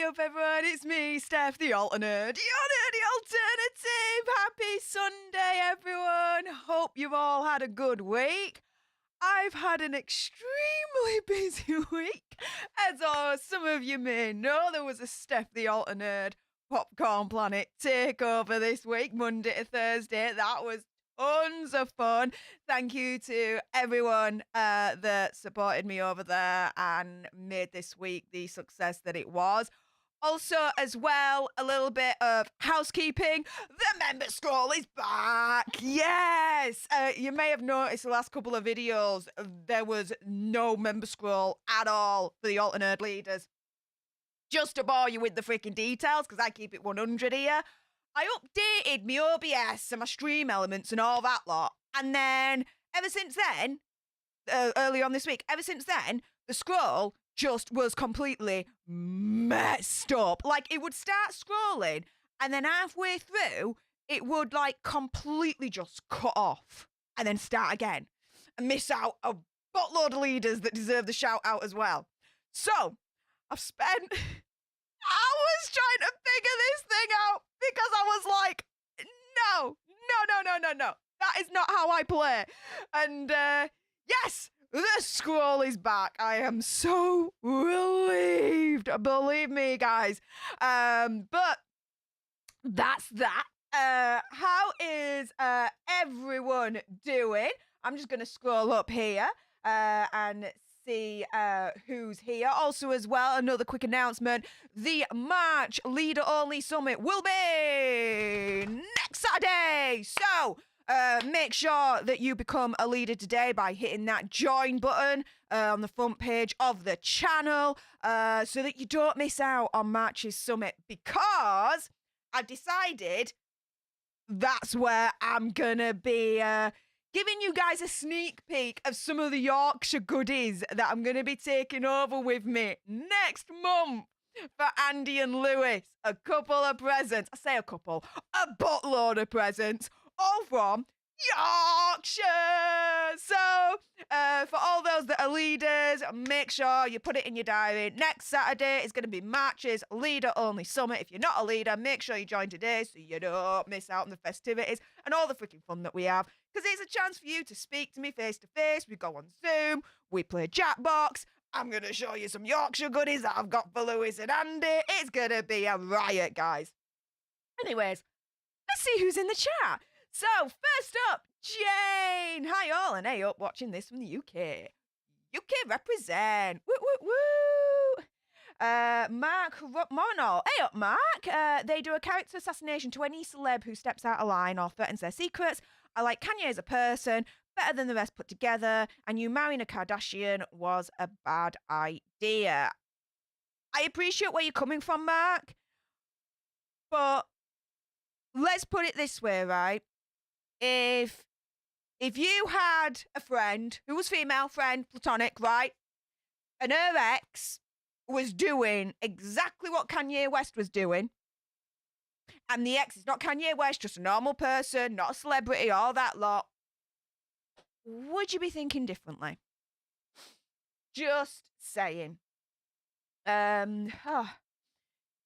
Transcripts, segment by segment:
up, everyone? It's me, Stef, the alternate. The alternative. Happy Sunday, everyone. Hope you've all had a good week. I've had an extremely busy week. As some of you may know, there was a Stef, the alternate Popcorn Planet takeover this week, Monday to Thursday. That was tons of fun. Thank you to everyone that supported me over there and made this week the success that it was. Also, as well, a little bit of housekeeping. The member scroll is back. Yes. You may have noticed the last couple of videos, there was no member scroll at all for the alternate leaders. Just to bore you with the freaking details, because I keep it 100 here. I updated my OBS and my stream elements and all that lot. And then, ever since then, early on this week, ever since then, the scroll just was completely messed up. Like, it would start scrolling, and then halfway through, it would, like, completely just cut off, and then start again, and miss out a buttload of leaders that deserve the shout-out as well. So, I've spent hours trying to figure this thing out, because I was like, no. That is not how I play. And, yes, the scroll is back. I am so relieved. Believe me, guys. But that's that. How is everyone doing? I'm just going to scroll up here and see who's here. Also, as well, another quick announcement. The March Leader Only Summit will be next Saturday. So, make sure that you become a leader today by hitting that join button on the front page of the channel so that you don't miss out on March's summit, because I've decided that's where I'm going to be giving you guys a sneak peek of some of the Yorkshire goodies that I'm going to be taking over with me next month for Andy and Lewis. A couple of presents. I say a couple. A buttload of presents. All from Yorkshire. So, for all those that are leaders, make sure you put it in your diary. Next Saturday is going to be March's Leader Only Summit. If you're not a leader, make sure you join today so you don't miss out on the festivities and all the freaking fun that we have. Because it's a chance for you to speak to me face to face. We go on Zoom. We play Jackbox. I'm going to show you some Yorkshire goodies that I've got for Lewis and Andy. It's going to be a riot, guys. Anyways, let's see who's in the chat. So, first up, Jane. Hi, all, and hey up, watching this from the UK. UK represent. Woo, woo, woo. Mark Monol. Hey up, Mark. They do a character assassination to any celeb who steps out of line or threatens their secrets. I like Kanye as a person, better than the rest put together, and you marrying a Kardashian was a bad idea. I appreciate where you're coming from, Mark, but let's put it this way, right? If you had a friend who was female, friend, platonic, right, and her ex was doing exactly what Kanye West was doing, and the ex is not Kanye West, just a normal person, not a celebrity, all that lot, would you be thinking differently? Just saying.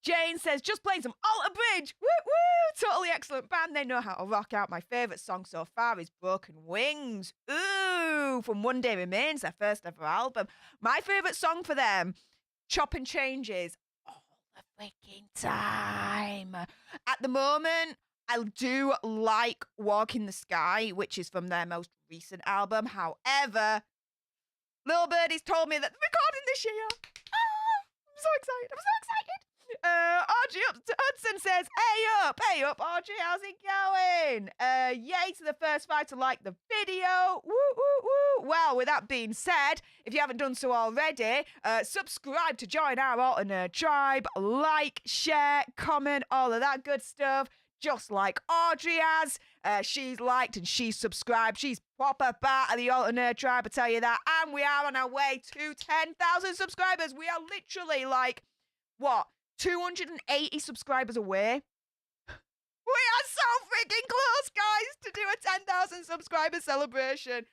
Jane says, just playing some Alter Bridge. Woo woo! Totally excellent band. They know how to rock out. My favourite song so far is Broken Wings. Ooh, from One Day Remains, their first ever album. My favourite song for them, Chop and Changes. All the freaking time. At the moment, I do like Walk in the Sky, which is from their most recent album. However, Little Birdie's told me that they're recording this year. I'm so excited. Audrey Hudson says, hey up, Audrey, how's it going? Yay to the first 5 to like the video. Woo, woo, woo. Well, with that being said, if you haven't done so already, subscribe to join our alternate tribe, like, share, comment, all of that good stuff. Just like Audrey has. She's liked and she's subscribed. She's proper part of the alternate tribe, I tell you that. And we are on our way to 10,000 subscribers. We are literally like, what, 280 subscribers away? We are so freaking close, guys, to do a 10,000 subscriber celebration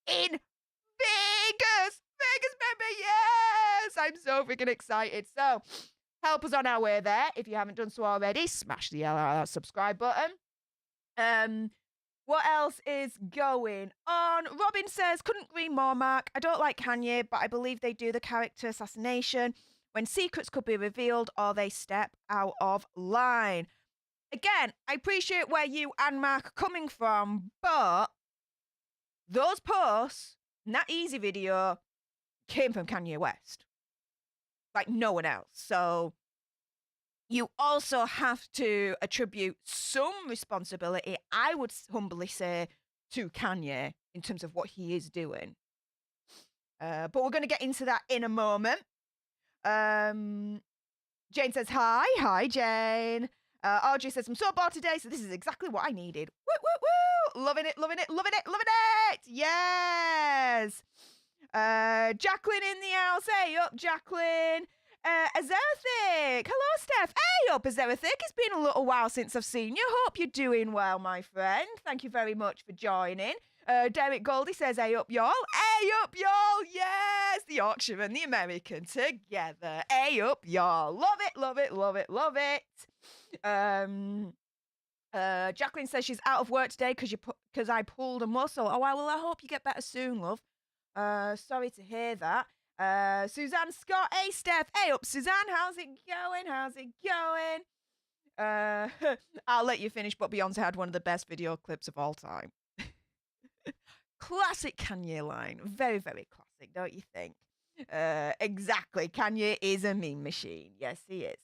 in Vegas. Vegas, baby, yes! I'm so freaking excited. So, Help us on our way there. If you haven't done so already, smash the subscribe button. What else is going on? Robin says, couldn't agree more, Mark. I don't like Kanye, but I believe they do the character assassination when secrets could be revealed or they step out of line. Again, I appreciate where you and Mark are coming from, but those posts and that Easy video came from Kanye West. Like no one else. So you also have to attribute some responsibility, I would humbly say, to Kanye in terms of what he is doing. But we're going to get into that in a moment. Jane says, hi. Hi, Jane. Audrey says, I'm so bored today, so this is exactly what I needed. Woo, woo, woo. Loving it, loving it, loving it, loving it. Yes. Jacqueline in the house. Hey up, Jacqueline. Azerthic. Hello, Steph. Hey up, Azerthic. It's been a little while since I've seen you. Hope you're doing well, my friend. Thank you very much for joining. Derek Goldie says, hey up, y'all. Hey up, y'all. Yes. The Yorkshire and the American together. Hey up, y'all. Love it, love it, love it, love it. Jacqueline says she's out of work today because I pulled a muscle. Oh, well, I hope you get better soon, love. Sorry to hear that. Suzanne Scott, hey Steph, hey up Suzanne, how's it going? How's it going? I'll let you finish, but Beyonce had one of the best video clips of all time. Classic Kanye line, very, very classic, don't you think? Exactly, Kanye is a meme machine. Yes, he is.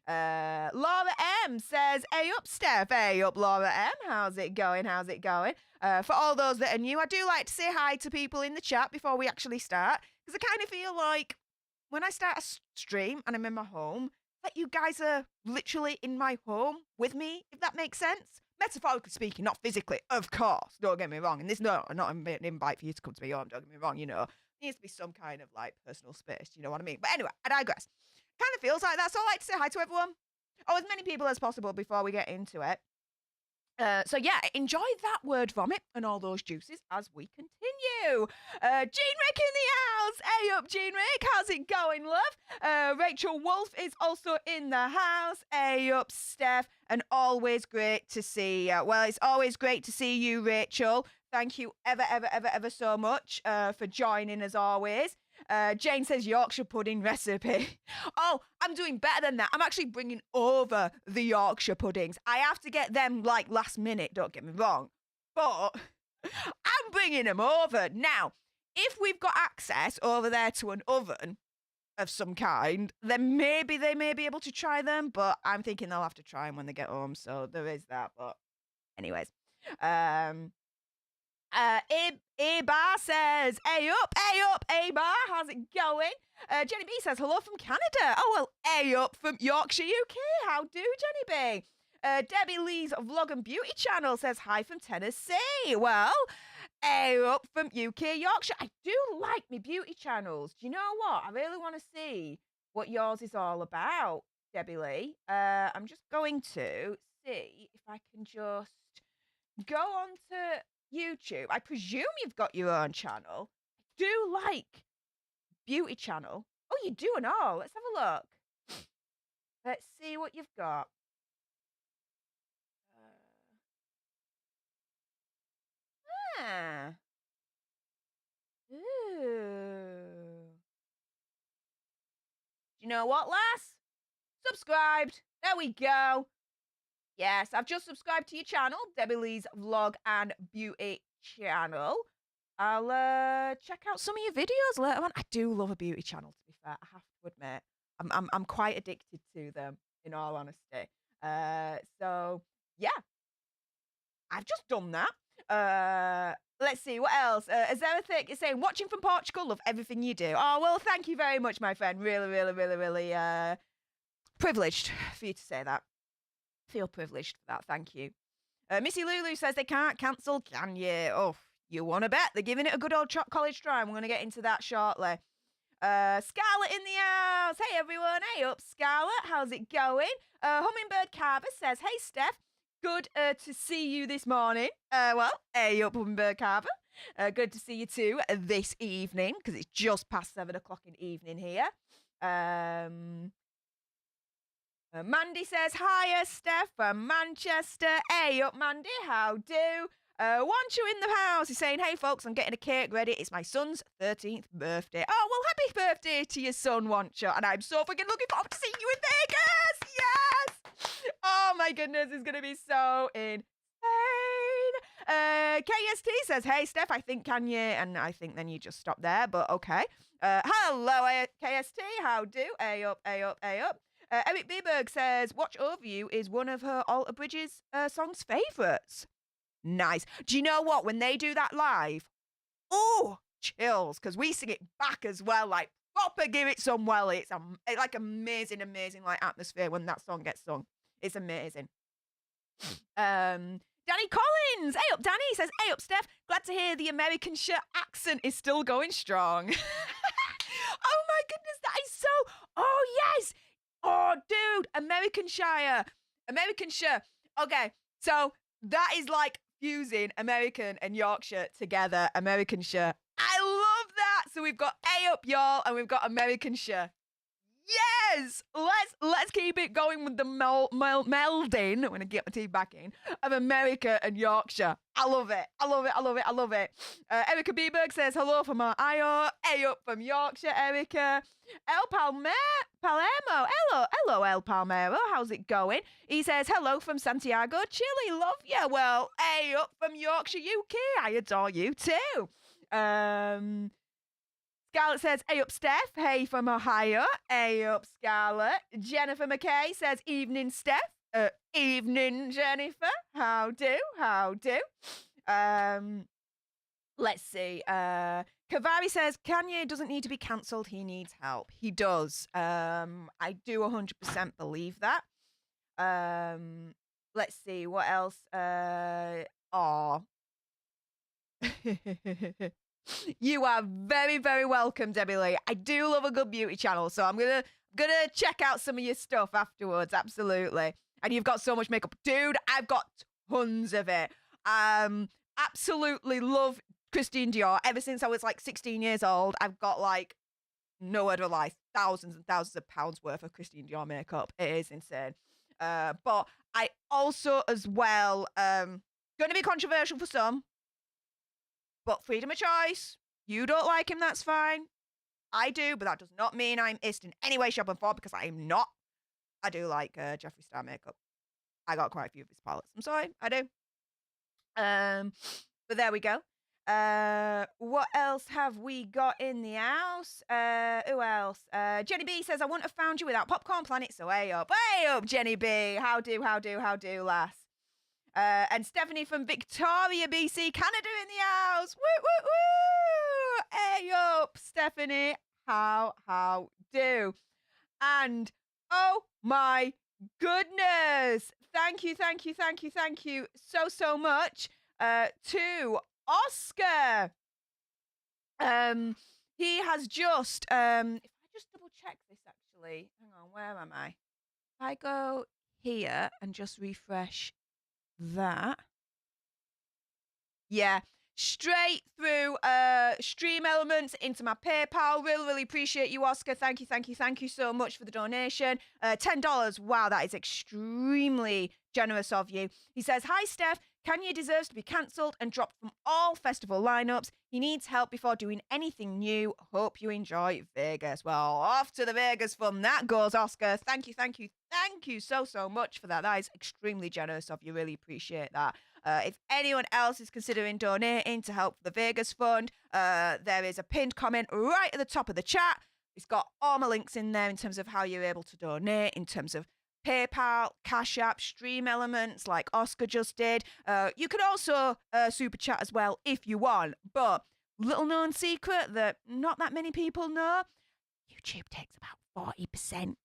Laura M says, hey up Steph, hey up Laura M, how's it going, how's it going? For all those that are new, I do like to say hi to people in the chat before we actually start, because I kind of feel like when I start a stream and I'm in my home, that you guys are literally in my home with me, if that makes sense. Metaphorically speaking, not physically, of course, don't get me wrong, and this not an invite for you to come to me home, don't get me wrong, you know, there needs to be some kind of like personal space, you know what I mean? But anyway, I digress. Kind of feels like that, so I like to say hi to everyone, or as many people as possible before we get into it. So yeah, enjoy that word vomit and all those juices as we continue. Jean Rick in the house. Hey up, Jean Rick. How's it going, love? Rachel Wolf is also in the house. Hey up, Steph. And always great to see you. Well, it's always great to see you, Rachel. Thank you ever so much for joining as always. Jane says Yorkshire pudding recipe. Oh, I'm doing better than that. I'm actually bringing over the Yorkshire puddings. I have to get them like last minute, don't get me wrong. But I'm bringing them over. Now, if we've got access over there to an oven of some kind, then maybe they may be able to try them. But I'm thinking they'll have to try them when they get home. So there is that. But anyways. A-Bar says, hey up, A-Bar, how's it going? Jenny B says, hello from Canada. Oh, well, hey up from Yorkshire, UK. How do, Jenny B? Debbie Lee's Vlog and Beauty channel says, hi from Tennessee. Well, hey up from UK, Yorkshire. I do like me beauty channels. Do you know what? I really want to see what yours is all about, Debbie Lee. I'm just going to see if I can just go on to YouTube. I presume you've got your own channel. I do like beauty channel. Oh, you do and all. Let's have a look. Let's see what you've got. Ooh. Do you know what, lass? Subscribed. There we go. Yes, I've just subscribed to your channel, Debbie Lee's Vlog and Beauty channel. I'll check out some of your videos later on. I do love a beauty channel, to be fair. I have to admit, I'm quite addicted to them, in all honesty. So yeah, I've just done that. Let's see what else. Azerthic is saying, watching from Portugal, love everything you do. Oh well, thank you very much, my friend. Really privileged for you to say that. Feel privileged for that, thank you. Missy Lulu says they can't cancel Kanye. Oh, you want to bet? They're giving it a good old college try. We're going to get into that shortly. Scarlett in the house. Hey, everyone. Hey up, Scarlett. How's it going? Hummingbird Carver says, hey, Steph. Good to see you this morning. Well, hey up, Hummingbird Carver. Good to see you too this evening, because it's just past 7 o'clock in the evening here. Mandy says, hiya, Steph from Manchester. Hey up, Mandy, how do? Wancho in the house. He's saying, hey, folks, I'm getting a cake ready. It's my son's 13th birthday. Oh, well, happy birthday to your son, Wancho. And I'm so freaking looking forward to seeing you in Vegas. Yes. Oh, my goodness. It's going to be so insane. KST says, hey, Steph, I think Kanye. And I think then you just stop there, but okay. Hello, KST. How do? A up, A up, A up. Eric Bieberg says, Watch Over You is one of her Alter Bridges song's favourites. Nice. Do you know what? When they do that live, oh, chills, because we sing it back as well, like proper give it some welly. It's like amazing, amazing like atmosphere when that song gets sung. It's amazing. Danny Collins, hey up, Danny, says, hey up, Steph. Glad to hear the American accent is still going strong. Oh my goodness, that is so. Oh yes. Oh, dude, Americanshire. Okay, so that is like fusing American and Yorkshire together. Americanshire. I love that. So we've got A up, y'all, and we've got Americanshire. Yes, let's keep it going with the melding. I'm gonna get my teeth back in of America and Yorkshire. I love it. Erica Bieberg says hello from Ohio. A up from Yorkshire, Erica. El Palermo. Hello, El Palmero. How's it going? He says hello from Santiago, Chile. Love you. Well, A up from Yorkshire, UK. I adore you too. Scarlett says, hey up, Steph. Hey from Ohio. Hey up, Scarlett. Jennifer McKay says, evening, Steph. Evening, Jennifer. How do? Let's see. Kavari says, Kanye doesn't need to be cancelled. He needs help. He does. I do 100% believe that. Let's see. What else? You are very, very welcome, Debbie Lee. I do love a good beauty channel, so I'm gonna check out some of your stuff afterwards. Absolutely. And you've got so much makeup, dude. I've got tons of it. Absolutely love Christian Dior. Ever since I was like 16 years old, I've got like no other life, thousands and thousands of pounds worth of Christian Dior makeup. It is insane. But I also, as well, going to be controversial for some. But freedom of choice. You don't like him, that's fine. I do, but that does not mean I'm ist in any way, shape, or form, because I am not. I do like Jeffree Star makeup. I got quite a few of his palettes. I'm sorry, I do. But there we go. What else have we got in the house? Who else? Jenny B says, I wouldn't have found you without Popcorn Planet, so hey up, Jenny B. How do, lass? And Stephanie from Victoria, BC, Canada in the house. Woo, woo, woo. Hey up, Stephanie. How do? And oh my goodness. Thank you so much to Oscar. He has just, if I just double check this actually, hang on, where am I? If I go here and just refresh that. Yeah, straight through Stream Elements into my PayPal. Really appreciate you, Oscar. Thank you so much for the donation. $10. Wow, that is extremely generous of you. He says, hi, Steph. Kanye deserves to be cancelled and dropped from all festival lineups. He needs help before doing anything new. Hope you enjoy Vegas. Well, off to the Vegas fun that goes, Oscar. Thank you so much for that. That is extremely generous of you. Really appreciate that. If anyone else is considering donating to help the Vegas fund, there is a pinned comment right at the top of the chat. It's got all my links in there in terms of how you're able to donate, in terms of PayPal, Cash App, Stream Elements, like Oscar just did. You could also super chat as well if you want. But little known secret that not that many people know, YouTube takes about 40%.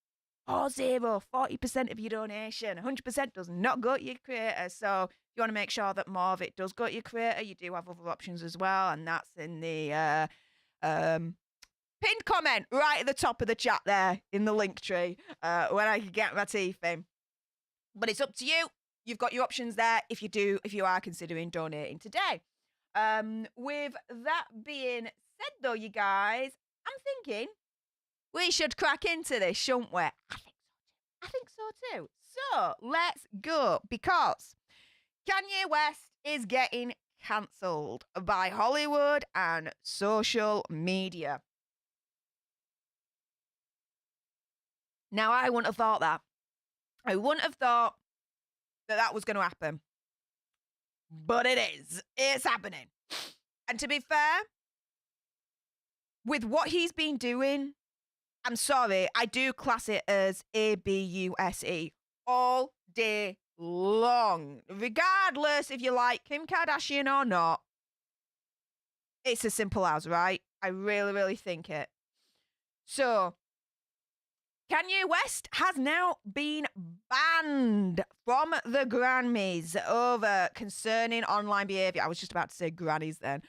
40% of your donation. 100% does not go to your creator. So if you want to make sure that more of it does go to your creator, you do have other options as well. And that's in the pinned comment right at the top of the chat there in the link tree when I can get my teeth in. But it's up to you. You've got your options there if you are considering donating today. With that being said, though, you guys, I'm thinking we should crack into this, shouldn't we? I think so so too. So let's go, because Kanye West is getting cancelled by Hollywood and social media. Now, I wouldn't have thought that. I wouldn't have thought that was going to happen. But it is. It's happening. And to be fair, with what he's been doing, I'm sorry, I do class it as ABUSE all day long. Regardless if you like Kim Kardashian or not. It's as simple as, right? I really, really think it. So, Kanye West has now been banned from the Grammys over concerning online behavior. I was just about to say grannies then.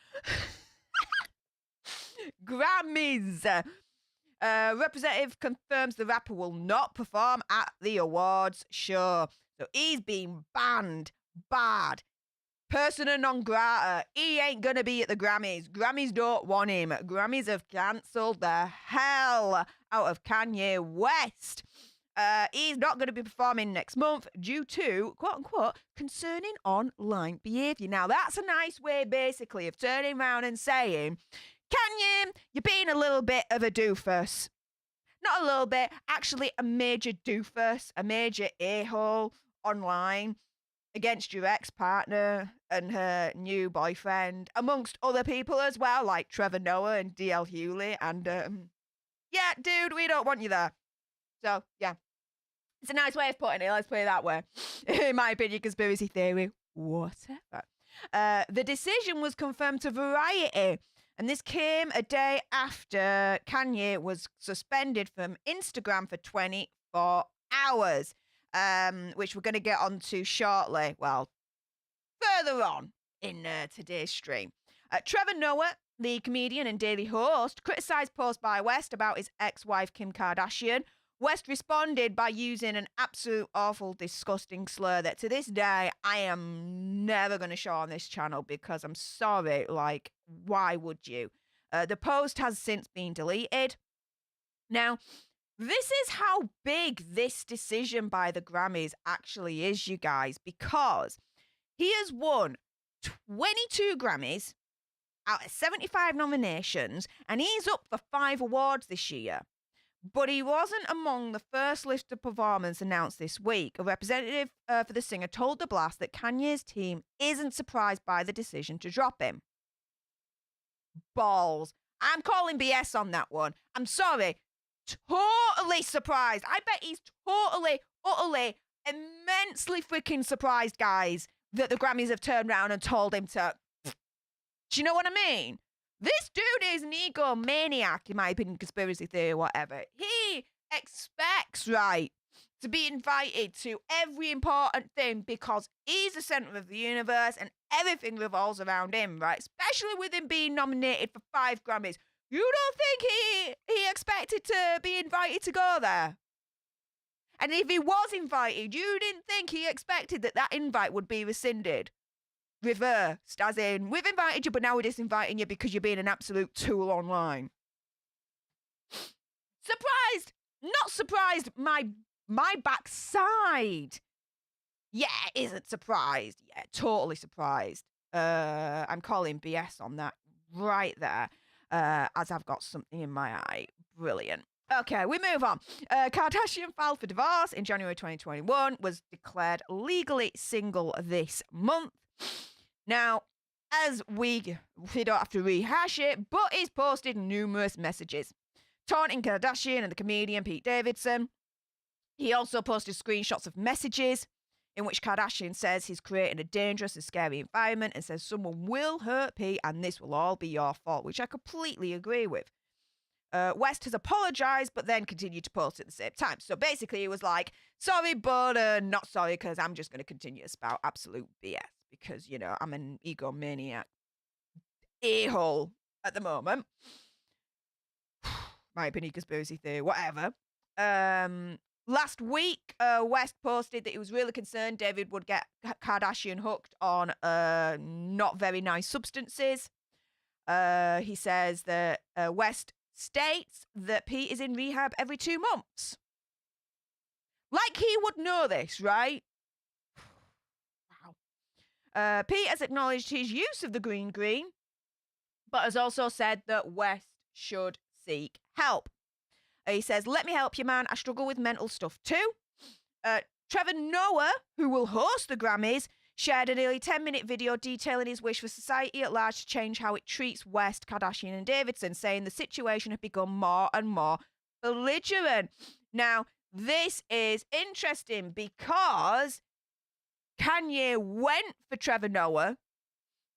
Grammys. Representative confirms the rapper will not perform at the awards show. So he's been banned. Bad. Persona non grata. He ain't gonna be at the Grammys. Grammys don't want him. Grammys have cancelled the hell out of Kanye West. He's not going to be performing next month due to, quote unquote, concerning online behaviour. Now, that's a nice way, basically, of turning around and saying, Kanye, you're being a little bit of a doofus. Not a little bit, actually a major doofus, a major a-hole online against your ex-partner and her new boyfriend, amongst other people as well, like Trevor Noah and DL Hughley. And, yeah, dude, we don't want you there. So, yeah. It's a nice way of putting it. Let's put it that way. In my opinion, conspiracy theory, whatever. The decision was confirmed to Variety. And this came a day after Kanye was suspended from Instagram for 24 hours, which we're going to get onto shortly. Well, further on in today's stream. Trevor Noah, the comedian and daily host, criticised post by West about his ex-wife Kim Kardashian. West responded by using an absolute awful, disgusting slur that to this day I am never going to show on this channel because I'm sorry, like, why would you? The post has since been deleted. Now, this is how big this decision by the Grammys actually is, you guys, because he has won 22 Grammys out of 75 nominations, and he's up for 5 awards this year. But he wasn't among the first list of performers announced this week. A representative for the singer told The Blast that Kanye's team isn't surprised by the decision to drop him. Balls. I'm calling BS on that one. I'm sorry. Totally surprised. I bet he's totally, utterly, immensely freaking surprised, guys, that the Grammys have turned around and told him to... Do you know what I mean? This dude is an egomaniac, in my opinion, conspiracy theory, whatever. He expects, right, to be invited to every important thing because he's the center of the universe and everything revolves around him, right? Especially with him being nominated for 5 Grammys. You don't think he expected to be invited to go there? And if he was invited, you didn't think he expected that invite would be rescinded? Reversed, as in, we've invited you, but now we're disinviting you because you're being an absolute tool online. Surprised! Not surprised, my backside. Yeah, isn't surprised. Yeah, totally surprised. I'm calling BS on that right there, as I've got something in my eye. Brilliant. Okay, we move on. Kardashian filed for divorce in January 2021, was declared legally single this month. Now, as we don't have to rehash it, but he's posted numerous messages taunting Kardashian and the comedian Pete Davidson. He also posted screenshots of messages in which Kardashian says he's creating a dangerous and scary environment and says someone will hurt Pete and this will all be your fault, which I completely agree with. West has apologized, but then continued to post at the same time. So basically, he was like, sorry, but not sorry, because I'm just going to continue to spout absolute BS because, you know, I'm an egomaniac a-hole at the moment. My opinion, conspiracy theory, whatever. Last week, West posted that he was really concerned David would get Kardashian hooked on not very nice substances. He says that West states that Pete is in rehab every 2 months. Like think he would know this, right? Wow. Pete has acknowledged his use of the green, but has also said that West should seek help. He says, "Let me help you, man. I struggle with mental stuff too." Trevor Noah, who will host the Grammys, shared a nearly 10-minute video detailing his wish for society at large to change how it treats West, Kardashian, and Davidson, saying the situation had become more and more belligerent. Now, this is interesting because Kanye went for Trevor Noah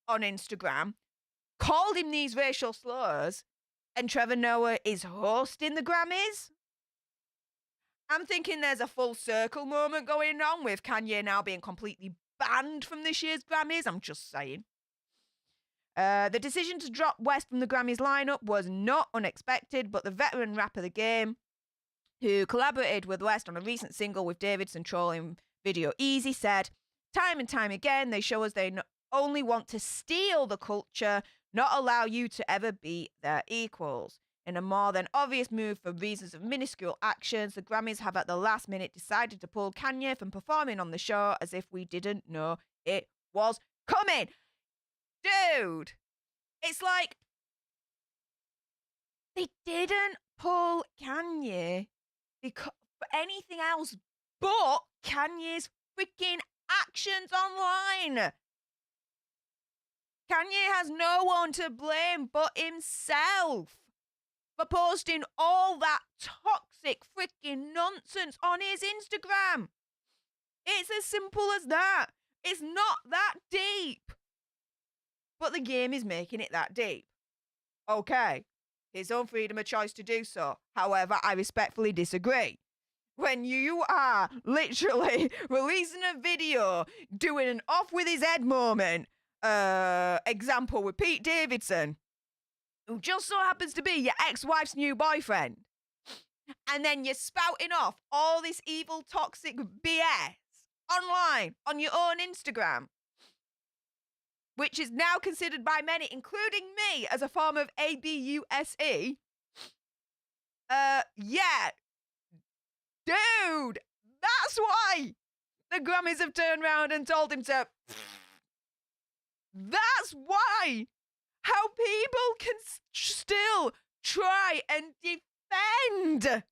on Instagram, called him these racial slurs, and Trevor Noah is hosting the Grammys. I'm thinking there's a full circle moment going on with Kanye now being completely banned from this year's Grammys. I'm just saying. The decision to drop West from the Grammys lineup was not unexpected, but the veteran rapper of the game, who collaborated with West on a recent single with Davidson trolling video Easy, said, "Time and time again, they show us they only want to steal the culture, not allow you to ever be their equals. In a more than obvious move for reasons of minuscule actions, the Grammys have at the last minute decided to pull Kanye from performing on the show as if we didn't know it was coming." Dude, it's like they didn't pull Kanye because for anything else but Kanye's freaking actions online. Kanye has no one to blame but himself for posting all that toxic freaking nonsense on his Instagram. It's as simple as that. It's not that deep. But the game is making it that deep. Okay, his own freedom of choice to do so. However, I respectfully disagree. When you are literally releasing a video doing an off with his head moment, example with Pete Davidson, who just so happens to be your ex-wife's new boyfriend, and then you're spouting off all this evil, toxic BS online on your own Instagram, which is now considered by many, including me, as a form of abuse. Yeah. Dude, that's why the Grammys have turned around and told him to. That's why. How people can still try and defend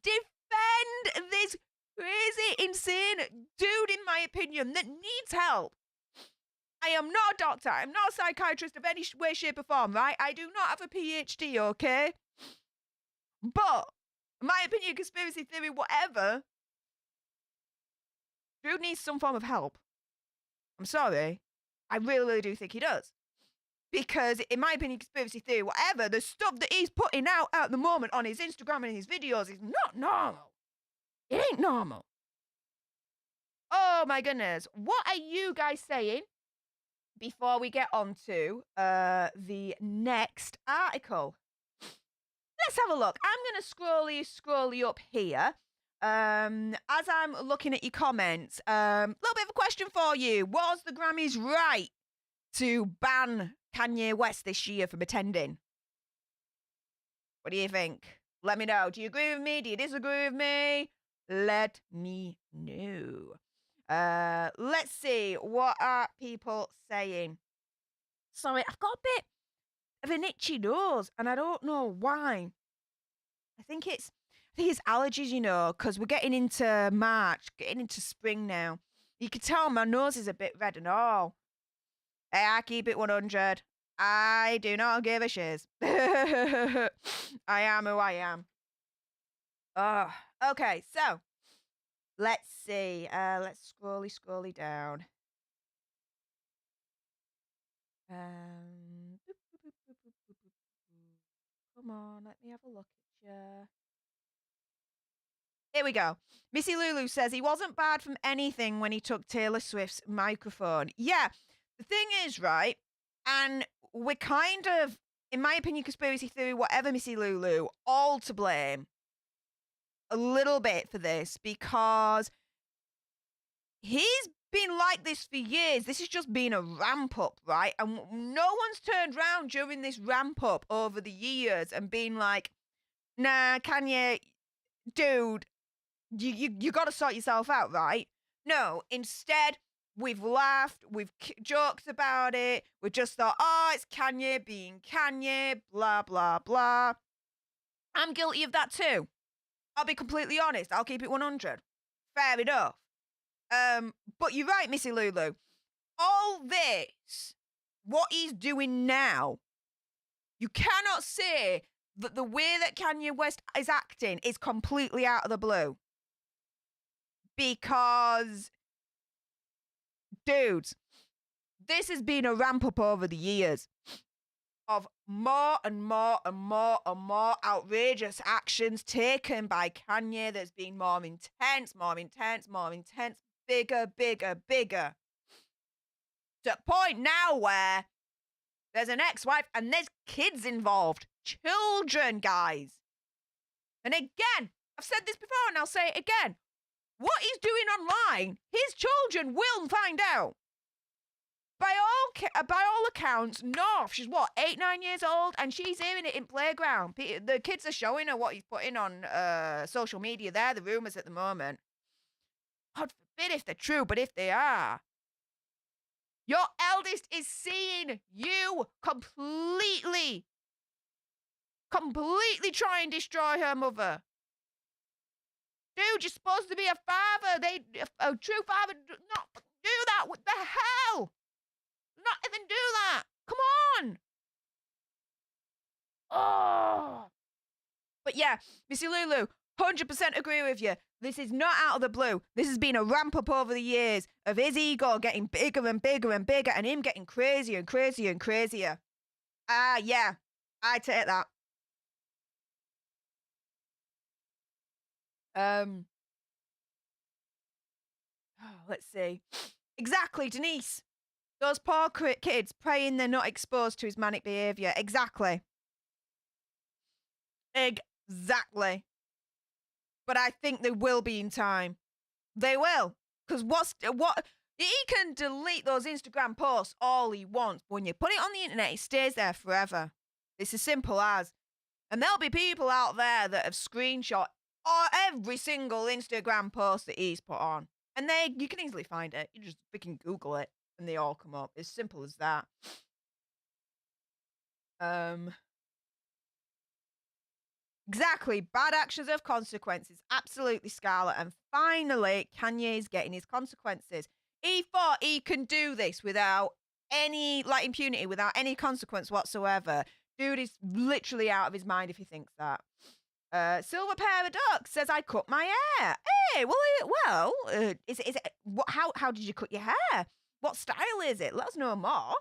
this crazy, insane dude, in my opinion, that needs help. I am not a doctor. I'm not a psychiatrist of any way, shape, or form, right? I do not have a PhD, okay? But, in my opinion, conspiracy theory, whatever, dude needs some form of help. I'm sorry. I really, really do think he does. Because, in my opinion, conspiracy theory, whatever, the stuff that he's putting out at the moment on his Instagram and his videos is not normal. It ain't normal. Oh, my goodness. What are you guys saying before we get on to the next article? Let's have a look. I'm going to scrolly up here. As I'm looking at your comments, a little bit of a question for you. Was the Grammys right to ban Kanye West this year for attending? What do you think? Let me know. Do you agree with me? Do you disagree with me? Let me know. Let's see. What are people saying? Sorry, I've got a bit of an itchy nose, and I don't know why. I think it's allergies, you know, because we're getting into March, getting into spring now. You can tell my nose is a bit red and all. Hey, I keep it 100. I do not give a shiz. I am who I am. Oh, okay, so let's see. Let's scrolly down. Come on, let me have a look at you. Here we go. Missy Lulu says he wasn't bad from anything when he took Taylor Swift's microphone. Yeah, the thing is, right, and we're kind of, in my opinion, conspiracy theory, whatever, Missy Lulu, all to blame a little bit for this, because he's been like this for years. This has just been a ramp up, right? And no one's turned around during this ramp up over the years and been like, nah, Kanye, dude, You got to sort yourself out, right? No, instead, we've laughed, we've joked about it, we just thought, oh, it's Kanye being Kanye, blah, blah, blah. I'm guilty of that too. I'll be completely honest. I'll keep it 100. Fair enough. But you're right, Missy Lulu. All this, what he's doing now, you cannot say that the way that Kanye West is acting is completely out of the blue. Because, dudes, this has been a ramp up over the years of more and more and more and more outrageous actions taken by Kanye that's been more intense, bigger, bigger, bigger. To a point now where there's an ex-wife and there's kids involved. Children, guys. And again, I've said this before and I'll say it again. What he's doing online, his children will find out. By all accounts, North, she's what, 8, 9 years old, and she's hearing it in playground. The kids are showing her what he's putting on social media. They're the rumours at the moment. God forbid if they're true, but if they are, your eldest is seeing you completely try and destroy her mother. Dude, you're supposed to be a father. A true father, not do that. What the hell? Not even do that. Come on. Oh. But yeah, Missy Lulu, 100% agree with you. This is not out of the blue. This has been a ramp up over the years of his ego getting bigger and bigger and bigger and him getting crazier and crazier and crazier. Yeah, I take that. Let's see. Exactly, Denise. Those poor kids praying they're not exposed to his manic behaviour. Exactly. Exactly. But I think they will be in time. They will. Because he can delete those Instagram posts all he wants. But when you put it on the internet, it stays there forever. It's as simple as. And there'll be people out there that have screenshot every single Instagram post that he's put on. And you can easily find it. You just freaking Google it and they all come up. As simple as that. Exactly. Bad actions have consequences. Absolutely, Scarlett. And finally, Kanye's getting his consequences. He thought he can do this without any impunity, without any consequence whatsoever. Dude is literally out of his mind if he thinks that. Silver Paradox says, I cut my hair. Hey, is it how did you cut your hair? What style is it? Let us know more.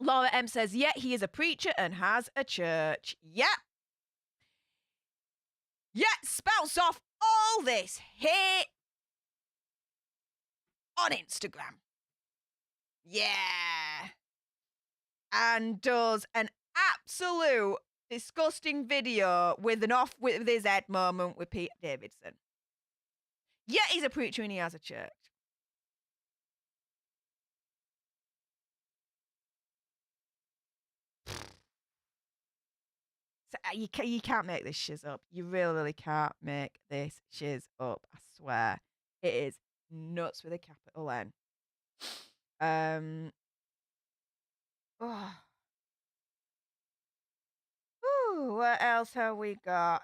Laura M says, yeah, he is a preacher and has a church. Yeah. Yeah, spouts off all this hate on Instagram. Yeah. And does an absolute disgusting video with an off with his head moment with Pete Davidson. Yeah, he's a preacher and he has a church. So you can't make this shiz up. You really can't make this shiz up. I swear. It is nuts with a capital N. Ooh, what else have we got?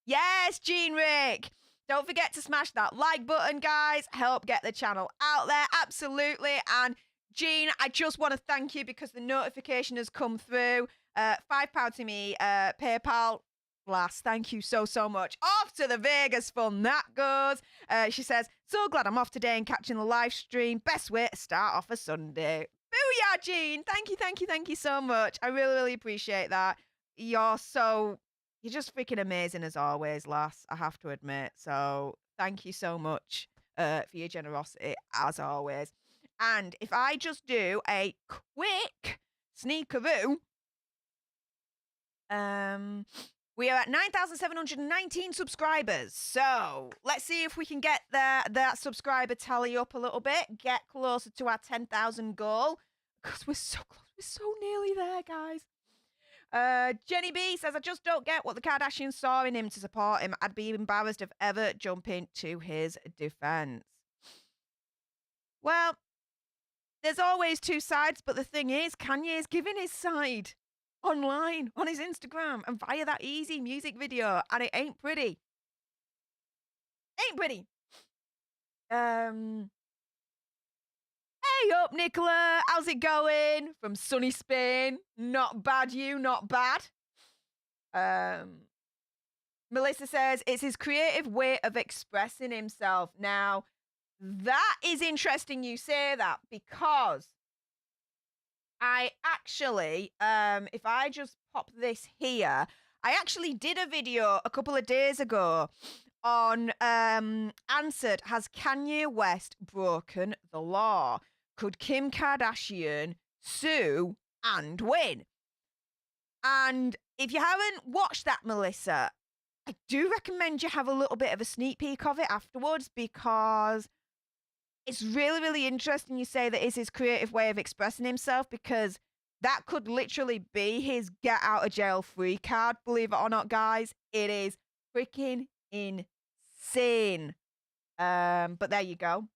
Yes, Gene Rick. Don't forget to smash that like button, guys. Help get the channel out there. Absolutely. And Gene, I just want to thank you because the notification has come through. £5 to me, PayPal. Blast. Thank you so much. Off to the Vegas fun that goes. She says, so glad I'm off today and catching the live stream. Best way to start off a Sunday. Booyah, Jean. Thank you so much. I really appreciate that. You're just freaking amazing as always, lass. I have to admit. So thank you so much for your generosity as always. And if I just do a quick sneakaroo, we are at 9,719 subscribers. So let's see if we can get that subscriber tally up a little bit, get closer to our 10,000 goal. Because we're so close. We're so nearly there, guys. Jenny B says, I just don't get what the Kardashians saw in him to support him. I'd be embarrassed if ever jumping to his defense. Well, there's always two sides, but the thing is, Kanye's giving his side online on his Instagram and via that Easy music video, and it ain't pretty. Ain't pretty. Hey up, Nicola. How's it going? From sunny Spain. Not bad, you, not bad. Melissa says, it's his creative way of expressing himself. Now, that is interesting you say that, because I actually, if I just pop this here, I actually did a video a couple of days ago on Answered, has Kanye West broken the law? Could Kim Kardashian sue and win? And if you haven't watched that, Melissa, I do recommend you have a little bit of a sneak peek of it afterwards, because it's really, really interesting you say that is his creative way of expressing himself, because that could literally be his get out of jail free card, believe it or not, guys. It is freaking insane. But there you go.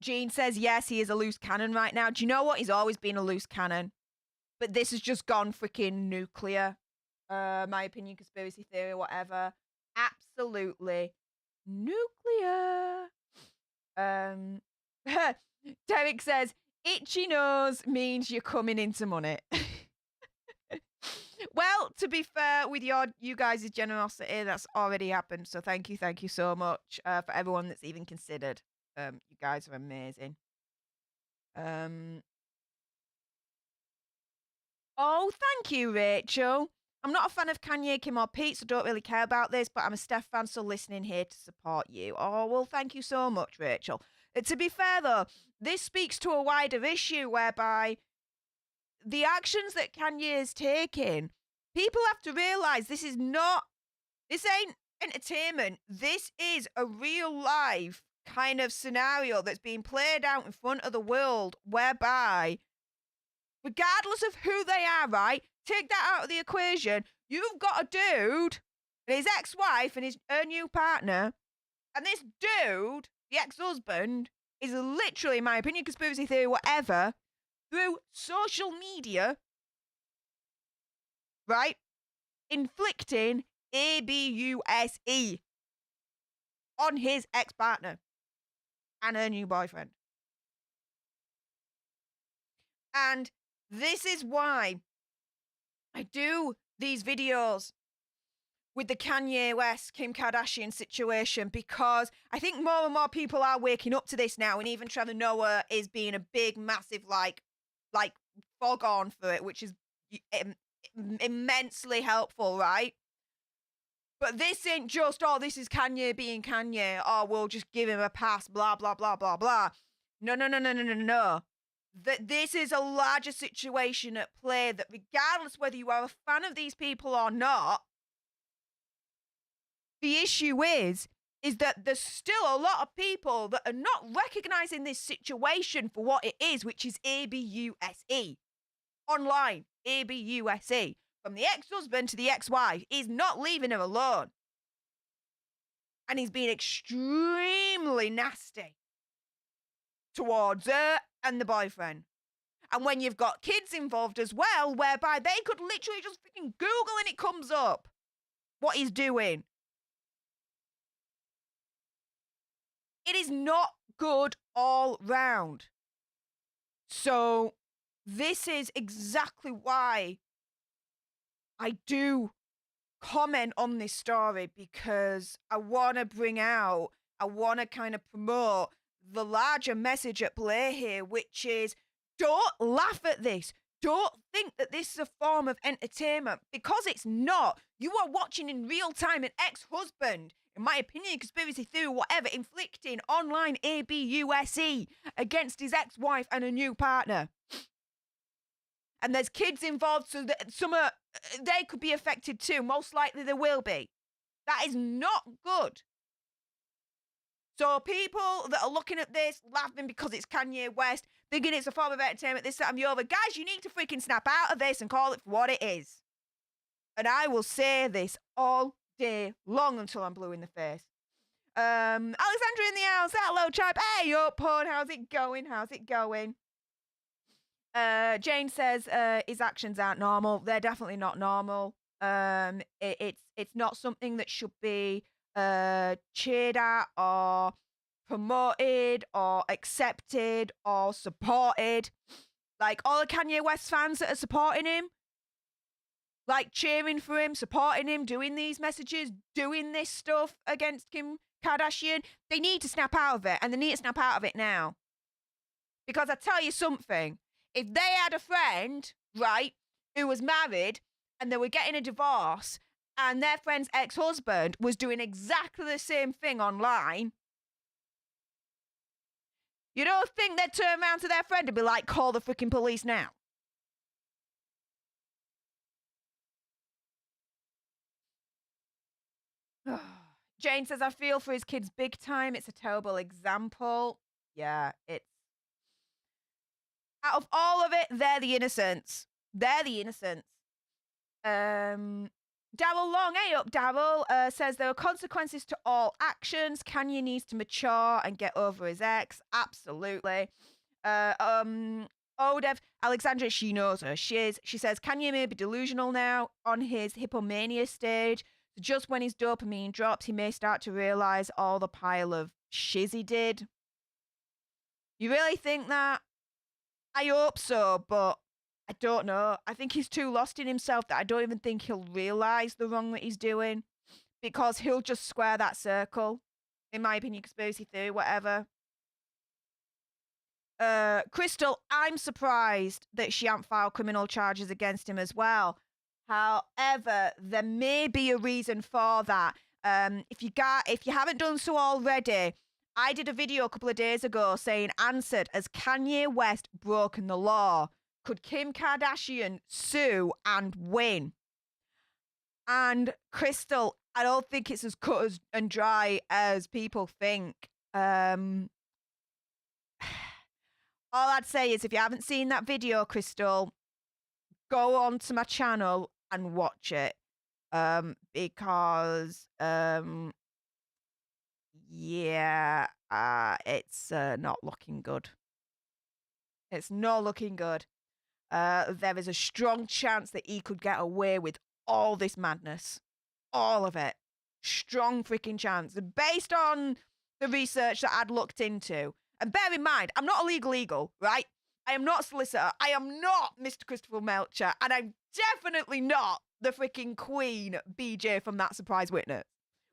Jean says, yes, he is a loose cannon right now. Do you know what? He's always been a loose cannon. But this has just gone freaking nuclear. My opinion, conspiracy theory, whatever. Absolutely nuclear. Derek says, itchy nose means you're coming into money. Well, to be fair, with you guys' generosity, that's already happened. So thank you so much for everyone that's even considered. You guys are amazing. Oh, thank you, Rachel. I'm not a fan of Kanye, Kim, or Pete, so don't really care about this, but I'm a Stef fan, so listening here to support you. Oh, well, thank you so much, Rachel. To be fair, though, this speaks to a wider issue whereby the actions that Kanye is taking, people have to realize this ain't entertainment. This is a real life kind of scenario that's being played out in front of the world, whereby, regardless of who they are, right? Take that out of the equation. You've got a dude and his ex-wife and her new partner, and this dude, the ex-husband, is literally, in my opinion, conspiracy theory, whatever, through social media, right, inflicting abuse on his ex-partner and her new boyfriend. And this is why I do these videos with the Kanye West, Kim Kardashian situation, because I think more and more people are waking up to this now, and even Trevor Noah is being a big, massive, like fog on for it, which is immensely helpful, right? But this ain't just, oh, this is Kanye being Kanye, oh, we'll just give him a pass, blah, blah, blah, blah, blah. No. That this is a larger situation at play, that regardless whether you are a fan of these people or not, the issue is that there's still a lot of people that are not recognizing this situation for what it is, which is ABUSE. Online, ABUSE. From the ex-husband to the ex-wife, he's not leaving her alone. And he's been extremely nasty towards her and the boyfriend. And when you've got kids involved as well, whereby they could literally just freaking Google and it comes up what he's doing. It is not good all round. So this is exactly why I do comment on this story, because I want to kind of promote the larger message at play here, which is, don't laugh at this. Don't think that this is a form of entertainment, because it's not. You are watching in real time an ex-husband, in my opinion, conspiracy theory, whatever, inflicting online abuse against his ex-wife and a new partner. And there's kids involved, so that they could be affected too. Most likely they will be. That is not good. So people that are looking at this, laughing because it's Kanye West, thinking it's a form of entertainment, this, that, and the other. Guys, you need to freaking snap out of this and call it for what it is. And I will say this all day long until I'm blue in the face. Alexandra in the house. Hello, tribe. Hey, up, Pun. How's it going? How's it going? Jane says his actions aren't normal. They're definitely not normal. It's not something that should be cheered at or promoted or accepted or supported. Like all the Kanye West fans that are supporting him, like cheering for him, supporting him, doing these messages, doing this stuff against Kim Kardashian, they need to snap out of it, and they need to snap out of it now. Because I tell you something, if they had a friend, right, who was married and they were getting a divorce and their friend's ex-husband was doing exactly the same thing online, you don't think they'd turn around to their friend and be like, call the freaking police now? Jane says, I feel for his kids big time. It's a terrible example. Yeah, it's... Out of all of it, they're the innocents. They're the innocents. Daryl Long, hey up, Daryl, says there are consequences to all actions. Kanye needs to mature and get over his ex. Absolutely. Odev, Alexandra, she knows her. She says Kanye may be delusional now on his hippomania stage. So just when his dopamine drops, he may start to realize all the pile of shiz he did. You really think that? I hope so, but I don't know. I think he's too lost in himself that I don't even think he'll realize the wrong that he's doing, because he'll just square that circle. In my opinion, conspiracy theory, whatever. Crystal, I'm surprised that she ain't filed criminal charges against him as well. However, there may be a reason for that. If you haven't done so already, I did a video a couple of days ago saying, answered, has Kanye West broken the law? Could Kim Kardashian sue and win? And Crystal, I don't think it's as cut and dry as people think. All I'd say is, if you haven't seen that video, Crystal, go on to my channel and watch it. Because yeah, it's not looking good. It's not looking good. There is a strong chance that he could get away with all this madness. All of it. Strong freaking chance. Based on the research that I'd looked into. And bear in mind, I'm not a legal eagle, right? I am not a solicitor. I am not Mr. Christopher Melcher. And I'm definitely not the freaking Queen BJ from That Surprise Witness.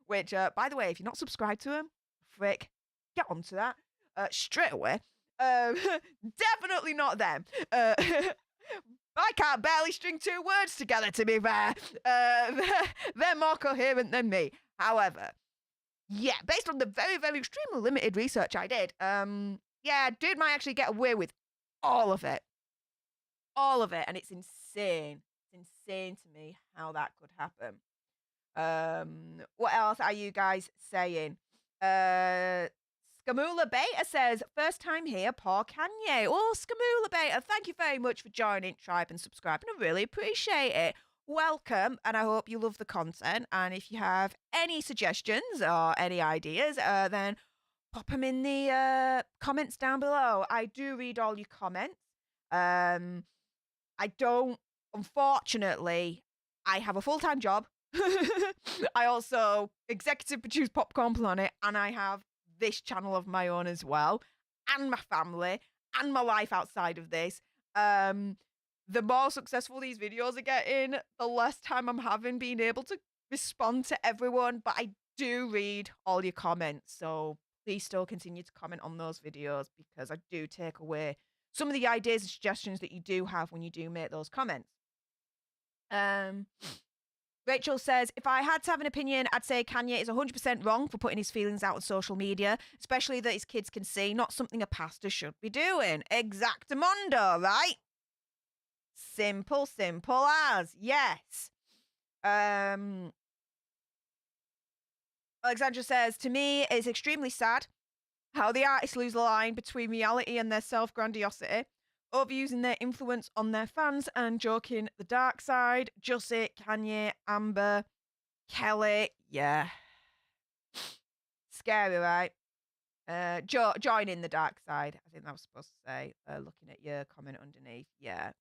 Which, by the way, if you're not subscribed to him, frick, get onto that straight away. Definitely not them. I can't barely string two words together, to be fair. They're more coherent than me. However, yeah, based on the very, very extremely limited research I did, yeah, dude might actually get away with all of it. All of it. And it's insane. It's insane to me how that could happen. What else are you guys saying? Skamula Beta says, first time here, poor Kanye. Oh, Skamula Beta, thank you very much for joining Tribe and subscribing. I really appreciate it. Welcome, and I hope you love the content. And if you have any suggestions or any ideas, then pop them in the comments down below. I do read all your comments. I don't, unfortunately, I have a full-time job. I also executive produce Popcorn Planet, and I have this channel of my own as well, and my family, and my life outside of this. The more successful these videos are getting, the less time I'm having being able to respond to everyone, but I do read all your comments, so please still continue to comment on those videos, because I do take away some of the ideas and suggestions that you do have when you do make those comments. Rachel says, if I had to have an opinion, I'd say Kanye is 100% wrong for putting his feelings out on social media, especially that his kids can see, not something a pastor should be doing. Exactamundo, right? Simple, simple as. Yes. Alexandra says, to me, it's extremely sad how the artists lose the line between reality and their self-grandiosity, overusing their influence on their fans and joking the dark side. Jussie, Kanye, Amber, Kelly, yeah. Scary, right? Joining the dark side. I think that was supposed to say, looking at your comment underneath. Yeah.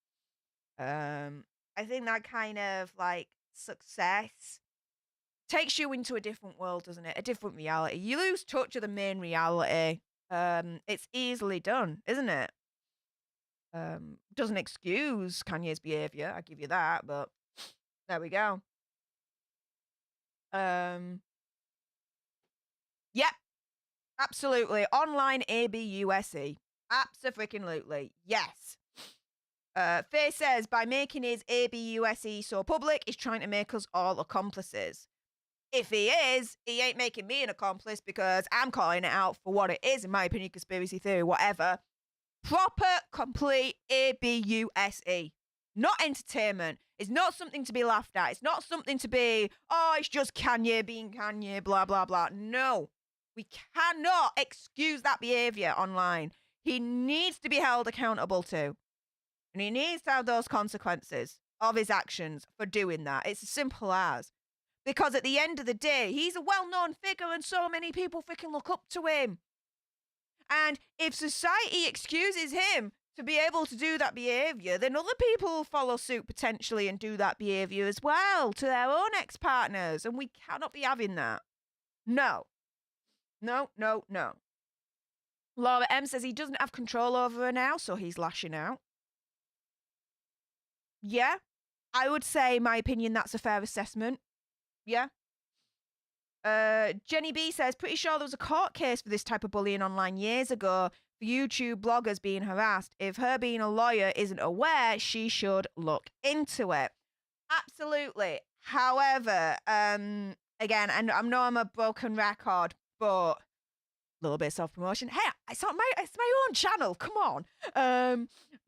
I think that kind of like success takes you into a different world, doesn't it? A different reality. You lose touch of the main reality. It's easily done, isn't it? Doesn't excuse Kanye's behavior, I give you that, but there we go. Yep, absolutely. Online ABUSE. Abso-freaking-lutely. Yes. Faye says, by making his ABUSE so public, he's trying to make us all accomplices. If he is, he ain't making me an accomplice because I'm calling it out for what it is, in my opinion, conspiracy theory, whatever. Proper, complete ABUSE. Not entertainment. It's not something to be laughed at. It's not something to be, oh, it's just Kanye being Kanye, blah, blah, blah. No. We cannot excuse that behavior online. He needs to be held accountable to. And he needs to have those consequences of his actions for doing that. It's as simple as. Because at the end of the day, he's a well-known figure and so many people freaking look up to him. And if society excuses him to be able to do that behavior, then other people will follow suit potentially and do that behavior as well to their own ex-partners. And we cannot be having that. No. No, no, no. Laura M says he doesn't have control over her now, so he's lashing out. Yeah, I would say, in my opinion, that's a fair assessment. Yeah. Jenny B says, pretty sure there was a court case for this type of bullying online years ago for YouTube bloggers being harassed. If her being a lawyer isn't aware, she should look into it. Absolutely. However, again, and I know I'm a broken record, but a little bit of self-promotion. Hey, it's my own channel. Come on.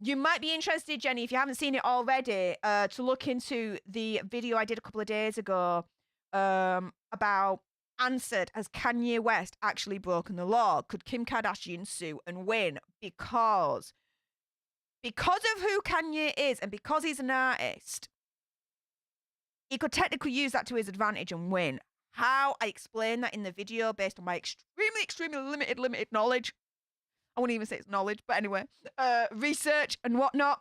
You might be interested, Jenny, if you haven't seen it already, to look into the video I did a couple of days ago about answered, has Kanye West actually broken the law? Could Kim Kardashian sue and win? Because of who Kanye is and because he's an artist, he could technically use that to his advantage and win. How? I explain that in the video based on my extremely limited knowledge. I wouldn't even say it's knowledge, but anyway, research and whatnot.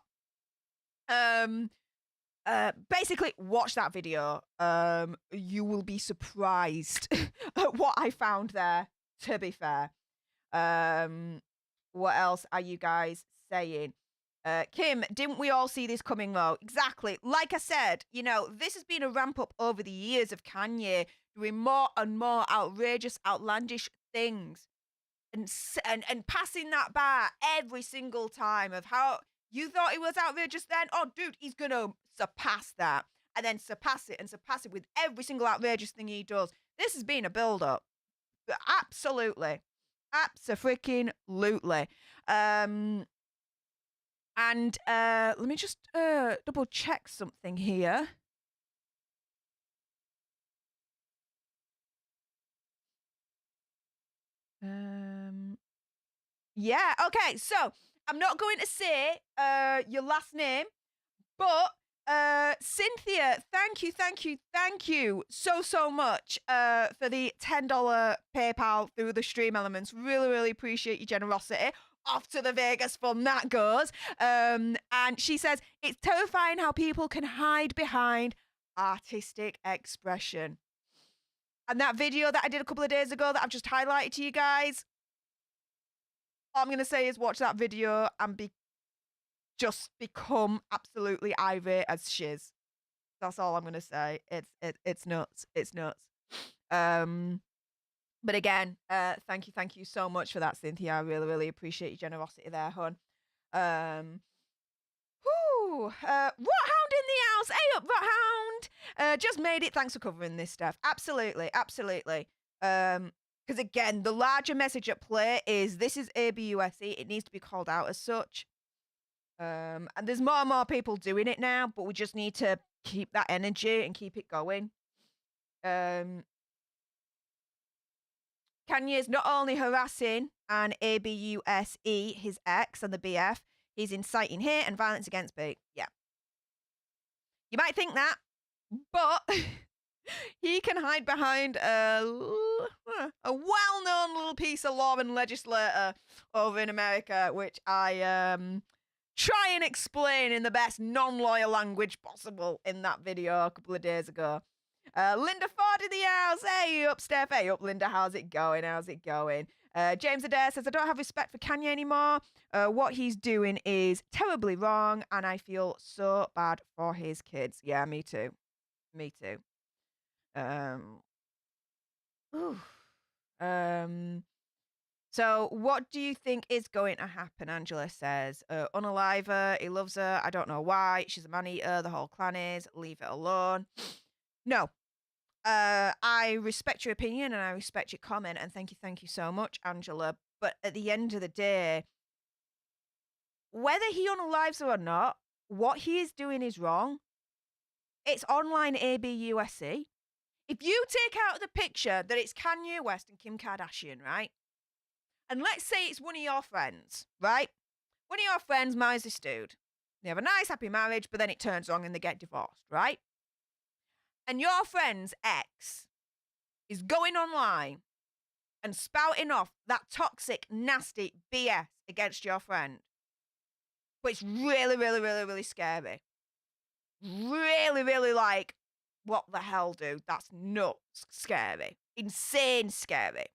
Basically, watch that video. You will be surprised at what I found there, to be fair. What else are you guys saying? Kim, didn't we all see this coming though? Exactly. Like I said, you know, this has been a ramp up over the years of Kanye doing more and more outrageous, outlandish things. And passing that bar every single time of how you thought it was outrageous then. Oh, dude, he's going to surpass that. And then surpass it with every single outrageous thing he does. This has been a build-up. Absolutely. Abso-freaking-lutely. And let me just double check something here. Yeah, okay, so I'm not going to say your last name, but Cynthia, thank you so much for the $10 PayPal through the stream elements. Really appreciate your generosity. Off to the Vegas fun that goes. And she says, it's terrifying how people can hide behind artistic expression. And that video that I did a couple of days ago that I've just highlighted to you guys, all I'm going to say is watch that video and just become absolutely irate as shiz. That's all I'm going to say. It's nuts. It's nuts. But again, thank you so much for that, Cynthia. I really appreciate your generosity there, hon. Rothound in the house. Hey up, Rothound. Just made it. Thanks for covering this stuff. Absolutely. Because again, the larger message at play is this is ABUSE. It needs to be called out as such. And there's more and more people doing it now, but we just need to keep that energy and keep it going. Kanye's not only harassing and ABUSE, his ex and the BF, he's inciting hate and violence against B. Yeah. You might think that, but he can hide behind a well-known little piece of law and legislator over in America, which I try and explain in the best non-lawyer language possible in that video a couple of days ago. Linda Ford in the house. Hey up, Steph. Hey up, Linda. How's it going? James Adair says, I don't have respect for Kanye anymore. What he's doing is terribly wrong, and I feel so bad for his kids. Yeah, me too. So what do you think is going to happen? Angela says, unalive her, he loves her, I don't know why, she's a man-eater, the whole clan is, leave it alone. No. I respect your opinion and I respect your comment, and thank you so much, Angela. But at the end of the day, whether he unalives her or not, what he is doing is wrong. It's online ABUSE. If you take out the picture that it's Kanye West and Kim Kardashian, right? And let's say it's one of your friends, right? One of your friends marries this dude. They have a nice, happy marriage, but then it turns wrong and they get divorced, right? And your friend's ex is going online and spouting off that toxic, nasty BS against your friend. But it's really scary. Really like, what the hell, dude? That's nuts scary. Insane scary.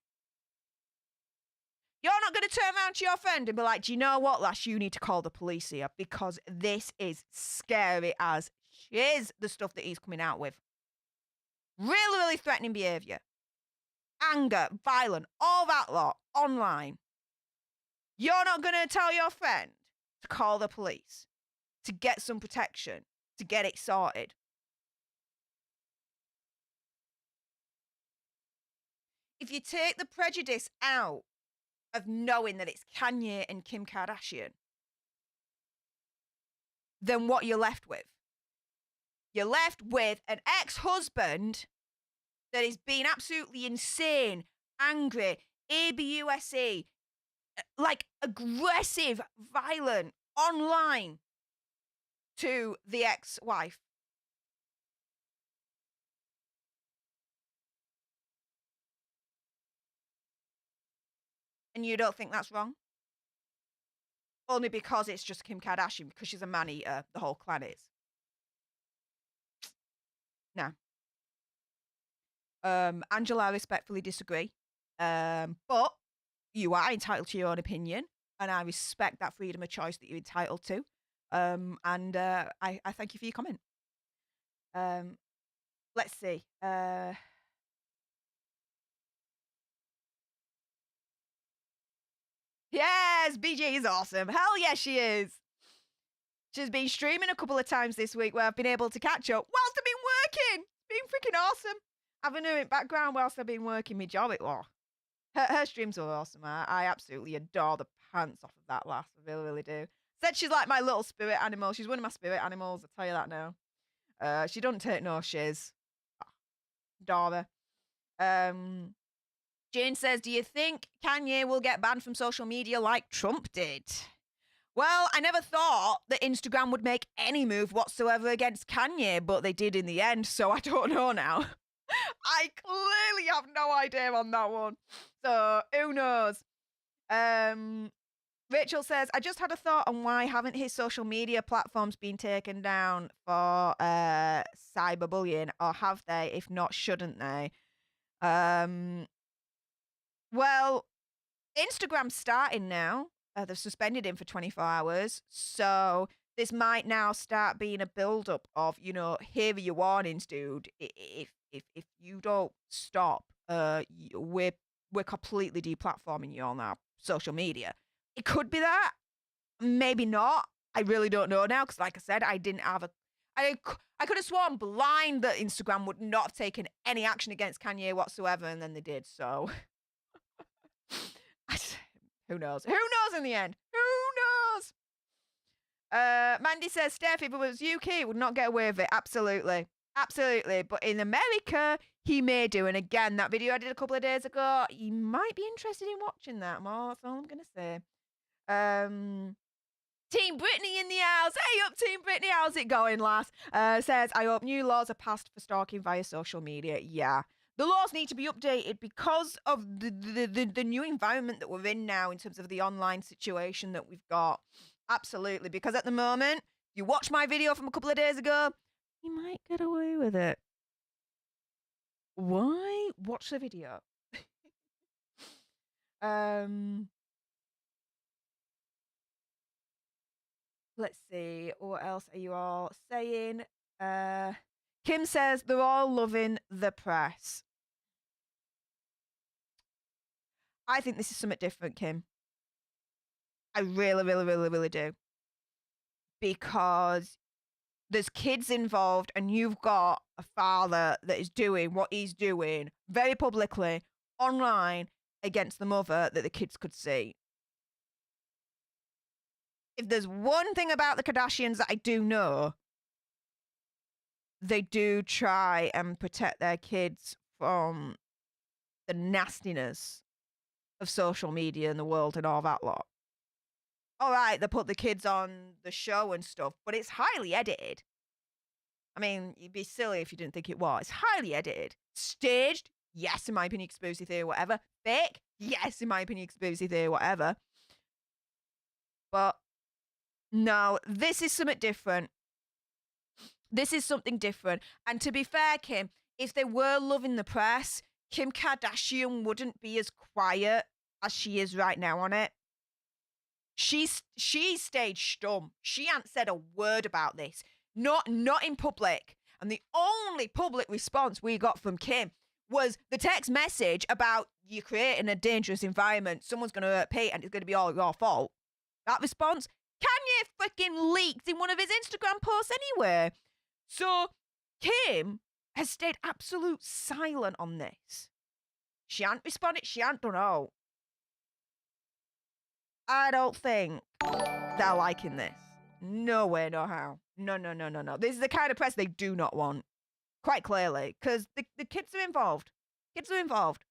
You're not going to turn around to your friend and be like, do you know what, lass, you need to call the police here because this is scary as shiz, the stuff that he's coming out with. Really threatening behaviour. Anger, violent, all that lot, online. You're not going to tell your friend to call the police, to get some protection, to get it sorted. If you take the prejudice out of knowing that it's Kanye and Kim Kardashian, then what you're left with? You're left with an ex-husband that is being absolutely insane, angry, ABUSE, like aggressive, violent, online to the ex-wife. And you don't think that's wrong? Only because it's just Kim Kardashian, because she's a man-eater, the whole clan is. No. Angela, I respectfully disagree. But you are entitled to your own opinion, and I respect that freedom of choice that you're entitled to. And I thank you for your comment. Let's see. Yes, BJ is awesome. Hell yes, she is. She's been streaming a couple of times this week where I've been able to catch up whilst I've been working. It's been freaking awesome. Having her in background whilst I've been working my job, it was. Her streams are awesome. I absolutely adore the pants off of that lass. I really do. Said she's like my little spirit animal. She's one of my spirit animals, I'll tell you that now. She doesn't take no shiz. Adore her. Jane says, do you think Kanye will get banned from social media like Trump did? Well, I never thought that Instagram would make any move whatsoever against Kanye, but they did in the end, so I don't know now. I clearly have no idea on that one. So, who knows? Rachel says, I just had a thought on why haven't his social media platforms been taken down for cyberbullying, or have they? If not, shouldn't they? Well, Instagram's starting now. They've suspended him for 24 hours. So this might now start being a build-up of, here are your warnings, dude. If you don't stop, we're completely deplatforming you on our social media. It could be that. Maybe not. I really don't know now because, like I said, I didn't have I could have sworn blind that Instagram would not have taken any action against Kanye whatsoever, and then they did, so... Who knows? Who knows in the end? Who knows? Mandy says, Steph, if it was UK, it would not get away with it. Absolutely. But in America, he may do. And again, that video I did a couple of days ago, you might be interested in watching that more. That's all I'm going to say. Team Britney in the house. Hey up, Team Britney. How's it going, lass? Says, I hope new laws are passed for stalking via social media. Yeah. The laws need to be updated because of the new environment that we're in now in terms of the online situation that we've got. Absolutely. Because at the moment, you watch my video from a couple of days ago, you might get away with it. Why? Watch the video. Let's see. What else are you all saying? Kim says they're all loving the press. I think this is something different, Kim. I really, really, really, really do. Because there's kids involved and you've got a father that is doing what he's doing very publicly online against the mother that the kids could see. If there's one thing about the Kardashians that I do know, they do try and protect their kids from the nastiness of social media and the world and all that lot. All right, they put the kids on the show and stuff, but it's highly edited. I mean, you'd be silly if you didn't think it was. It's highly edited. Staged? Yes, in my opinion, conspiracy theory, whatever. Fake? Yes, in my opinion, conspiracy theory, whatever. But no, this is something different. This is something different. And to be fair, Kim, if they were loving the press, Kim Kardashian wouldn't be as quiet as she is right now on it. She's stayed stum. She ain't said a word about this. Not in public. And the only public response we got from Kim was the text message about you creating a dangerous environment. Someone's going to hurt Pete and it's going to be all your fault. That response, Kanye freaking leaked in one of his Instagram posts anyway. So Kim has stayed absolute silent on this. She ain't responded. She ain't done all. I don't think they're liking this. No way, no how. No. This is the kind of press they do not want. Quite clearly. Because the kids are involved. Kids are involved.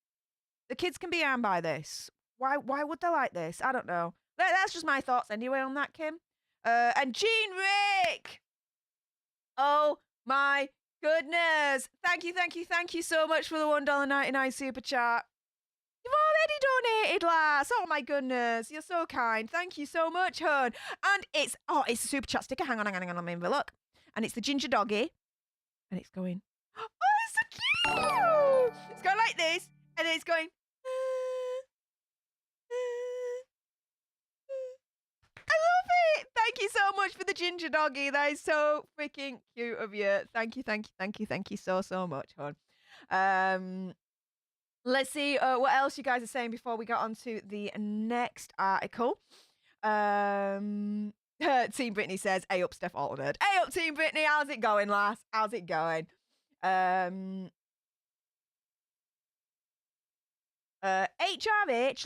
The kids can be harmed by this. Why would they like this? I don't know. That's just my thoughts anyway on that, Kim. And Gene Rick! Oh my goodness. Thank you so much for the $1.99 super chat. You've already donated, lass. Oh my goodness. You're so kind. Thank you so much, hon. And it's a super chat sticker. Hang on, let me have a look. And it's the ginger doggy. And it's going, oh, it's so cute. It's going like this. And then it's going, I love it. Thank you so much for the ginger doggy. That is so freaking cute of you. Thank you so much, hon. Let's see what else you guys are saying before we get on to the next article. Team Britney says, hey up, Stef Alternate. Hey up, Team Britney. How's it going, lass? How's it going? HRH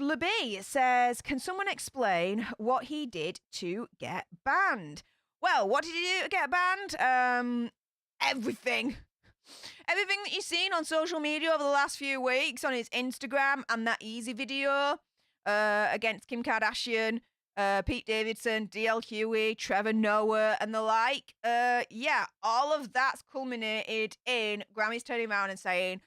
Lebee says, can someone explain what he did to get banned? Well, what did he do to get banned? Everything. Everything that you've seen on social media over the last few weeks on his Instagram and that Easy video against Kim Kardashian, Pete Davidson, DL Hughley, Trevor Noah, and the like. Yeah, all of that's culminated in Grammys turning around and saying,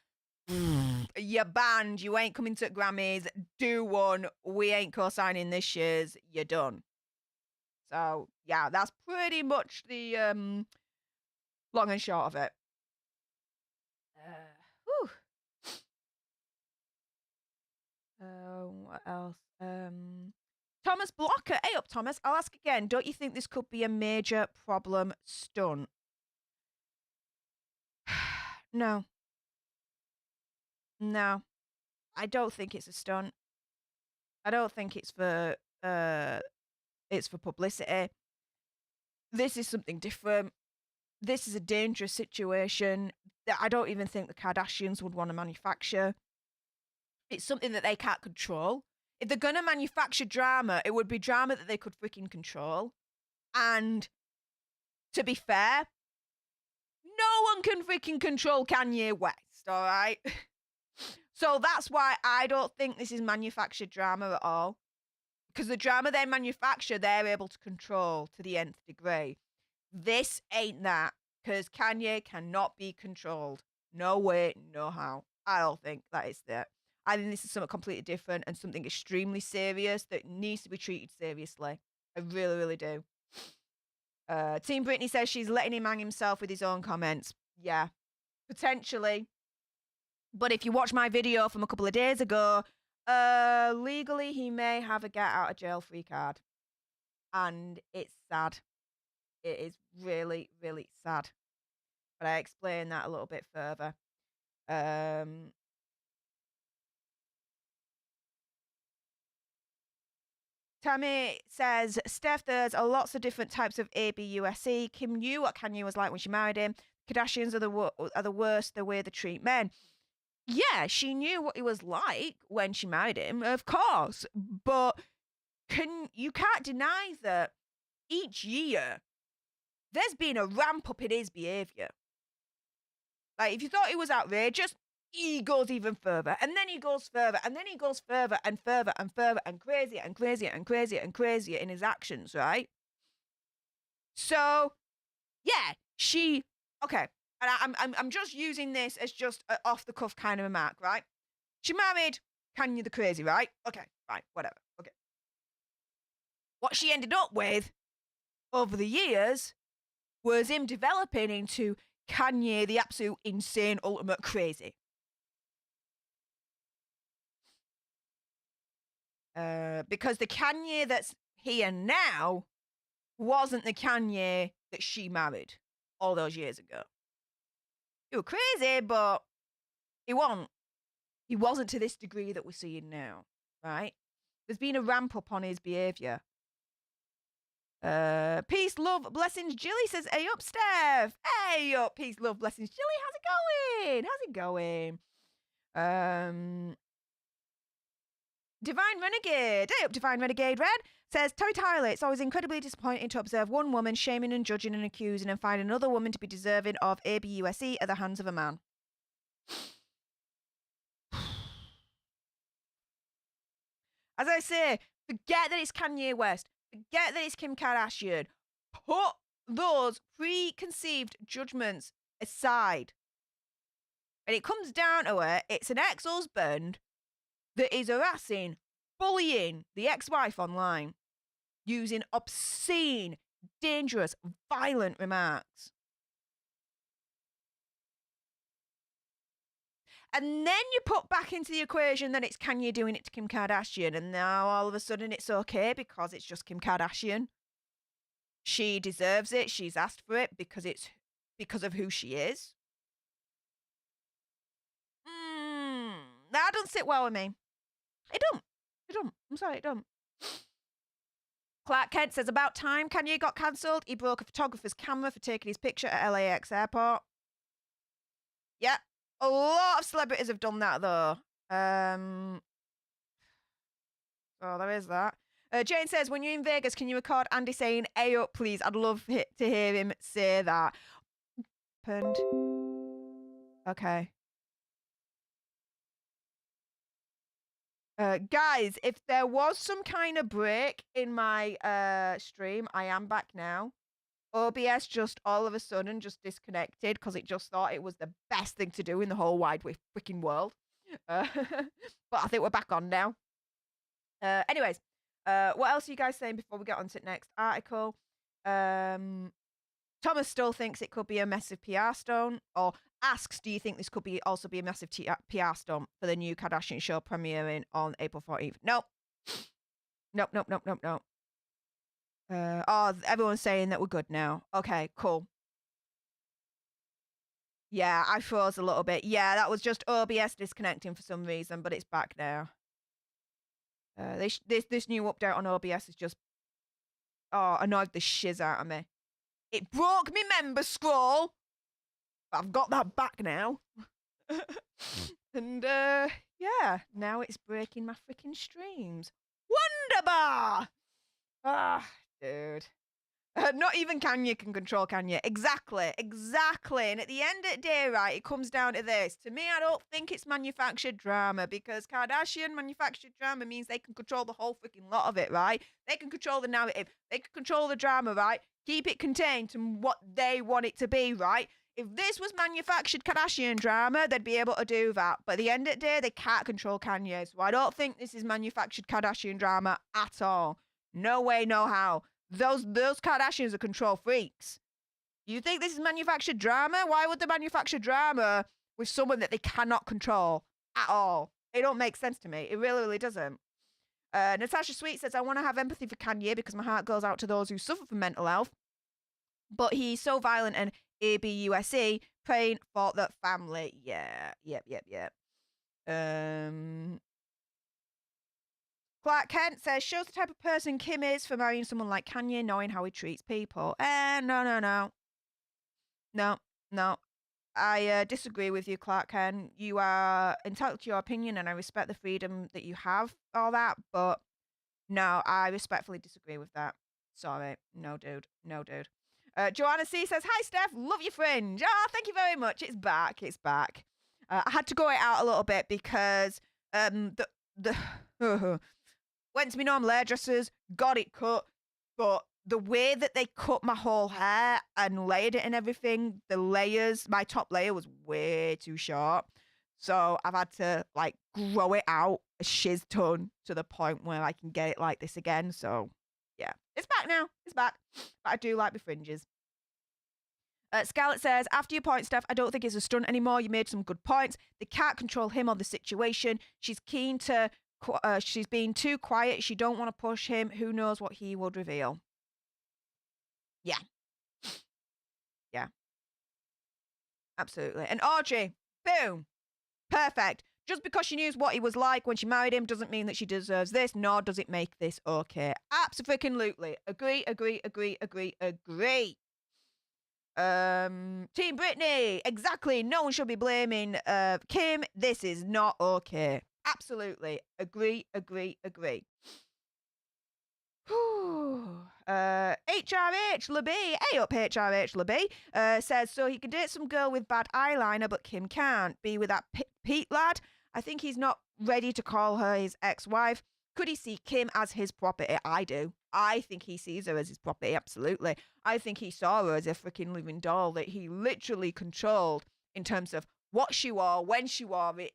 you're banned, you ain't coming to Grammys, do one, we ain't co-signing this year's, you're done. So, yeah, that's pretty much the long and short of it. What else? Thomas Blocker. Hey up, Thomas. I'll ask again. Don't you think this could be a major problem stunt? No. No. I don't think it's a stunt. I don't think it's for publicity. This is something different. This is a dangerous situation that I don't even think the Kardashians would want to manufacture. It's something that they can't control. If they're going to manufacture drama, it would be drama that they could freaking control. And to be fair, no one can freaking control Kanye West. honest, all right? So that's why I don't think this is manufactured drama at all. Because the drama they manufacture, they're able to control to the nth degree. This ain't that. Because Kanye cannot be controlled. No way, no how. I don't think that is that. I think this is something completely different and something extremely serious that needs to be treated seriously. I really, really do. Team Britney says she's letting him hang himself with his own comments. Yeah, potentially. But if you watch my video from a couple of days ago, legally he may have a get out of jail free card. And it's sad. It is really, really sad. But I explain that a little bit further. Tammy says, Steph, there's lots of different types of ABUSE. Kim knew what Kanye was like when she married him. Kardashians are the worst, the way they treat men. Yeah, she knew what he was like when she married him, of course. But you can't deny that each year there's been a ramp up in his behaviour. Like, if you thought it was outrageous, he goes even further, and then he goes further, and then he goes further and further and further and crazier and crazier and crazier and crazier in his actions, right? So, yeah, okay, and I'm just using this as just an off the cuff kind of remark, right? She married Kanye the Crazy, right? Okay, fine, whatever. Okay. What she ended up with over the years was him developing into Kanye the absolute insane ultimate crazy. Because the Kanye that's here now wasn't the Kanye that she married all those years ago. He was crazy, but he wasn't. He wasn't to this degree that we're seeing now, right? There's been a ramp up on his behaviour. Peace, love, blessings. Jilly says, hey up, Steph. Hey up, peace, love, blessings. Jilly, how's it going? Divine Renegade. Hey up, Divine Renegade Red. Says, Terry Tyler, it's always incredibly disappointing to observe one woman shaming and judging and accusing and find another woman to be deserving of ABUSE at the hands of a man. As I say, forget that it's Kanye West. Forget that it's Kim Kardashian. Put those preconceived judgments aside. And it comes down to it, it's an ex-husband that is harassing, bullying the ex-wife online using obscene, dangerous, violent remarks. And then you put back into the equation that it's Kanye doing it to Kim Kardashian, and now all of a sudden it's okay because it's just Kim Kardashian. She deserves it. She's asked for it because it's because of who she is. That don't sit well with me. It don't. I'm sorry, it don't. Clark Kent says, about time Kanye got cancelled. He broke a photographer's camera for taking his picture at LAX airport. Yeah. A lot of celebrities have done that, though. Oh, there is that. Jane says, when you're in Vegas, can you record Andy saying, hey up, please? I'd love to hear him say that. Okay. Guys, if there was some kind of break in my stream, I am back now. OBS just all of a sudden just disconnected because it just thought it was the best thing to do in the whole wide freaking world. But I think we're back on now. Anyways, what else are you guys saying before we get on to the next article? Thomas still thinks it could be a massive PR stunt, or asks, do you think this could also be a massive PR stunt for the new Kardashian show premiering on April 14th? Nope. Nope. Oh, everyone's saying that we're good now. Okay, cool. Yeah, I froze a little bit. Yeah, that was just OBS disconnecting for some reason, but it's back now. This new update on OBS is just annoyed the shiz out of me. It broke me member scroll, but I've got that back now. And yeah, now it's breaking my freaking streams. Wonderbar! Ah, dude. Not even Kanye can control Kanye. Exactly. And at the end of the day, right, it comes down to this. To me, I don't think it's manufactured drama because Kardashian manufactured drama means they can control the whole freaking lot of it, right? They can control the narrative. They can control the drama, right? Keep it contained to what they want it to be, right? If this was manufactured Kardashian drama, they'd be able to do that. But at the end of the day, they can't control Kanye. So I don't think this is manufactured Kardashian drama at all. No way, no how. Those Kardashians are control freaks. You think this is manufactured drama? Why would they manufacture drama with someone that they cannot control at all? It don't make sense to me. It really, really doesn't. Natasha Sweet says, I want to have empathy for Kanye because my heart goes out to those who suffer from mental health. But he's so violent and ABUSE, praying for the family. Yeah. Clark Kent says, shows the type of person Kim is for marrying someone like Kanye, knowing how he treats people. No. I disagree with you, Clark Kent. You are entitled to your opinion, and I respect the freedom that you have, all that. But no, I respectfully disagree with that. Sorry. No, dude. Joanna C says, hi, Steph. Love your fringe. Oh, thank you very much. It's back. I had to go it out a little bit because went to my normal hairdressers, got it cut, but the way that they cut my whole hair and layered it and everything, the layers, my top layer was way too short. So I've had to like grow it out a shiz ton to the point where I can get it like this again. So yeah, it's back now. It's back. But I do like my fringes. Scarlett says, after your point, Steph, I don't think it's a stunt anymore. You made some good points. They can't control him or the situation. She's being too quiet. She don't want to push him. Who knows what he would reveal? Yeah. Absolutely. And Audrey, boom. Perfect. Just because she knew what he was like when she married him doesn't mean that she deserves this, nor does it make this okay. Absolutely. Agree. Team Britney. Exactly. No one should be blaming Kim. This is not okay. Absolutely. Agree. HRH LeBee, hey up HRH LeBee, says, so he can date some girl with bad eyeliner, but Kim can't be with that Pete lad. I think he's not ready to call her his ex-wife. Could he see Kim as his property? I do. I think he sees her as his property, absolutely. I think he saw her as a freaking living doll that he literally controlled in terms of what she wore, when she wore it,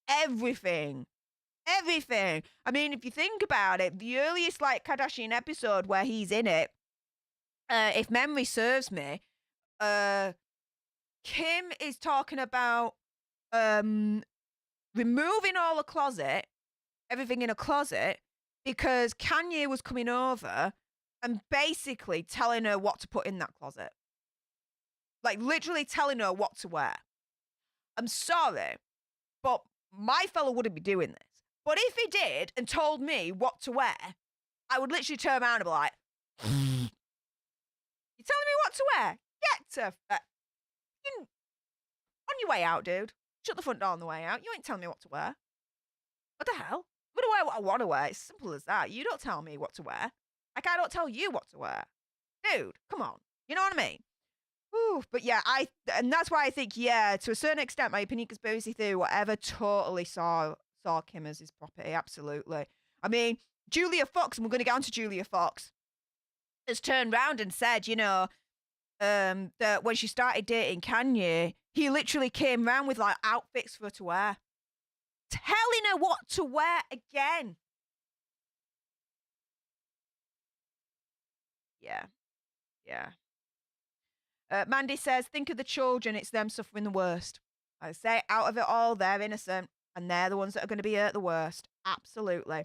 everything. I mean, if you think about it, the earliest like Kardashian episode where he's in it, if memory serves me, Kim is talking about removing all the closet, everything in a closet, because Kanye was coming over and basically telling her what to put in that closet. Like literally telling her what to wear. I'm sorry, but my fella wouldn't be doing this. But if he did and told me what to wear, I would literally turn around and be like, you're telling me what to wear? Get to on your way out, dude. Shut the front door on the way out. You ain't telling me what to wear. What the hell? I'm going to wear what I want to wear. It's simple as that. You don't tell me what to wear. Like, I don't tell you what to wear. Dude, come on. You know what I mean? Whew, but yeah, and that's why I think, yeah, to a certain extent, my opinion conspiracy theory, whatever, totally saw Kim as his property, absolutely. I mean, Julia Fox, and we're going to get on to Julia Fox, has turned round and said, you know, that when she started dating Kanye, he literally came round with like outfits for her to wear. Telling her what to wear again. Yeah. Mandy says, think of the children, it's them suffering the worst. I say, out of it all, they're innocent. And they're the ones that are going to be hurt the worst. Absolutely.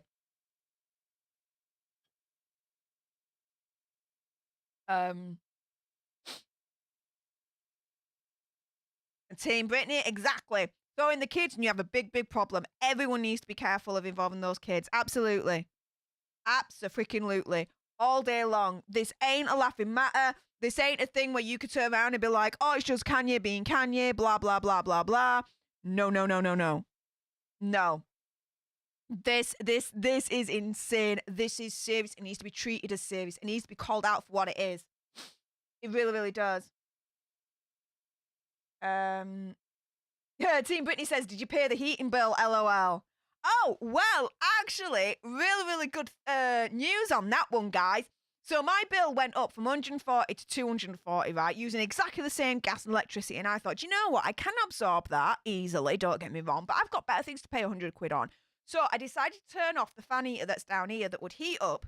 Team Britney, exactly. Throw in the kids and you have a big problem. Everyone needs to be careful of involving those kids. Absolutely. Abso-freaking-lutely. All day long. This ain't a laughing matter. This ain't a thing where you could turn around and be like, oh, it's just Kanye being Kanye, blah, blah, blah, blah, blah. No. No. This is insane. This is serious. It needs to be treated as serious. It needs to be called out for what it is. It really, really does. Yeah, Team Britney says, did you pay the heating bill? LOL. Oh, well, actually, really, really good news on that one, guys. So my bill went up from 140 to 240, right, using exactly the same gas and electricity. And I thought, do you know what? I can absorb that easily, don't get me wrong, but I've got better things to pay 100 quid on. So I decided to turn off the fan heater that's down here that would heat up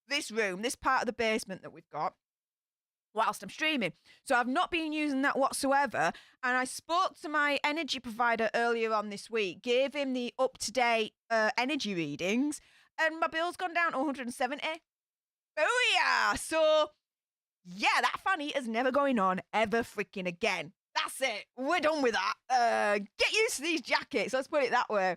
this room, this part of the basement that we've got, whilst I'm streaming. So I've not been using that whatsoever. And I spoke to my energy provider earlier on this week, gave him the up-to-date energy readings, and my bill's gone down to 170. Oh yeah! So, yeah, that fan heater's never going on ever freaking again. That's it. We're done with that. Get used to these jackets. Let's put it that way.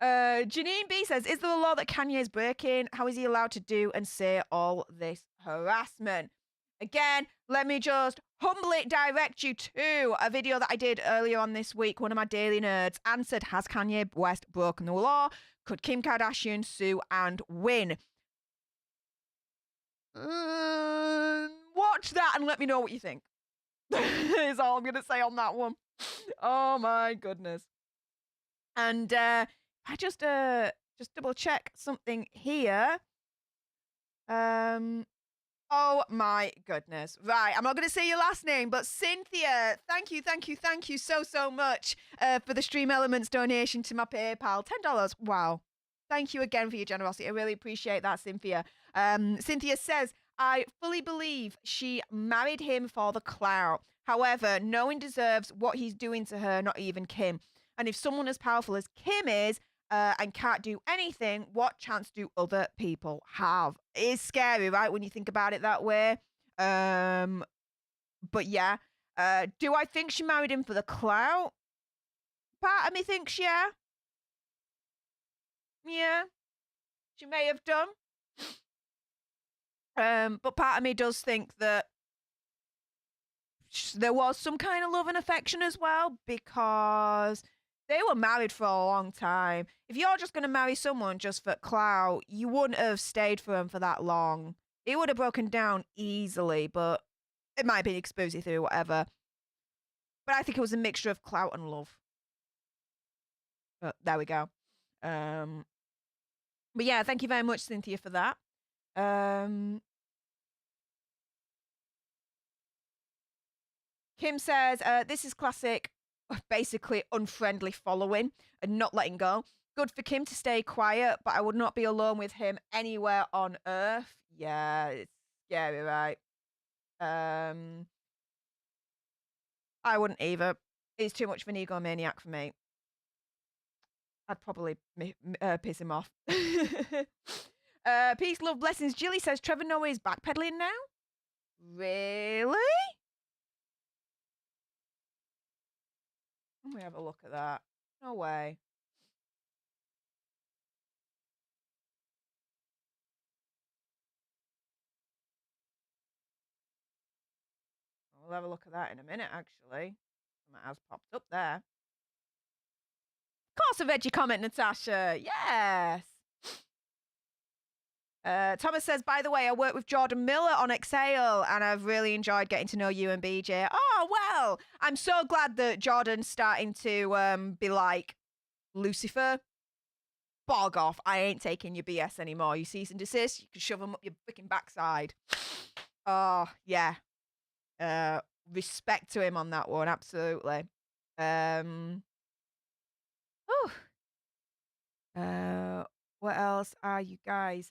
Janine B says, is there a law that Kanye is breaking? How is he allowed to do and say all this harassment? Again, let me just humbly direct you to a video that I did earlier on this week. One of my daily nerds answered, has Kanye West broken the law? Could Kim Kardashian sue and win? Watch that and let me know what you think. Is all I'm going to say on that one. Oh my goodness. And I just double check something here. Oh my goodness. Right, I'm not going to say your last name, but Cynthia, thank you so much for the Stream Elements donation to my PayPal. $10. Wow. Thank you again for your generosity. I really appreciate that, Cynthia. Cynthia says, I fully believe she married him for the clout. However, no one deserves what he's doing to her, not even Kim. And if someone as powerful as Kim is, and can't do anything, what chance do other people have? It is scary, right, when you think about it that way. But yeah. Do I think she married him for the clout? Part of me thinks yeah. Yeah. She may have done. But part of me does think that there was some kind of love and affection as well, because they were married for a long time. If you're just going to marry someone just for clout, you wouldn't have stayed for him for that long. It would have broken down easily, but it might have been exposed through whatever. But I think it was a mixture of clout and love. But there we go. But yeah, thank you very much, Cynthia, for that. Kim says, this is classic, basically unfriendly following and not letting go. Good for Kim to stay quiet, but I would not be alone with him anywhere on earth. Yeah, it's scary, right? I wouldn't either. He's too much of an egomaniac for me. I'd probably piss him off. Peace, love, blessings. Jilly says, Trevor Noah is backpedaling now? Really? Let me have a look at that. No way. We'll have a look at that in a minute, actually. Something else popped up there. Of course, a veggie comment, Natasha. Yes. Thomas says, by the way, I work with Jordan Miller on Exhale, and I've really enjoyed getting to know you and BJ. Oh, well, I'm so glad that Jordan's starting to be like, Lucifer, bog off. I ain't taking your BS anymore. You cease and desist, you can shove them up your freaking backside. Oh, yeah. Respect to him on that one, absolutely. What else are you guys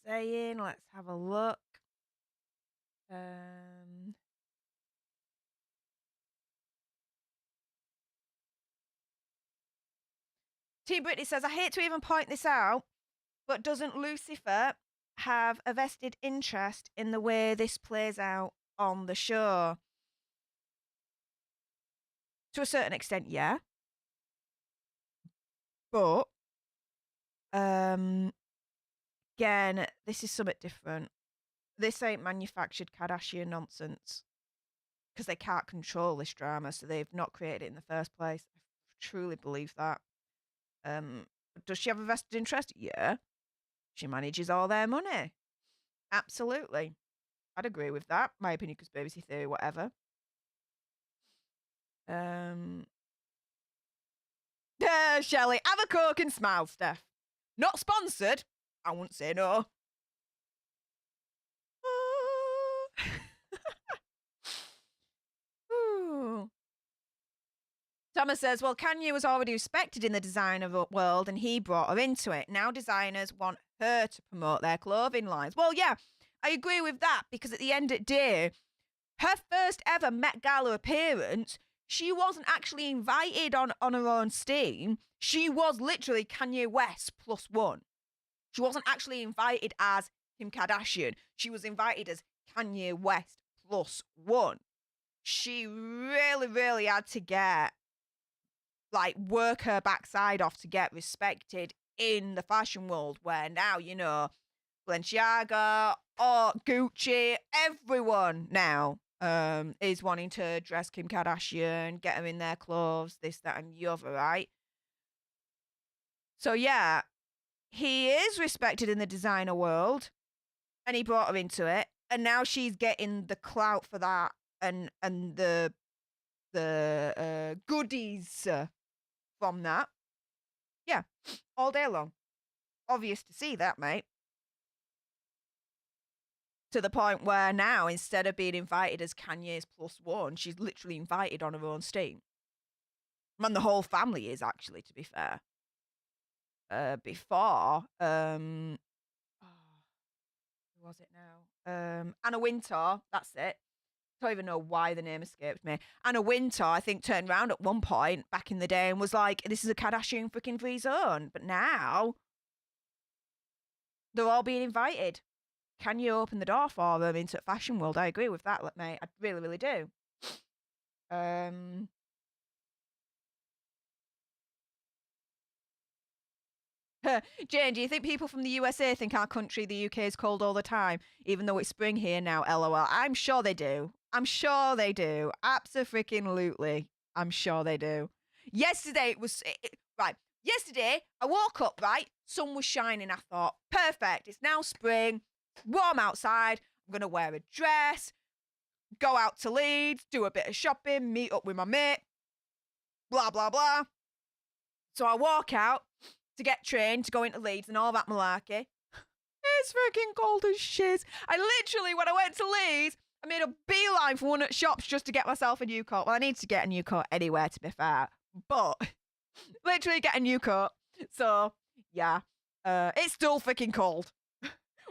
saying? Let's have a look. Team Britney says, I hate to even point this out, but doesn't Lucifer have a vested interest in the way this plays out on the show? To a certain extent, yeah. But again, this is somewhat different. This ain't manufactured Kardashian nonsense, because they can't control this drama, so they've not created it in the first place. I truly believe that. Does she have a vested interest? Yeah. She manages all their money. Absolutely. I'd agree with that. My opinion, conspiracy theory, whatever. Shelley, have a Coke and smile, Steph. Not sponsored. I wouldn't say no. Thomas says, well, Kanye was already respected in the designer world and he brought her into it. Now designers want her to promote their clothing lines. Well, yeah, I agree with that because at the end of the day, her first ever Met Gala appearance, she wasn't actually invited on her own steam. She was literally Kanye West +1. She wasn't actually invited as Kim Kardashian. She was invited as Kanye West +1. She really, really had to work her backside off to get respected in the fashion world, where now, Balenciaga or Gucci, everyone now is wanting to dress Kim Kardashian, get her in their clothes, this, that, and the other, right? So, yeah, he is respected in the designer world, and he brought her into it, and now she's getting the clout for that and the goodies from that. Yeah, all day long. Obvious to see that, mate. To the point where now, instead of being invited as Kanye's +1, she's literally invited on her own steam. And the whole family is, actually, to be fair. Before, who was it now? Anna Wintour, that's it. I don't even know why the name escaped me. Anna Wintour, I think, turned around at one point back in the day and was like, this is a Kardashian freaking free zone. But now, they're all being invited. Can you open the door for them into the fashion world? I agree with that, mate. I really, really do. Jane, do you think people from the USA think our country, the UK, is cold all the time, even though it's spring here now? LOL. I'm sure they do. I'm sure they do. Abso-freaking-lutely. I'm sure they do. Yesterday, it was... right. Yesterday, I woke up, right? Sun was shining. I thought, perfect. It's now spring. Warm outside. I'm going to wear a dress. Go out to Leeds. Do a bit of shopping. Meet up with my mate. Blah, blah, blah. So I walk out to get trained to go into Leeds and all that malarkey. It's freaking cold as shit. I literally, when I went to Leeds, I made a beeline for one of the shops just to get myself a new coat. Well, I need to get a new coat anywhere, to be fair. But, literally get a new coat. So, yeah. It's still freaking cold.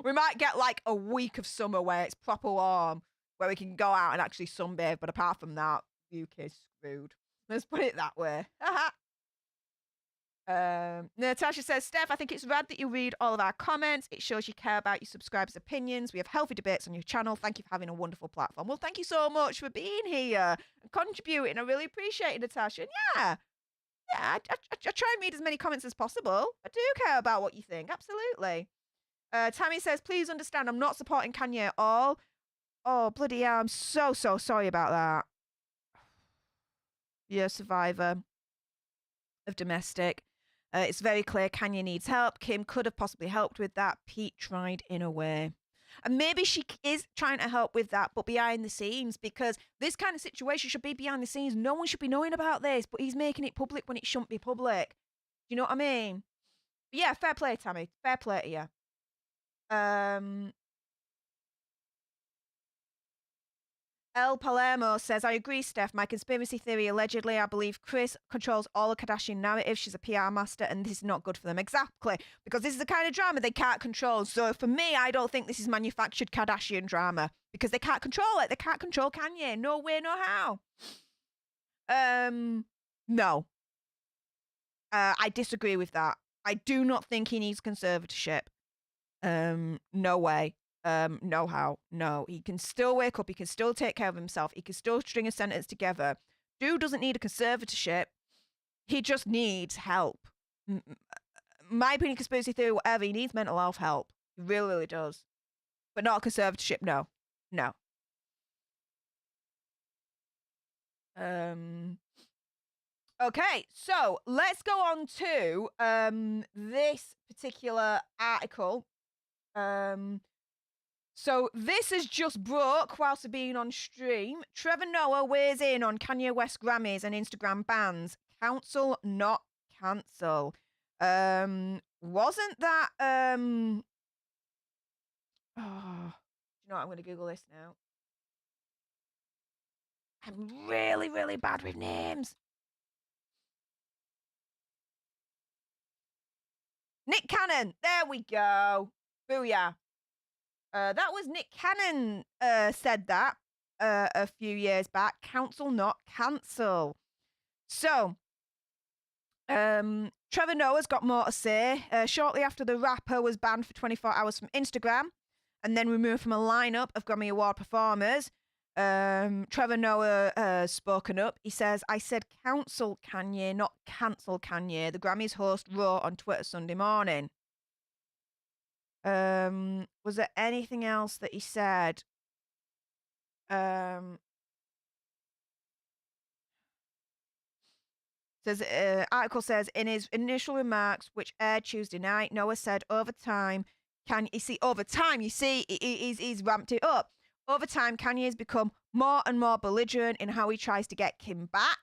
We might get like a week of summer where it's proper warm, where we can go out and actually sunbathe. But apart from that, UK's screwed. Let's put it that way. Natasha says, Steph, I think it's rad that you read all of our comments. It shows you care about your subscribers' opinions. We have healthy debates on your channel. Thank you for having a wonderful platform. Well, thank you so much for being here and contributing. I really appreciate it, Natasha. And yeah, I try and read as many comments as possible. I do care about what you think. Absolutely. Tammy says, please understand, I'm not supporting Kanye at all. Oh, bloody hell. I'm so sorry about that. You're a survivor of domestic. It's very clear Kanye needs help. Kim could have possibly helped with that. Pete tried in a way. And maybe she is trying to help with that, but behind the scenes, because this kind of situation should be behind the scenes. No one should be knowing about this, but he's making it public when it shouldn't be public. Do you know what I mean? But yeah, fair play, Tammy. Fair play to you. El Palermo says, I agree, Steph. My conspiracy theory, allegedly, I believe Kris controls all the Kardashian narrative. She's a PR master, and this is not good for them. Exactly. Because this is the kind of drama they can't control. So for me, I don't think this is manufactured Kardashian drama. Because they can't control it. They can't control Kanye. No way, no how. No. I disagree with that. I do not think he needs conservatorship. No way. No how. No. He can still wake up. He can still take care of himself. He can still string a sentence together. Dude doesn't need a conservatorship. He just needs help. My opinion, conspiracy theory, whatever, he needs mental health help. He really, really does. But not a conservatorship, no. No. Okay, so let's go on to this particular article. So this has just broke whilst being on stream. Trevor Noah weighs in on Kanye West Grammys and Instagram bans. Counsel, not cancel. Wasn't that oh, do you know what? I'm gonna Google this now. I'm really, really bad with names. Nick Cannon. There we go. Booyah. That was Nick Cannon said that a few years back. Counsel, not cancel. So, Trevor Noah's got more to say. Shortly after the rapper was banned for 24 hours from Instagram and then removed from a lineup of Grammy Award performers, Trevor Noah has spoken up. He says, I said counsel Kanye, not cancel Kanye. The Grammys host wrote on Twitter Sunday morning. Was there anything else that he said? Article says, in his initial remarks, which aired Tuesday night, Noah said, over time, he's ramped it up. Over time, Kanye has become more and more belligerent in how he tries to get Kim back.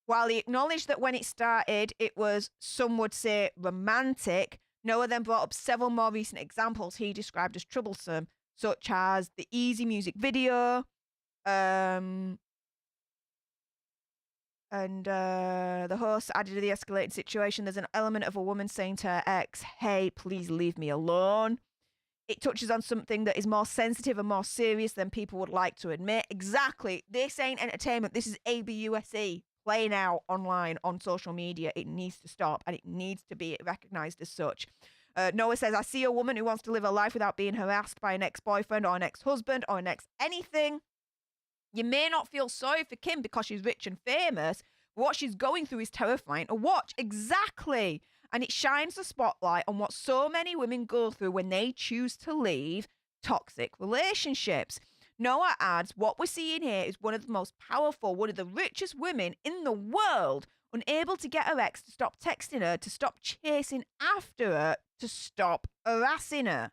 While he acknowledged that when it started, it was, some would say, romantic, Noah then brought up several more recent examples he described as troublesome, such as the Easy music video, and the host added to the escalating situation, there's an element of a woman saying to her ex, hey, please leave me alone. It touches on something that is more sensitive and more serious than people would like to admit. Exactly. This ain't entertainment. This is ABUSE playing out online on social media. It needs to stop and it needs to be recognized as such. Noah says, I see a woman who wants to live a life without being harassed by an ex-boyfriend or an ex-husband or an ex-anything. You may not feel sorry for Kim because she's rich and famous, but what she's going through is terrifying to watch. Exactly. And it shines the spotlight on what so many women go through when they choose to leave toxic relationships. Noah adds, what we're seeing here is one of the most powerful, one of the richest women in the world, unable to get her ex to stop texting her, to stop chasing after her, to stop harassing her.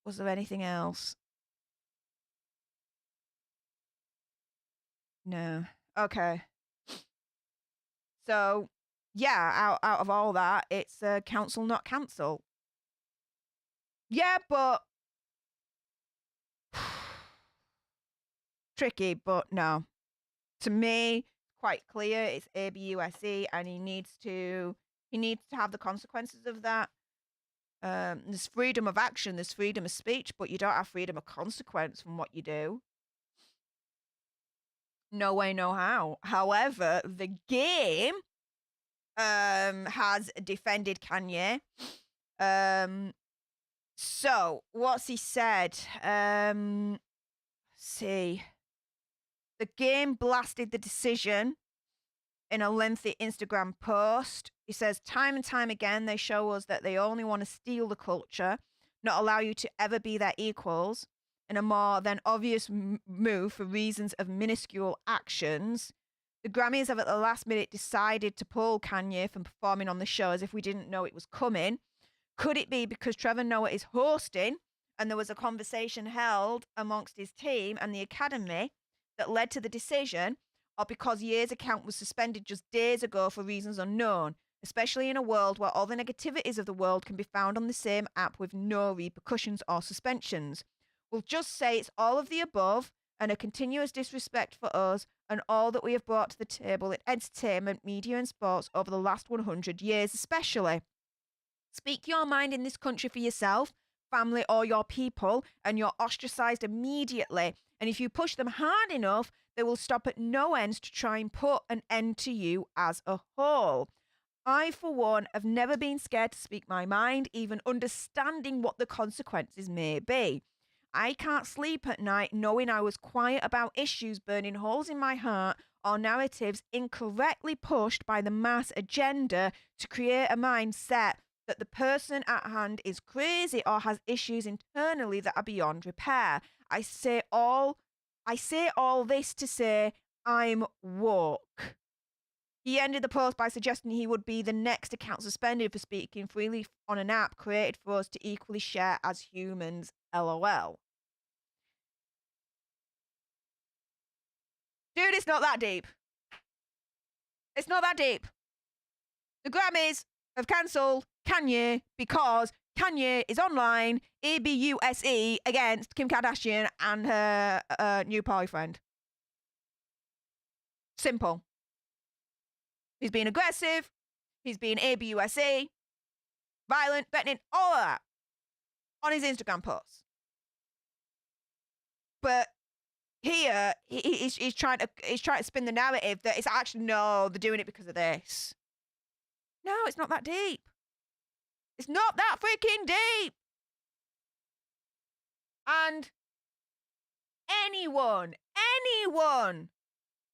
Was there anything else? No. Okay. So, yeah, out of all that, it's counsel, not cancel. Yeah, but tricky, but no. To me, quite clear. It's ABUSE, and he needs to have the consequences of that. There's freedom of action, there's freedom of speech, but you don't have freedom of consequence from what you do. No way, no how. However, the game has defended Kanye. So what's he said? See. The game blasted the decision in a lengthy Instagram post. He says, time and time again, they show us that they only want to steal the culture, not allow you to ever be their equals, in a more than obvious move for reasons of minuscule actions. The Grammys have at the last minute decided to pull Kanye from performing on the show as if we didn't know it was coming. Could it be because Trevor Noah is hosting and there was a conversation held amongst his team and the Academy that led to the decision, or because Ye's account was suspended just days ago for reasons unknown, especially in a world where all the negativities of the world can be found on the same app with no repercussions or suspensions? We'll just say it's all of the above and a continuous disrespect for us and all that we have brought to the table in entertainment, media and sports over the last 100 years especially. Speak your mind in this country for yourself, family or your people, and you're ostracized immediately. And if you push them hard enough, they will stop at no ends to try and put an end to you as a whole. I, for one, have never been scared to speak my mind, even understanding what the consequences may be. I can't sleep at night knowing I was quiet about issues burning holes in my heart or narratives incorrectly pushed by the mass agenda to create a mindset that the person at hand is crazy or has issues internally that are beyond repair. I say all I say all this to say I'm woke. He ended the post by suggesting he would be the next account suspended for speaking freely on an app created for us to equally share as humans. LOL. Dude, it's not that deep. It's not that deep. The Grammys have cancelled Kanye because Kanye is online ABUSE against Kim Kardashian and her new boyfriend. Simple. He's being aggressive. He's being ABUSE, violent, threatening, all of that on his Instagram posts. But here, he's trying to spin the narrative that it's actually, no, they're doing it because of this. No, it's not that deep. It's not that freaking deep. And anyone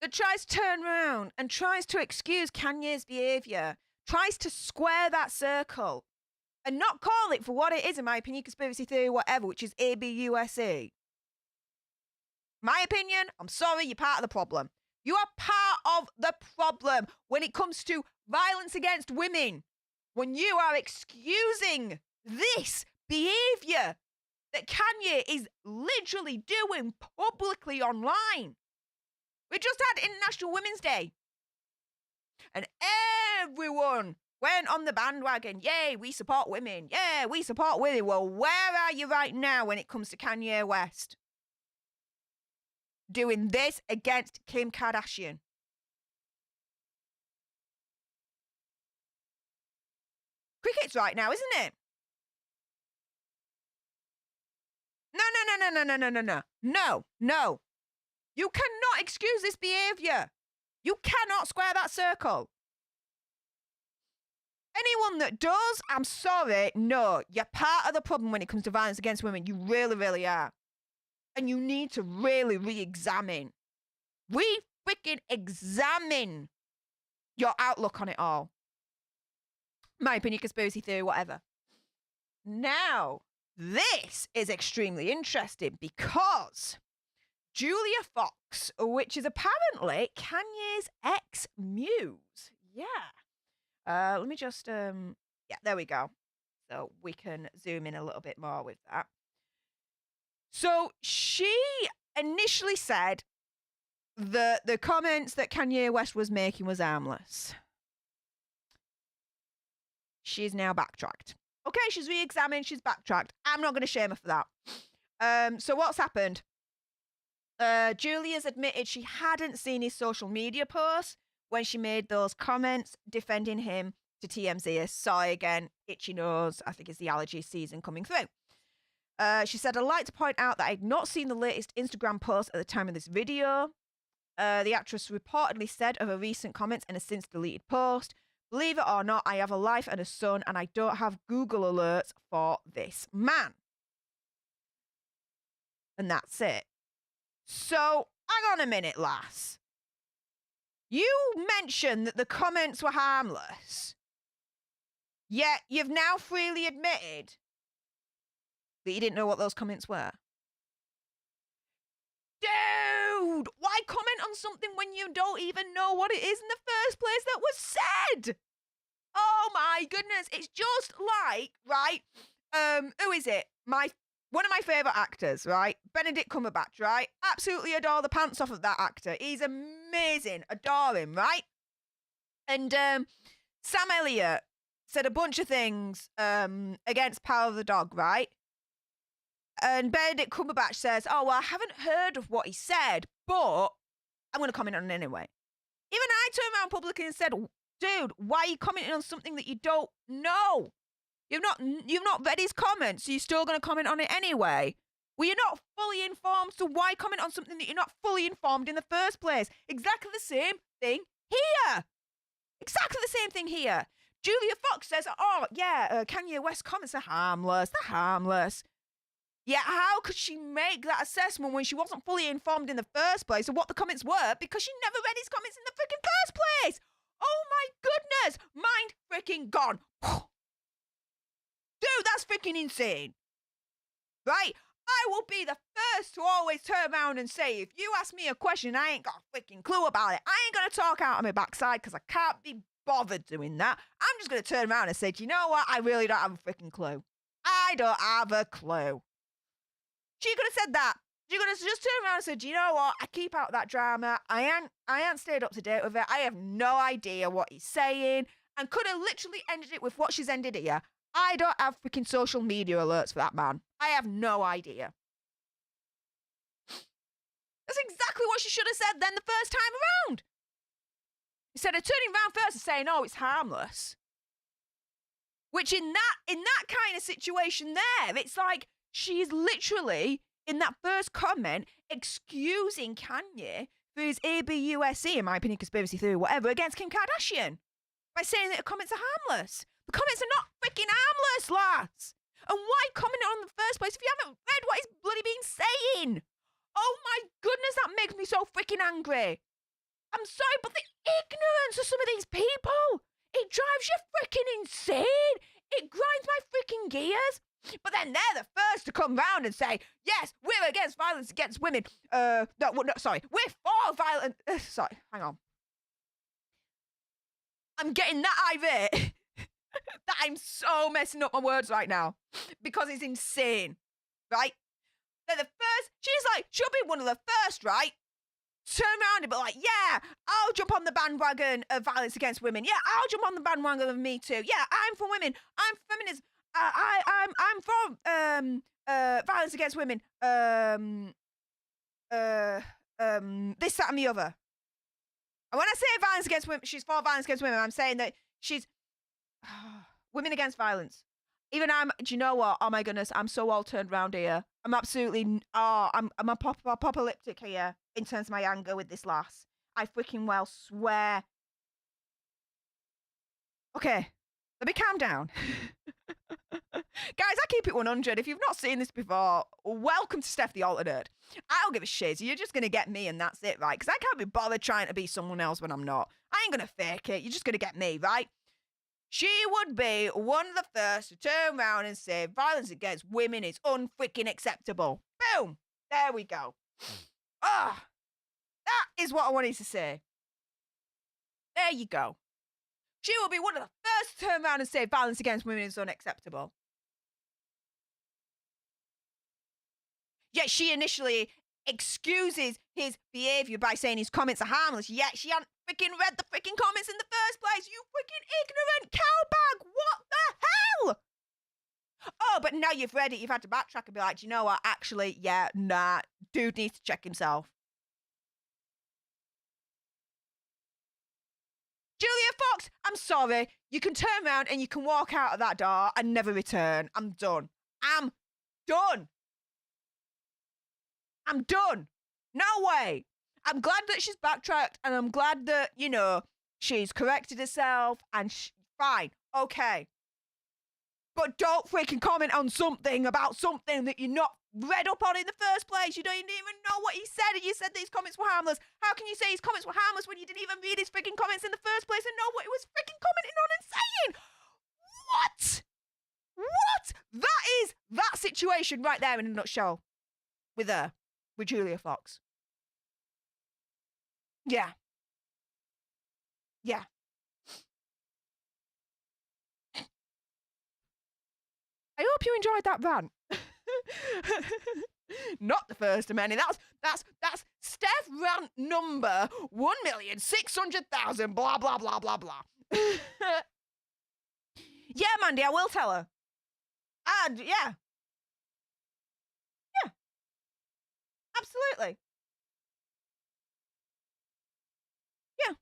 that tries to turn around and tries to excuse Kanye's behaviour, tries to square that circle and not call it for what it is, in my opinion, conspiracy theory, whatever, which is ABUSE. My opinion, I'm sorry, you're part of the problem. You are part of the problem when it comes to violence against women. When you are excusing this behaviour that Kanye is literally doing publicly online. We just had International Women's Day. And everyone went on the bandwagon. Yay, we support women. Yeah, we support women. Well, where are you right now when it comes to Kanye West? Doing this against Kim Kardashian. Cricket's right now, isn't it? No. You cannot excuse this behaviour. You cannot square that circle. Anyone that does, I'm sorry, no, you're part of the problem when it comes to violence against women. You really, really are. And you need to really re-examine. Freaking examine your outlook on it all. My opinion, conspiracy theory, whatever. Now, this is extremely interesting because Julia Fox, which is apparently Kanye's ex-muse. Yeah. Let me just, yeah, there we go. So we can zoom in a little bit more with that. So she initially said that the comments that Kanye West was making was harmless. She's now backtracked. Okay, she's re-examined, she's backtracked. I'm not going to shame her for that. So what's happened? Julia's admitted she hadn't seen his social media posts when she made those comments defending him to TMZ. Sorry again, itchy nose. I think it's the allergy season coming through. She said, I'd like to point out that I'd not seen the latest Instagram post at the time of this video. The actress reportedly said of her recent comments in a since deleted post, believe it or not, I have a life and a son and I don't have Google alerts for this man. And that's it. So, hang on a minute, lass. You mentioned that the comments were harmless, yet you've now freely admitted that you didn't know what those comments were. Dude, why comment on something when you don't even know what it is in the first place that was said? Oh my goodness, it's just like, right, who is it? One of my favourite actors, right? Benedict Cumberbatch, right? Absolutely adore the pants off of that actor. He's amazing. Adore him, right? And Sam Elliott said a bunch of things against Power of the Dog, right? And Benedict Cumberbatch says, oh, well, I haven't heard of what he said, but I'm going to comment on it anyway. Even I turned around publicly and said, dude, why are you commenting on something that you don't know? You've not read his comments, so you're still going to comment on it anyway. Well, you're not fully informed, so why comment on something that you're not fully informed in the first place? Exactly the same thing here. Exactly the same thing here. Julia Fox says, oh, yeah, Kanye West comments are harmless. They're harmless. Yeah, how could she make that assessment when she wasn't fully informed in the first place of what the comments were because she never read his comments in the freaking first place? Oh, my goodness. Mind freaking gone. Dude, that's freaking insane. Right? I will be the first to always turn around and say, if you ask me a question, I ain't got a freaking clue about it. I ain't going to talk out of my backside because I can't be bothered doing that. I'm just going to turn around and say, do you know what? I really don't have a freaking clue. I don't have a clue. She could have said that. She could have just turned around and said, do you know what? I keep out that drama. I ain't stayed up to date with it. I have no idea what he's saying. And could have literally ended it with what she's ended here. I don't have freaking social media alerts for that man. I have no idea. That's exactly what she should have said then the first time around. Instead of turning around first and saying, oh, it's harmless. Which in that kind of situation there, it's like she's literally, in that first comment, excusing Kanye for his ABUSC, in my opinion, conspiracy theory, whatever, against Kim Kardashian. By saying that the comments are harmless. The comments are not freaking harmless, lads. And why comment on the first place if you haven't read what he's bloody been saying? Oh my goodness, that makes me so freaking angry. I'm sorry, but the ignorance of some of these people, it drives you freaking insane. It grinds my freaking gears. But then they're the first to come round and say, yes, we're against violence against women. No, sorry, we're for violence. Sorry, hang on. I'm getting that irate that I'm so messing up my words right now because it's insane, right? They're the first. She'll be one of the first, right? Turn around and be like, yeah, I'll jump on the bandwagon of violence against women. Yeah, I'll jump on the bandwagon of Me Too. Yeah, I'm for women. I'm feminist. I'm for violence against women. This, that, and the other. And when I say violence against women, she's for violence against women. I'm saying that she's women against violence. Even do you know what? Oh my goodness, I'm so all turned round here. I'm absolutely, I'm apocalyptic here in terms of my anger with this lass. I freaking well swear. Okay, let me calm down. Guys, I keep it 100. If you've not seen this before, welcome to Stef the Alternate. I don't give a shit. You're just going to get me and that's it, right? Because I can't be bothered trying to be someone else when I'm not. I ain't going to fake it. You're just going to get me, right? She would be one of the first to turn around and say violence against women is unfreaking acceptable. Boom. There we go. Ah, that is what I wanted to say. There you go. She will be one of the first to turn around and say violence against women is unacceptable. Yet she initially excuses his behaviour by saying his comments are harmless, yet she hadn't freaking read the freaking comments in the first place. You freaking ignorant cowbag. What the hell? Oh, but now you've read it, you've had to backtrack and be like, do you know what? Actually, yeah, nah, dude needs to check himself. Julia Fox, I'm sorry. You can turn around and you can walk out of that door and never return. I'm done. I'm done. I'm done. No way. I'm glad that she's backtracked and I'm glad that, you know, she's corrected herself and fine. Okay. But don't freaking comment on something about something that you're not read up on in the first place. You don't even know what he said, and you said these comments were harmless. How can you say his comments were harmless when you didn't even read his freaking comments in the first place and know what he was freaking commenting on and saying? What? What? That is that situation right there in a nutshell with her, with Julia Fox. Yeah. Yeah. I hope you enjoyed that rant. Not the first of many. That's Stef rant number 1,600,000. Blah blah blah blah blah. Yeah, Mandy, I will tell her. And yeah, absolutely. Yeah,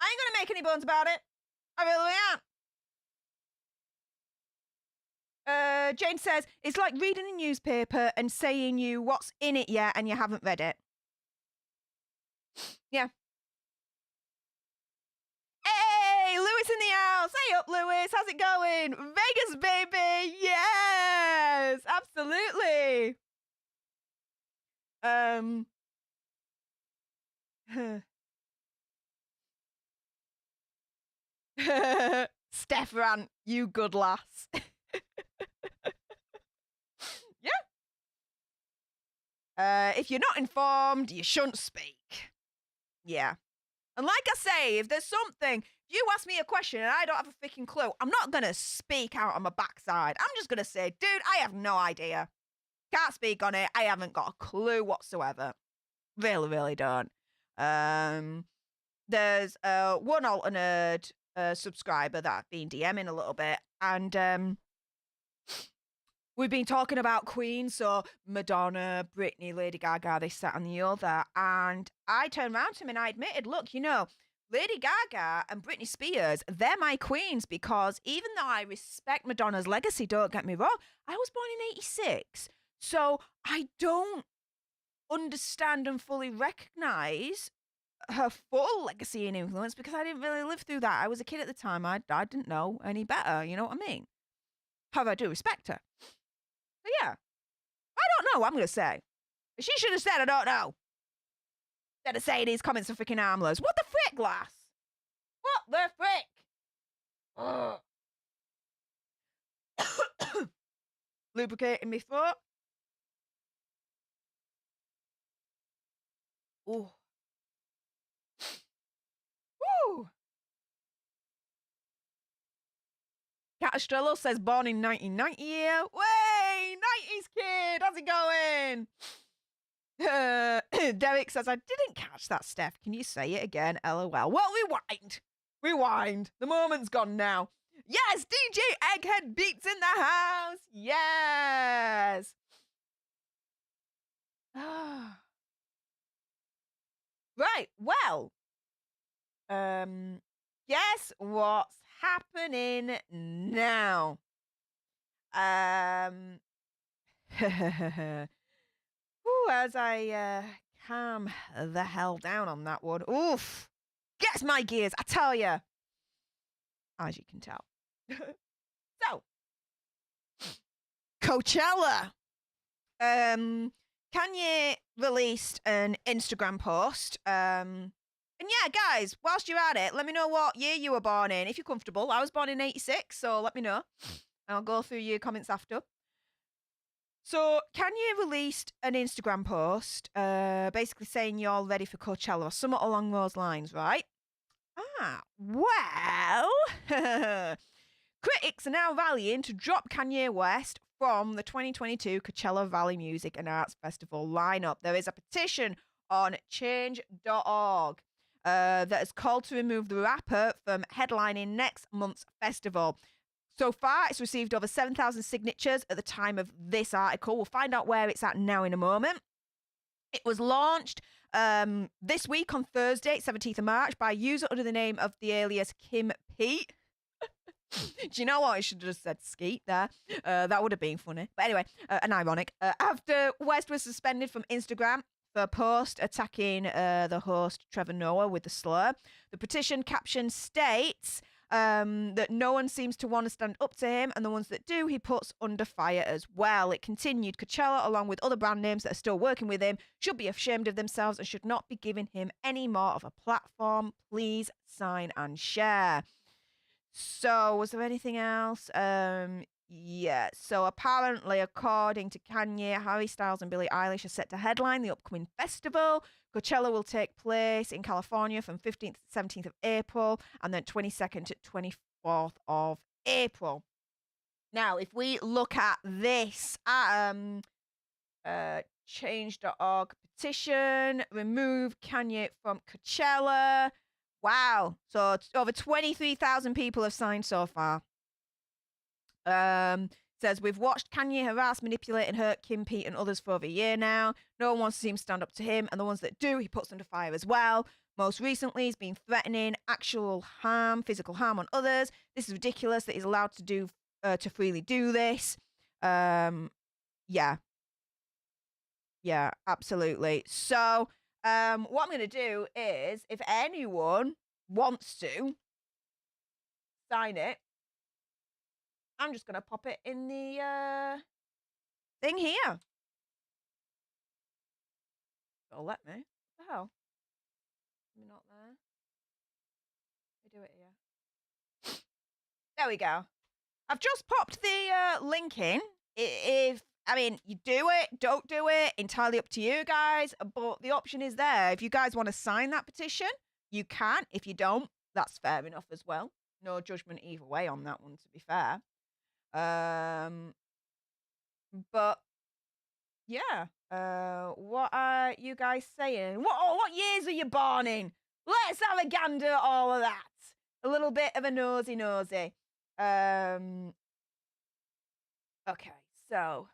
I ain't gonna make any bones about it. I really am. Jane says, it's like reading a newspaper and saying you what's in it yet and you haven't read it. Yeah. Hey, Lewis in the house. Hey up, Lewis. How's it going? Vegas, baby. Yes, absolutely. Stef rant, you good lass. Yeah. If you're not informed, you shouldn't speak. Yeah. And like I say, if there's something, you ask me a question and I don't have a freaking clue, I'm not going to speak out on my backside. I'm just going to say, dude, I have no idea. Can't speak on it. I haven't got a clue whatsoever. Really, really don't. There's one alternate subscriber that I've been DMing a little bit, and we've been talking about Queen, so Madonna, Britney, Lady Gaga, this, that, and the other. And I turned around to him and I admitted, look, you know, Lady Gaga and Britney Spears, they're my queens, because even though I respect Madonna's legacy, don't get me wrong, I was born in 86. So I don't understand and fully recognize her full legacy and influence because I didn't really live through that. I was a kid at the time. I didn't know any better. You know what I mean? However, I do respect her. But yeah, I don't know what I'm going to say. She should have said, I don't know. Instead of saying these comments are freaking harmless. What the frick, lass? What the frick? Lubricating my throat. Ooh. Woo. Catastrello says born in 1990 year. Way, 90s kid. How's it going? Derek says, I didn't catch that, Stef. Can you say it again? LOL. Well, rewind. Rewind. The moment's gone now. Yes, DJ Egghead Beats in the house. Yes. Right. Well, guess what's happening now? As I calm the hell down on that one. Oof. Gets my gears, I tell you. As you can tell. So, Coachella. Kanye released an Instagram post. And yeah, guys, whilst you're at it, let me know what year you were born in. If you're comfortable. I was born in 86, so let me know. I'll go through your comments after. So, Kanye released an Instagram post basically saying you're ready for Coachella or somewhat along those lines, right? Well, critics are now rallying to drop Kanye West from the 2022 Coachella Valley Music and Arts Festival lineup. There is a petition on change.org that has called to remove the rapper from headlining next month's festival. So far, it's received over 7,000 signatures at the time of this article. We'll find out where it's at now in a moment. It was launched this week on Thursday, 17th of March, by a user under the name of the alias Kim Pete. Do you know what? I should have just said Skeet there. That would have been funny. But anyway, and ironic. After West was suspended from Instagram for a post attacking the host Trevor Noah with the slur, the petition caption states that no one seems to want to stand up to him, and the ones that do, he puts under fire as well. It continued, Coachella, along with other brand names that are still working with him, should be ashamed of themselves and should not be giving him any more of a platform. Please sign and share. So, was there anything else? Yeah. So, apparently, according to Kanye, Harry Styles and Billie Eilish are set to headline the upcoming festival. Coachella will take place in California from 15th to 17th of April and then 22nd to 24th of April. Now, if we look at this, change.org petition, remove Kanye from Coachella. Wow. So over 23,000 people have signed so far. Says, we've watched Kanye harass, manipulate, and hurt Kim, Pete, and others for over a year now. No one wants to see him stand up to him, and the ones that do, he puts under fire as well. Most recently, he's been threatening actual harm, physical harm on others. This is ridiculous that he's allowed to do to freely do this. Yeah, absolutely. So, what I'm going to do is, if anyone wants to sign it, I'm just going to pop it in the thing here. Oh, let me. What the hell? Am I not there? Let me do it here. There we go. I've just popped the link in. If I mean, you do it, don't do it, entirely up to you guys, but the option is there. If you guys want to sign that petition, you can. If you don't, that's fair enough as well. No judgment either way on that one, to be fair. But yeah, what are you guys saying? What years are you born in? Let's have a gander at all of that. A little bit of a nosy. Okay, so.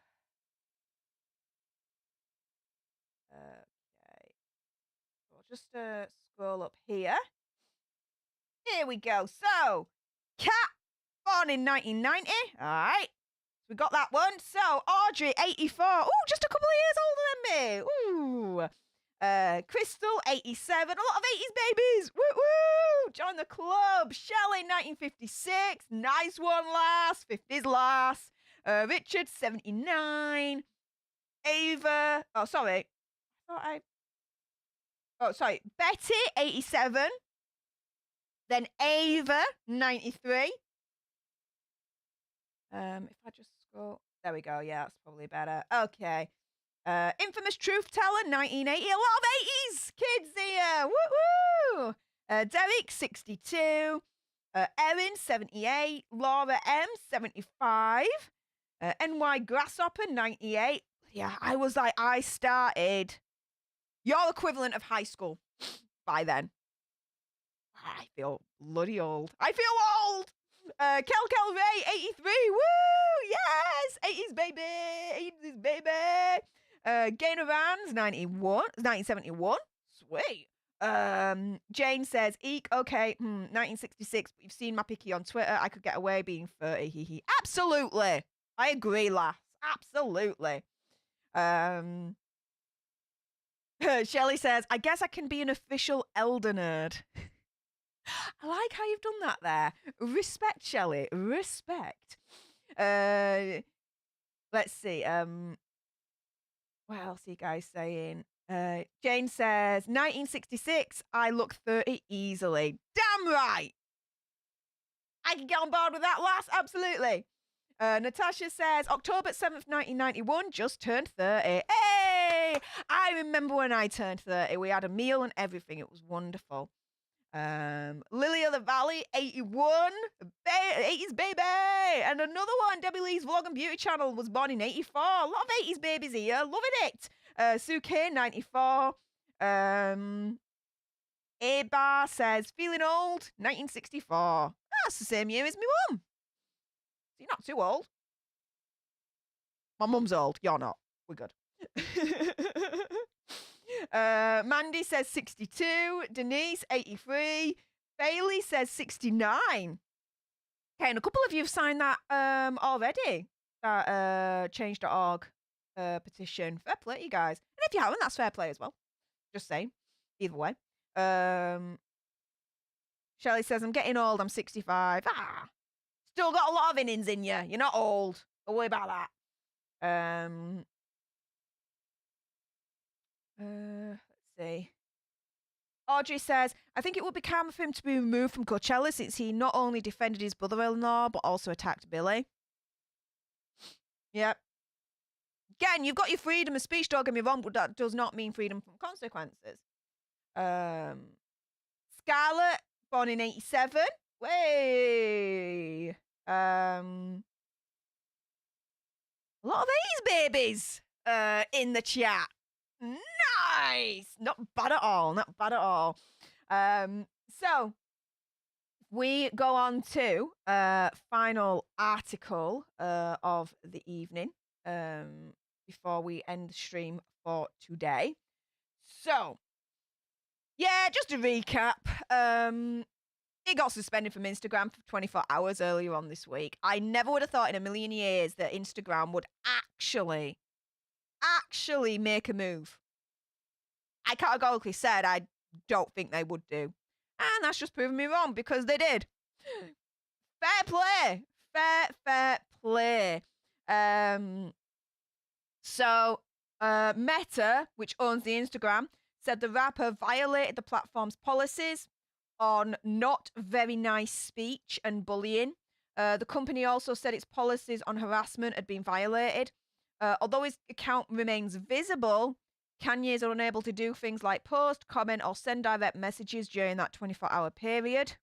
Okay. We'll just scroll up here. Here we go. So, Kat, born in 1990. All right. So we got that one. So, Audrey, 84. Ooh, just a couple of years older than me. Ooh. Crystal, 87. A lot of 80s babies. Woo woo. Join the club. Shelley, 1956. Nice one, lass. 50s lass. Richard, 79. Ava. Oh, sorry. Betty, 87. Then Ava, 93. If I just scroll. There we go. Yeah, that's probably better. Okay. Infamous Truth Teller, 1980. A lot of 80s kids here. Woo woo. Derek, 62. Erin, 78. Laura M, 75. NY Grasshopper, 98. Yeah, I started your equivalent of high school by then. I feel bloody old. I feel old. Kel Ray, 83. Woo! Yes! 80s baby! 80s baby! Gainer Vans, 1971. Sweet. Jane says, eek, okay, 1966, but you've seen my picky on Twitter. I could get away being 30. Hee. Absolutely. I agree, lass. Absolutely. Shelley says, I guess I can be an official elder nerd. I like how you've done that there. Respect, Shelley. Respect. Let's see. What else are you guys saying? Jane says, 1966, I look 30 easily. Damn right. I can get on board with that, lass. Absolutely. Natasha says, October 7th, 1991, just turned 30. Hey! I remember when I turned 30. We had a meal and everything. It was wonderful. Lily of the Valley, 81. 80s baby! And another one, Debbie Lee's Vlog and Beauty Channel, was born in 84. A lot of 80s babies here. Loving it. Sue Kane, 94. A-Bar says, feeling old, 1964. That's the same year as my mum. So you're not too old. My mum's old. You're not. We're good. Mandy says 62. Denise, 83. Bailey says 69. Okay, and a couple of you have signed that already. That change.org petition. Fair play, you guys. And if you haven't, that's fair play as well. Just saying. Either way. Shelley says, I'm getting old. I'm 65. Still got a lot of innings in you. You're not old. Don't worry about that. Let's see. Audrey says, I think it would be calm for him to be removed from Coachella since he not only defended his brother-in-law but also attacked Billy. Yep. Again, you've got your freedom of speech, don't get me wrong, but that does not mean freedom from consequences. Scarlett, born in 87. Way. A lot of 80s babies in the chat. Nice. Not bad at all. Not bad at all. So we go on to final article of the evening before we end the stream for today. So yeah, just a recap. He got suspended from Instagram for 24 hours earlier on this week. I never would have thought in a million years that Instagram would actually make a move. I categorically said I don't think they would do. And that's just proven me wrong because they did. Fair play. Fair play. So Meta, which owns the Instagram, said the rapper violated the platform's policies on not very nice speech and bullying. The company also said its policies on harassment had been violated. Although his account remains visible, Kanye is unable to do things like post, comment, or send direct messages during that 24-hour period.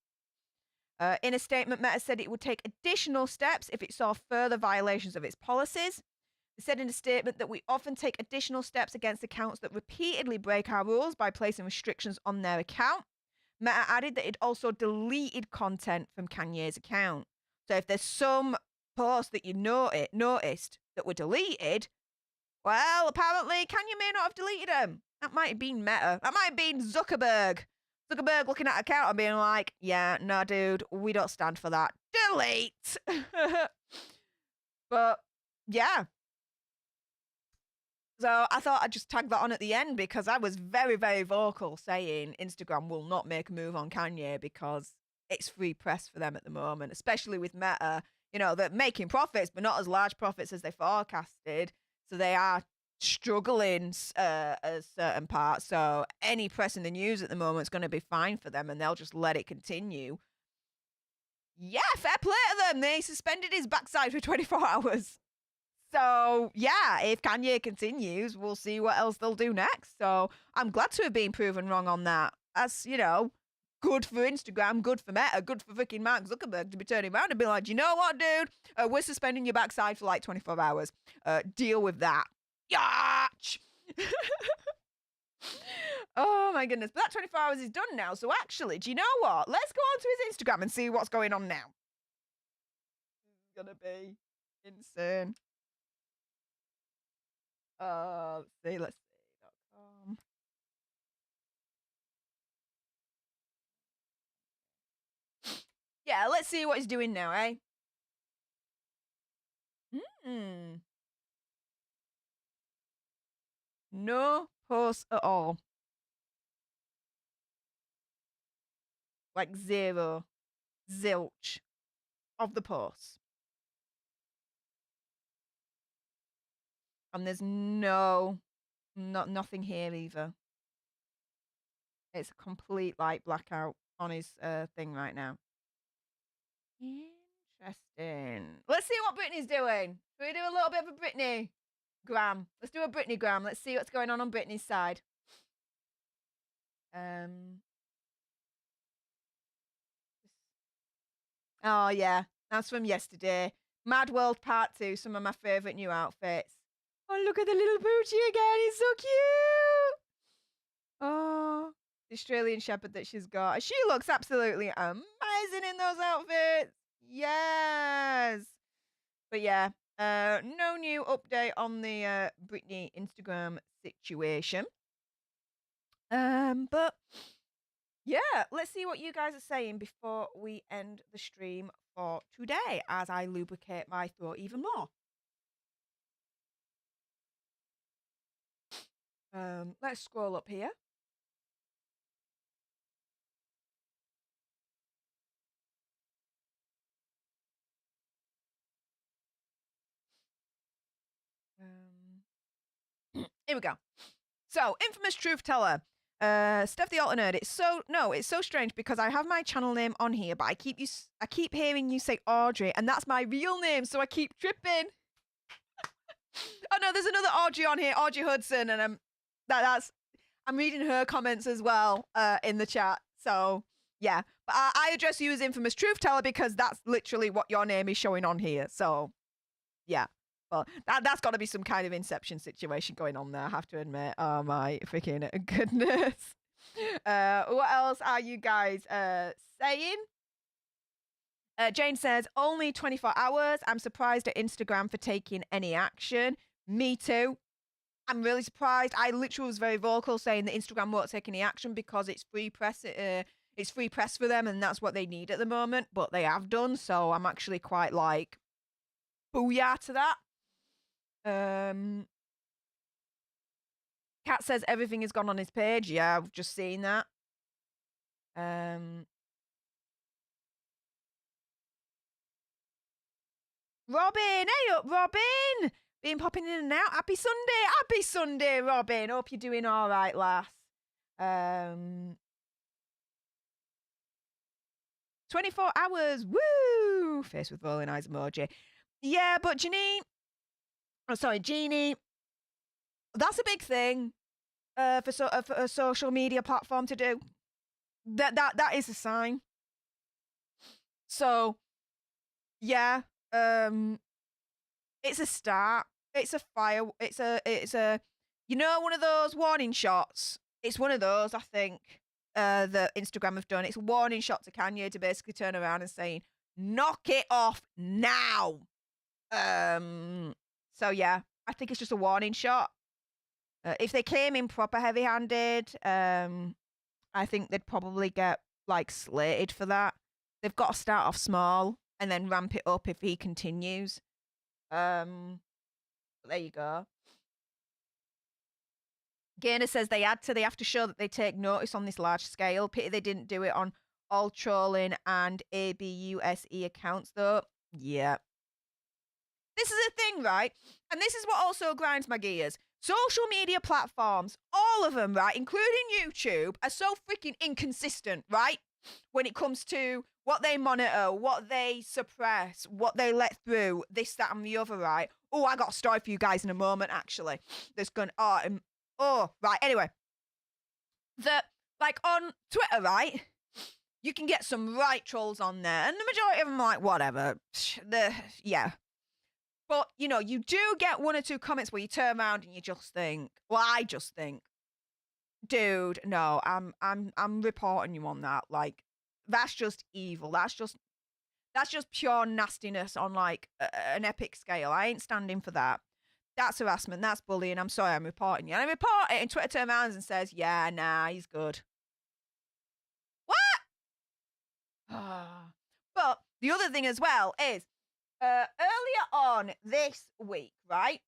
In a statement, Meta said it would take additional steps if it saw further violations of its policies. It said in a statement that we often take additional steps against accounts that repeatedly break our rules by placing restrictions on their account. Meta added that it also deleted content from Kanye's account. So if there's some posts that you noticed that were deleted, well, apparently Kanye may not have deleted them. That might have been Meta. That might have been Zuckerberg. Zuckerberg looking at account and being like, yeah, no, dude, we don't stand for that. Delete. But yeah. So I thought I'd just tag that on at the end because I was very, very vocal saying Instagram will not make a move on Kanye because it's free press for them at the moment, especially with Meta. You know, they're making profits, but not as large profits as they forecasted. So they are struggling as certain parts. So any press in the news at the moment is going to be fine for them and they'll just let it continue. Yeah, fair play to them. They suspended his backside for 24 hours. So, yeah, if Kanye continues, we'll see what else they'll do next. So, I'm glad to have been proven wrong on that. As, you know, good for Instagram, good for Meta, good for freaking Mark Zuckerberg to be turning around and be like, you know what, dude? We're suspending your backside for like 24 hours. Deal with that. Yatch! Oh, my goodness. But that 24 hours is done now. So, actually, do you know what? Let's go on to his Instagram and see what's going on now. It's going to be insane. Let's see. Yeah, let's see what he's doing now, eh? No posts at all. Like zero. Zilch of the posts. And there's nothing here either. It's a complete like blackout on his thing right now. Interesting. Let's see what Britney's doing. Can we do a little bit of a Britney gram? Let's do a Britney gram. Let's see what's going on Britney's side. Oh yeah, that's from yesterday. Mad World Part 2, some of my favourite new outfits. Oh, look at the little booty again. He's so cute. Oh, the Australian Shepherd that she's got. She looks absolutely amazing in those outfits. Yes. But yeah, no new update on the Britney Instagram situation. But yeah, let's see what you guys are saying before we end the stream for today as I lubricate my throat even more. Let's scroll up here. Here we go. So, infamous truth teller. Stef the alternate. It's so strange because I have my channel name on here, but I keep hearing you say Audrey, and that's my real name, so I keep tripping. Oh no, there's another Audrey on here, Audrey Hudson, and I'm reading her comments as well in the chat. So yeah, but I address you as infamous truth teller because that's literally what your name is showing on here. So yeah. Well, that's got to be some kind of Inception situation going on there, I have to admit. Oh, my freaking goodness. What else are you guys saying? Jane says, only 24 hours. I'm surprised at Instagram for taking any action. Me too. I'm really surprised. I literally was very vocal saying that Instagram won't take any action because it's free press. It's free press for them, and that's what they need at the moment. But they have done, so I'm actually quite like, booyah to that. Kat says everything has gone on his page. Yeah, I've just seen that. Robin, hey up, Robin. Been popping in and out. Happy Sunday, Robin. Hope you're doing all right, lass. 24 hours. Woo! Face with rolling eyes emoji. Yeah, but Janine, Oh, sorry, Genie. That's a big thing for a social media platform to do. That is a sign. So, yeah, it's a start. It's a fire. It's a one of those warning shots. It's one of those, I think, that Instagram have done. It's a warning shot to Kanye to basically turn around and saying, knock it off now. So yeah, I think it's just a warning shot. If they came in proper heavy-handed, I think they'd probably get like slated for that. They've got to start off small and then ramp it up if he continues. There you go. Gaynor says they have to show that they take notice on this large scale. Pity they didn't do it on all trolling and ABUSE accounts though. Yeah. This is a thing, right? And this is what also grinds my gears. Social media platforms, all of them, right, including YouTube, are so freaking inconsistent, right? When it comes to what they monitor, what they suppress, what they let through, this, that, and the other, right? Oh, I got a story for you guys in a moment, actually. There's going right, anyway. Like, on Twitter, right, you can get some right trolls on there, and the majority of them are like, whatever. Yeah. But, you do get one or two comments where you turn around and you just think, well, I just think, dude, no, I'm reporting you on that. Like, that's just evil. That's just pure nastiness on like an epic scale. I ain't standing for that. That's harassment. That's bullying. I'm sorry, I'm reporting you. And I report it, and Twitter turns around and says, yeah, nah, he's good. What? But the other thing as well is, earlier on this week, right,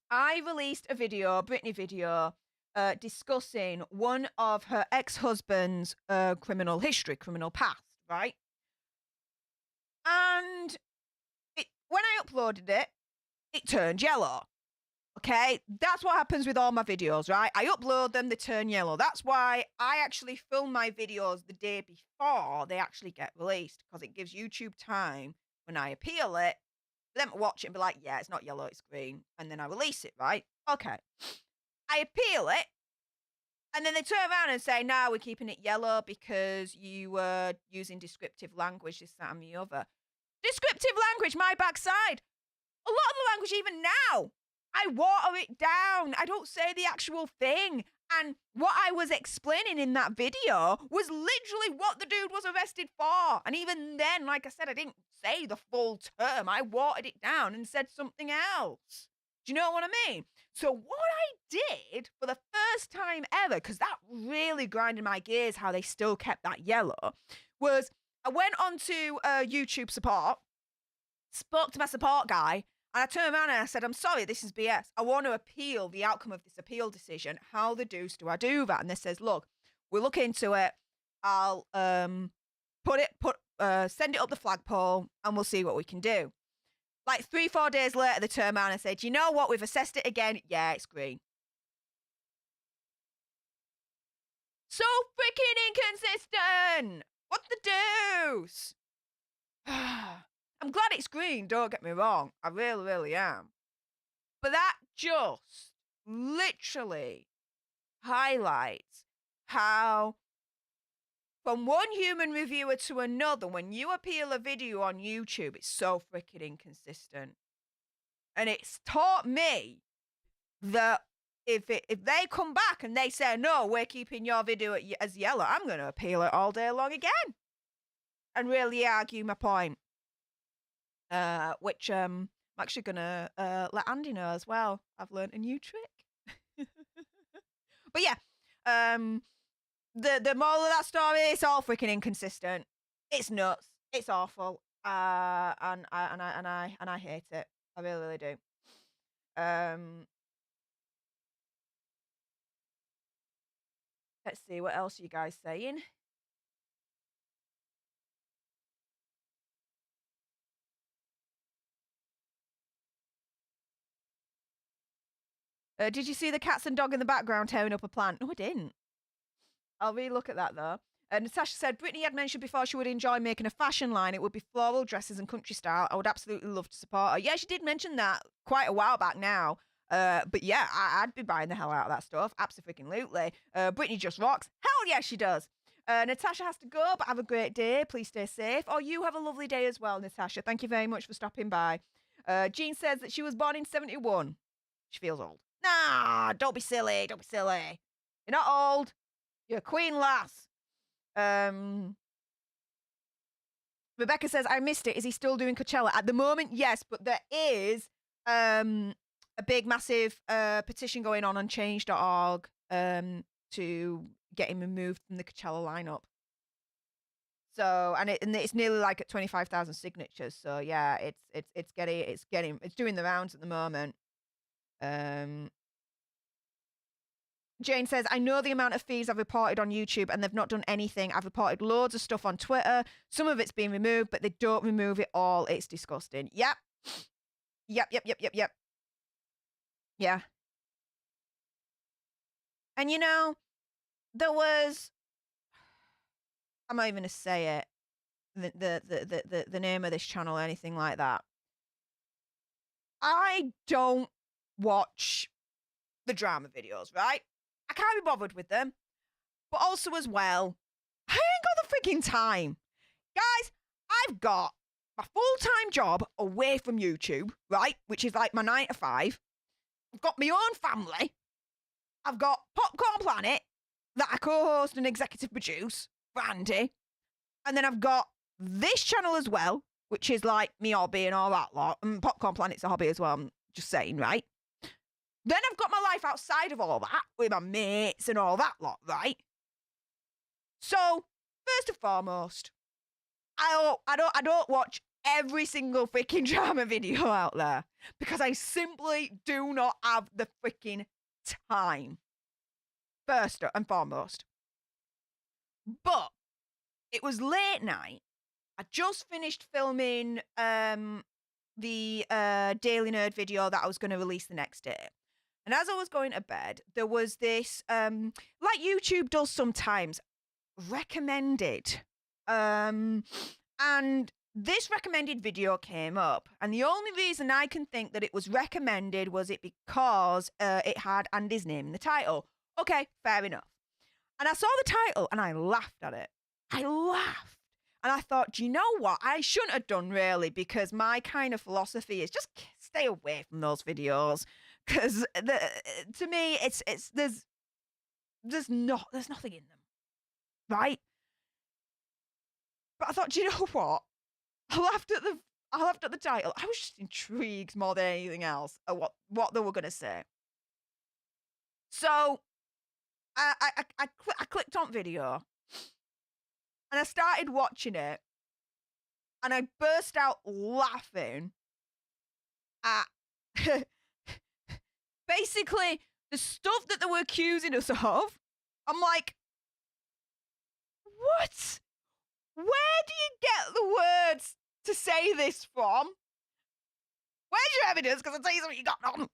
I released a Britney video, discussing one of her ex-husband's criminal past, right? And when I uploaded it, it turned yellow. Okay, that's what happens with all my videos, right? I upload them, they turn yellow. That's why I actually film my videos the day before they actually get released, because it gives YouTube time when I appeal it, for them to watch it and be like, yeah, it's not yellow, it's green. And then I release it, right? Okay. I appeal it, and then they turn around and say, no, we're keeping it yellow because you were using descriptive language, this, that, and the other. Descriptive language, my backside. A lot of the language, even now, I water it down. I don't say the actual thing. And what I was explaining in that video was literally what the dude was arrested for. And even then, like I said, I didn't say the full term. I watered it down and said something else. Do you know what I mean? So what I did for the first time ever, because that really grinded my gears how they still kept that yellow, was I went onto YouTube support, spoke to my support guy, and I turned around and I said, I'm sorry, this is BS. I want to appeal the outcome of this appeal decision. How the deuce do I do that? And they says, look, we'll look into it. I'll send it up the flagpole and we'll see what we can do. Like 3-4 days later, they turn around and say, do you know what? We've assessed it again. Yeah, it's green. So freaking inconsistent. What the deuce? I'm glad it's green, don't get me wrong. I really, really am. But that just literally highlights how, from one human reviewer to another, when you appeal a video on YouTube, it's so freaking inconsistent. And it's taught me that if they come back and they say, no, we're keeping your video as yellow, I'm going to appeal it all day long again and really argue my point. Which I'm actually going to let Andy know as well. I've learned a new trick. But yeah, the moral of that story, it's all freaking inconsistent. It's nuts. It's awful. And I hate it. I really, really do. Let's see, what else are you guys saying? Did you see the cats and dog in the background tearing up a plant? No, I didn't. I'll re-look at that, though. Natasha said, Britney had mentioned before she would enjoy making a fashion line. It would be floral dresses and country style. I would absolutely love to support her. Yeah, she did mention that. quite a while back now. But yeah, I'd be buying the hell out of that stuff. Absolutely. Britney just rocks. Hell yeah, she does. Natasha has to go, but have a great day. Please stay safe. Oh, you have a lovely day as well, Natasha. Thank you very much for stopping by. Jean says that she was born in 71. She feels old. Nah, don't be silly. Don't be silly. You're not old. You're a queen lass. Rebecca says, I missed it. Is he still doing Coachella? At the moment, yes, but there is a big, massive petition going on change.org to get him removed from the Coachella lineup. So, and it's nearly like at 25,000 signatures. So yeah, it's doing the rounds at the moment. Jane says, I know the amount of fees I've reported on YouTube and they've not done anything. I've reported loads of stuff on Twitter. Some of it's been removed, but they don't remove it all. It's disgusting. Yep. Yeah. And you know, there was, I'm not even going to say it, the name of this channel or anything like that. I don't watch the drama videos, right? I can't be bothered with them. But also as well, I ain't got the freaking time. Guys, I've got my full-time job away from YouTube, right? Which is like my 9 to 5. I've got my own family. I've got Popcorn Planet that I co-host and executive produce for Andy. And then I've got this channel as well, which is like me hobby and all that lot. And Popcorn Planet's a hobby as well, I'm just saying, right? Then I've got my life outside of all that with my mates and all that lot, right? So, first and foremost, I don't watch every single freaking drama video out there because I simply do not have the freaking time. First and foremost. But it was late night. I just finished filming the Daily Nerd video that I was going to release the next day. And as I was going to bed, there was this, like YouTube does sometimes, recommended. And this recommended video came up. And the only reason I can think that it was recommended was it because it had Andy's name in the title. Okay, fair enough. And I saw the title and I laughed at it. I laughed. And I thought, do you know what? I shouldn't have done really, because my kind of philosophy is just stay away from those videos. Because to me, there's nothing in them, right? But I thought, do you know what? I laughed at the title. I was just intrigued more than anything else at what they were gonna say. So I clicked on video and I started watching it, and I burst out laughing at basically the stuff that they were accusing us of. I'm like, what? Where do you get the words to say this from? Where's your evidence? Because I'll tell you something you got on.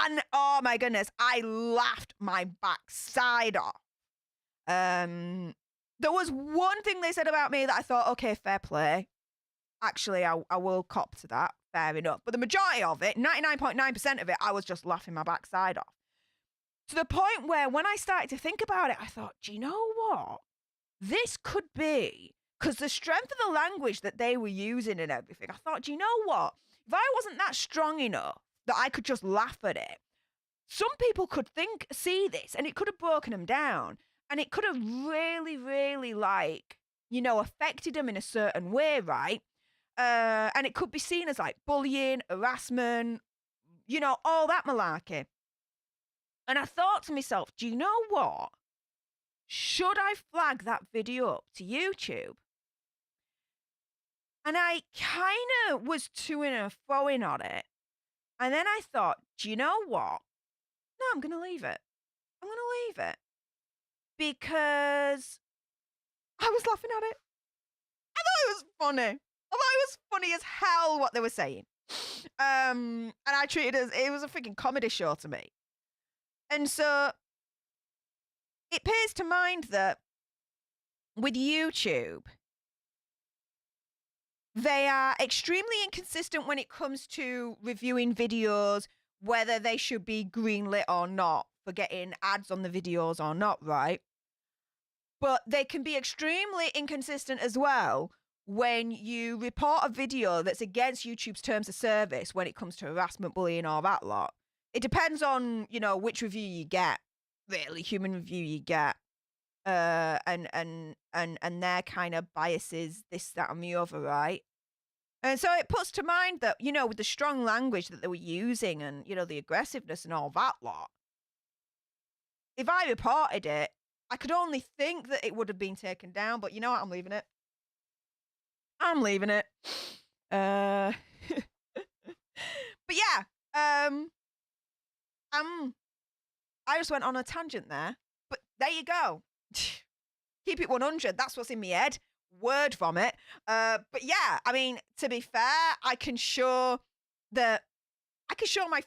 And oh my goodness, I laughed my backside off. There was one thing they said about me that I thought, okay, fair play. Actually, I will cop to that. Fair enough. But the majority of it, 99.9% of it, I was just laughing my backside off. To the point where when I started to think about it, I thought, do you know what? This could be, because the strength of the language that they were using and everything, I thought, do you know what? If I wasn't that strong enough that I could just laugh at it, some people could see this, and it could have broken them down. And it could have really, really, affected them in a certain way, right? And it could be seen as like bullying, harassment, all that malarkey. And I thought to myself, do you know what? Should I flag that video up to YouTube? And I kind of was to-ing and fro-ing on it. And then I thought, do you know what? No, I'm going to leave it. I'm going to leave it. Because I was laughing at it. I thought it was funny. I thought it was funny as hell what they were saying. And I treated it was a freaking comedy show to me. And so it pays to mind that with YouTube, They are extremely inconsistent when it comes to reviewing videos, whether they should be greenlit or not for getting ads on the videos or not, right? But they can be extremely inconsistent as well when you report a video that's against YouTube's terms of service when it comes to harassment, bullying, all that lot. It depends on, which review you get, really, human review you get. And their kind of biases, this, that, and the other, right? And so it puts to mind that, with the strong language that they were using and, the aggressiveness and all that lot, if I reported it, I could only think that it would have been taken down, but you know what? I'm leaving it. But yeah, I just went on a tangent there, but there you go. Keep it 100. That's what's in my head. Word vomit. But yeah, I mean, to be fair, I can show my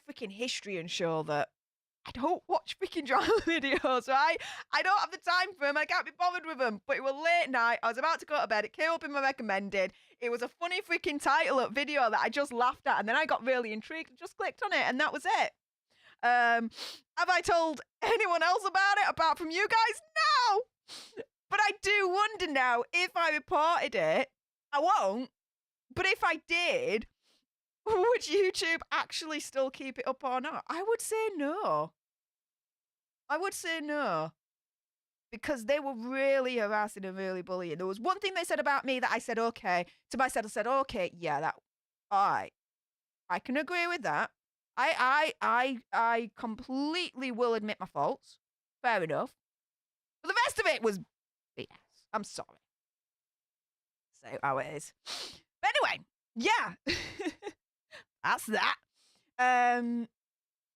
freaking history and show that I don't watch freaking drama videos, right? I don't have the time for them. I can't be bothered with them. But it was late night. I was about to go to bed. It came up in my recommended. It was a funny freaking title of video that I just laughed at. And then I got really intrigued and just clicked on it. And that was it. Have I told anyone else about it apart from you guys? No! But I do wonder now, if I reported it, I won't. But if I did, would YouTube actually still keep it up or not? I would say no. Because they were really harassing and really bullying. There was one thing they said about me that I said, okay. To myself, I said, okay, yeah, all right. I can agree with that. I completely will admit my faults. Fair enough. But the rest of it was BS. I'm sorry. So how it is. But anyway, yeah. That's that.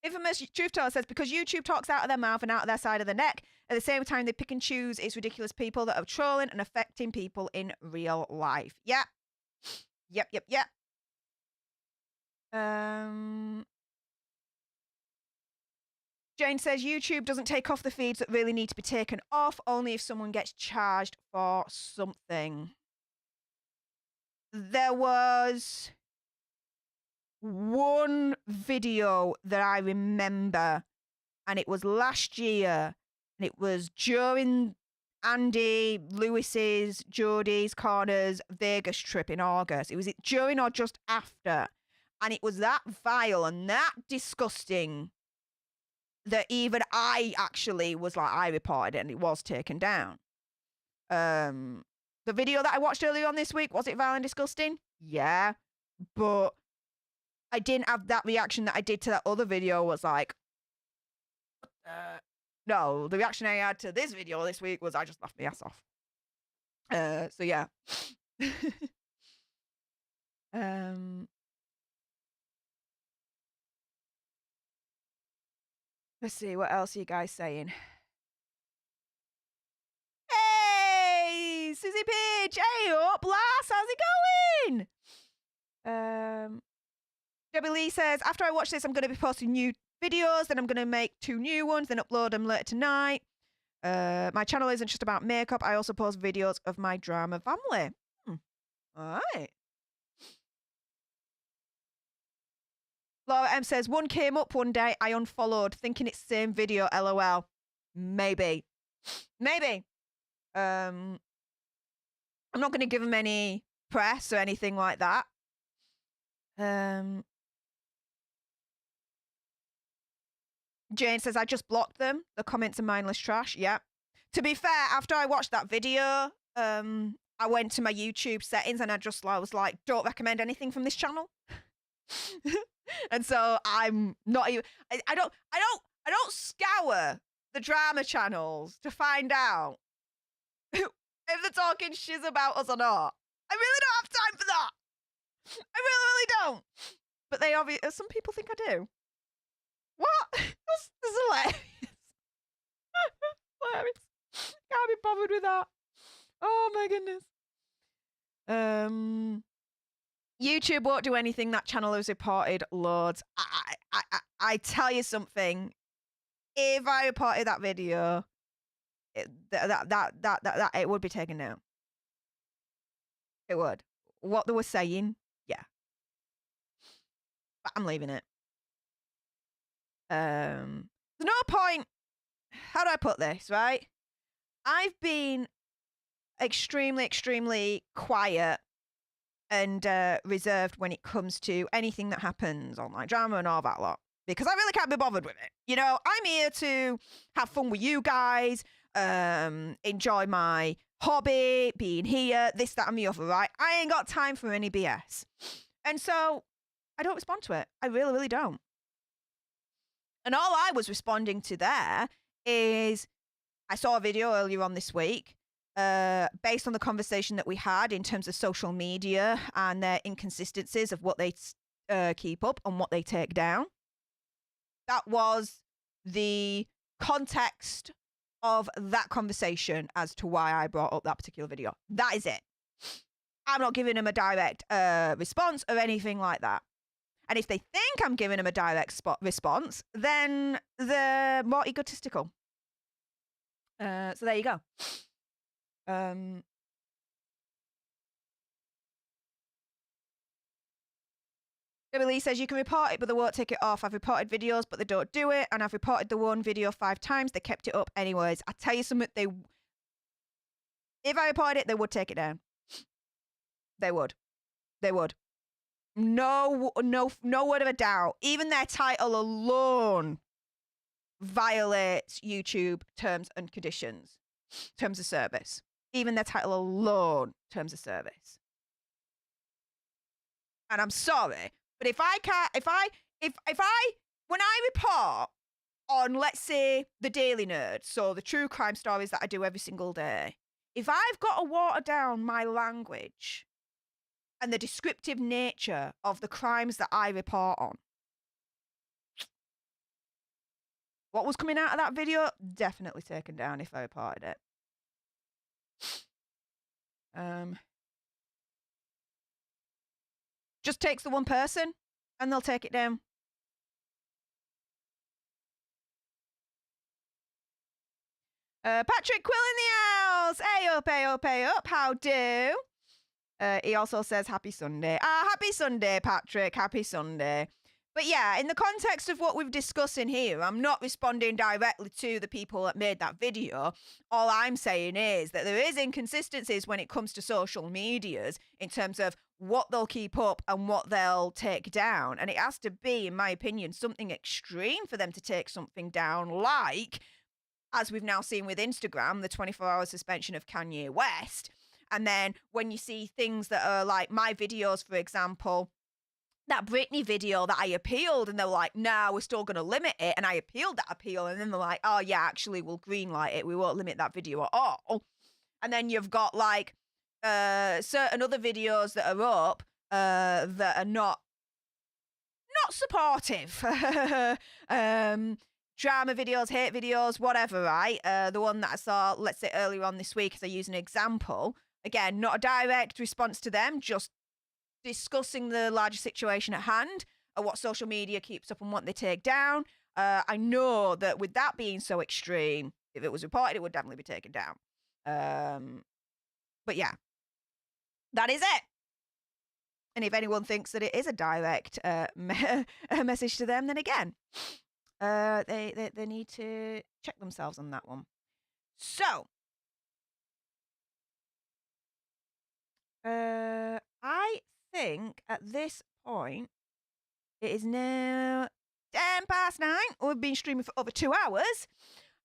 Infamous Truth Teller says, because YouTube talks out of their mouth and out of their side of the neck, at the same time they pick and choose its ridiculous people that are trolling and affecting people in real life. Yeah. Yep. Jane says, YouTube doesn't take off the feeds that really need to be taken off, only if someone gets charged for something. There was one video that I remember, and it was last year, and it was during Andy Lewis's, Jodie's, Connor's Vegas trip in August. It was during or just after, and it was that vile and that disgusting that even I actually was like, I reported it and it was taken down. The video that I watched earlier on this week, was it vile and disgusting? Yeah, but I didn't have that reaction that I did to that other video. Was like, no, the reaction I had to this video this week was I just laughed my ass off. So yeah. Let's see, what else are you guys saying? Hey, Susie Pidge, hey up, lass, how's it going? Debbie Lee says, after I watch this, I'm going to be posting new videos, then I'm going to make 2 new ones, then upload them later tonight. My channel isn't just about makeup. I also post videos of my drama family. All right. Laura M says, one came up one day, I unfollowed, thinking it's the same video, LOL. Maybe. I'm not going to give them any press or anything like that. Jane says, I just blocked them. The comments are mindless trash. Yeah. To be fair, after I watched that video, I went to my YouTube settings and I was like, don't recommend anything from this channel. And so I'm not even, I don't scour the drama channels to find out if they're talking shiz about us or not. I really don't have time for that. I really don't. But they obviously, some people think I do. What? This is hilarious. Hilarious. Can't be bothered with that. Oh my goodness. YouTube won't do anything. That channel has reported loads. I tell you something. If I reported that video, it would be taken down. It would. what they were saying, yeah. But I'm leaving it. There's no point. How do I put this, right? I've been extremely, extremely quiet and reserved when it comes to anything that happens on like drama and all that lot, because I really can't be bothered with it. You know, I'm here to have fun with you guys, enjoy my hobby, being here, this, that, and the other, right? I ain't got time for any BS. And so I don't respond to it. I really, really don't. And all I was responding to there is I saw a video earlier on this week based on the conversation that we had in terms of social media and their inconsistencies of what they keep up and what they take down. That was the context of that conversation as to why I brought up that particular video. That is it. I'm not giving them a direct response or anything like that. And if they think I'm giving them a direct response, then they're more egotistical. So there you go. Billy says you can report it, but they won't take it off. I've reported videos, but they don't do it. And I've reported the one video 5 times. They kept it up anyways. I tell you something, if I reported it, they would take it down. They would. No word of a doubt. Even their title alone violates YouTube terms and conditions, terms of service. Even their title alone, terms of service. And I'm sorry, but if I when I report on, let's say, the Daily Nerd, so the true crime stories that I do every single day, if I've got to water down my language and the descriptive nature of the crimes that I report on, what was coming out of that video, definitely taken down if I reported it. Just takes the one person and they'll take it down. Patrick Quill in the house. Hey up, how do? He also says happy Sunday. Happy Sunday, Patrick. Happy Sunday. But yeah, in the context of what we've discussed in here, I'm not responding directly to the people that made that video. All I'm saying is that there is inconsistencies when it comes to social medias in terms of what they'll keep up and what they'll take down. And it has to be, in my opinion, something extreme for them to take something down, like, as we've now seen with Instagram, the 24-hour suspension of Kanye West. And then when you see things that are like my videos, for example, that Britney video that I appealed, and they're like, no, we're still going to limit it. And I appealed that appeal, and then they're like, oh, yeah, actually, we'll greenlight it. We won't limit that video at all. And then you've got, like, certain other videos that are up that are not supportive. Drama videos, hate videos, whatever, right? The one that I saw, let's say, earlier on this week, as I use an example. Again, not a direct response to them, just discussing the larger situation at hand, and what social media keeps up and what they take down. I know that with that being so extreme, if it was reported, it would definitely be taken down. But yeah, that is it. And if anyone thinks that it is a direct message to them, then again, they need to check themselves on that one. So, I think at this point, it is now 9:10. We've been streaming for over 2 hours.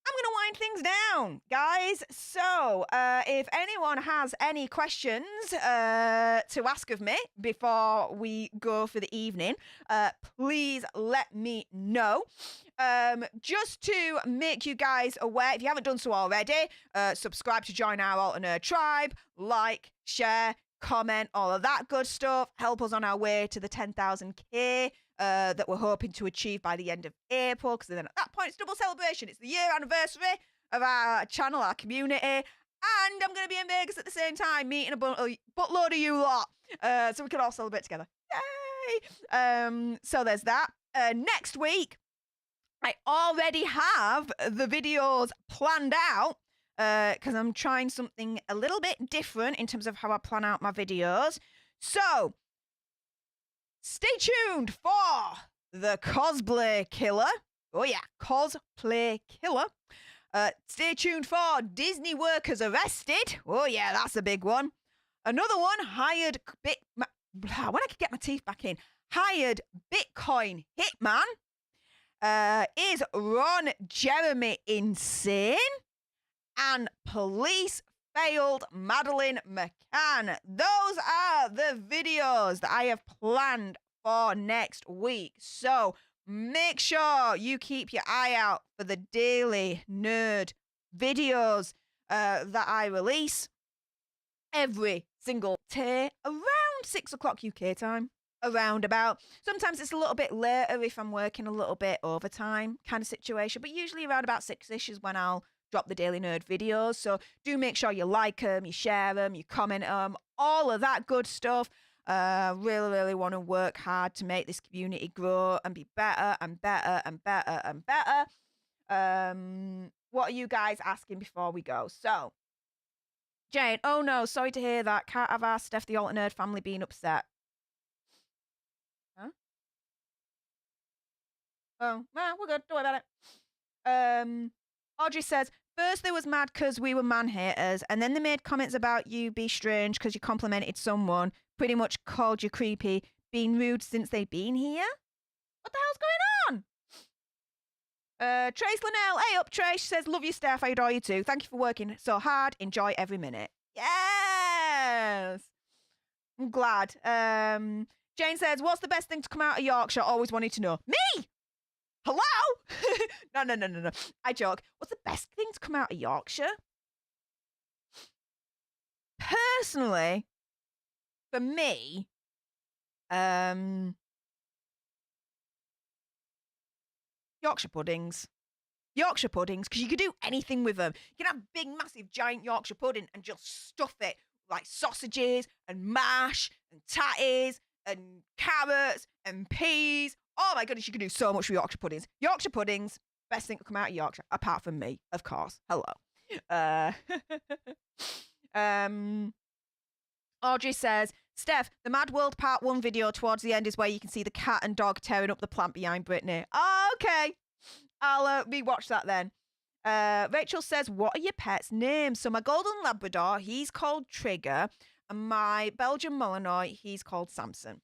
I'm going to wind things down, guys. So, if anyone has any questions to ask of me before we go for the evening, please let me know. Just to make you guys aware, if you haven't done so already, subscribe to join our alternate tribe, like, share, comment, all of that good stuff. Help us on our way to the 10,000K that we're hoping to achieve by the end of April, because then at that point it's double celebration. It's the year anniversary of our channel, our community, and I'm going to be in Vegas at the same time meeting a buttload of you lot, so we can all celebrate together. Yay! So there's that. Next week, I already have the videos planned out, because I'm trying something a little bit different in terms of how I plan out my videos. So, stay tuned for the cosplay killer. Oh yeah, cosplay killer. Stay tuned for Disney workers arrested. Oh yeah, that's a big one. Another one, when I could get my teeth back in, hired Bitcoin hitman. Is Ron Jeremy insane? And police failed Madeleine McCann. Those are the videos that I have planned for next week. So make sure you keep your eye out for the Daily Nerd videos that I release every single day around 6 o'clock UK time. Around about. Sometimes it's a little bit later if I'm working a little bit overtime kind of situation, but usually around about 6-ish is when I'll drop the Daily Nerd videos. So do make sure you like them, you share them, you comment them, all of that good stuff. Really want to work hard to make this community grow and be better and better and better and better. What are you guys asking before we go? So, Jane, oh no, sorry to hear that. Can't have our Stef the Alter Nerd family being upset. Huh? Oh, well, we're good. Don't worry about it. Audrey says, first they was mad because we were man haters, and then they made comments about you be strange because you complimented someone, pretty much called you creepy, being rude since they've been here. What the hell's going on? Trace Linnell, hey up Trace, says, love you Steph, I adore you too. Thank you for working so hard, enjoy every minute. Yes! I'm glad. Jane says, what's the best thing to come out of Yorkshire? Always wanted to know. Me! Hello? No. I joke. What's the best thing to come out of Yorkshire? Personally, for me, Yorkshire puddings. Yorkshire puddings, because you can do anything with them. You can have big, massive, giant Yorkshire pudding and just stuff it like sausages and mash and tatties and carrots and peas. Oh my goodness, you can do so much with Yorkshire puddings. Yorkshire puddings, best thing to come out of Yorkshire, apart from me, of course. Hello. Audrey says, Steph, the Mad World Part 1 video towards the end is where you can see the cat and dog tearing up the plant behind Britney. Oh, okay. I'll rewatch that then. Rachel says, what are your pets' names? So my Golden Labrador, he's called Trigger, and my Belgian Malinois, he's called Samson.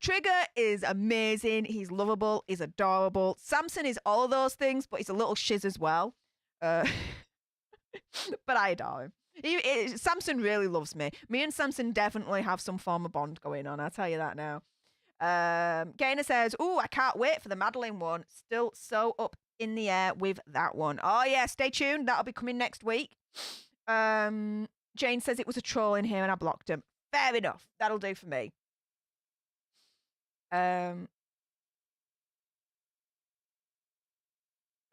Trigger is amazing. He's lovable. He's adorable. Samson is all of those things, but he's a little shiz as well. But I adore him. Samson really loves me. Me and Samson definitely have some form of bond going on. I'll tell you that now. Gainer says, ooh, I can't wait for the Madeline one. Still so up in the air with that one. Oh, yeah, stay tuned. That'll be coming next week. Jane says it was a troll in here and I blocked him. Fair enough. That'll do for me.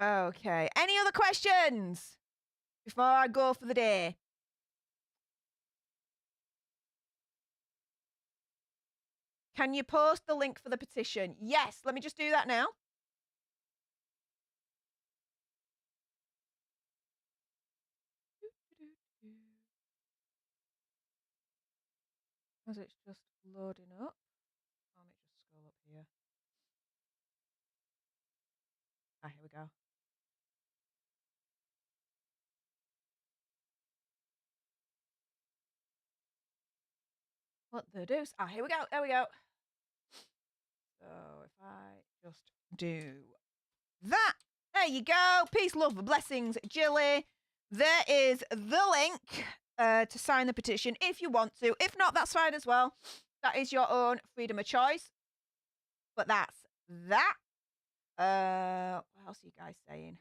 Okay. Any other questions before I go for the day? Can you post the link for the petition? Yes. Let me just do that now. As it's just loading up. Let me just scroll up here. Ah, here we go. What the deuce? Ah, here we go. There we go. So if I just do that. There you go. Peace, love, and blessings, Jilly. There is the link to sign the petition if you want to. If not, that's fine as well. That is your own freedom of choice. But that's that. What else are you guys saying?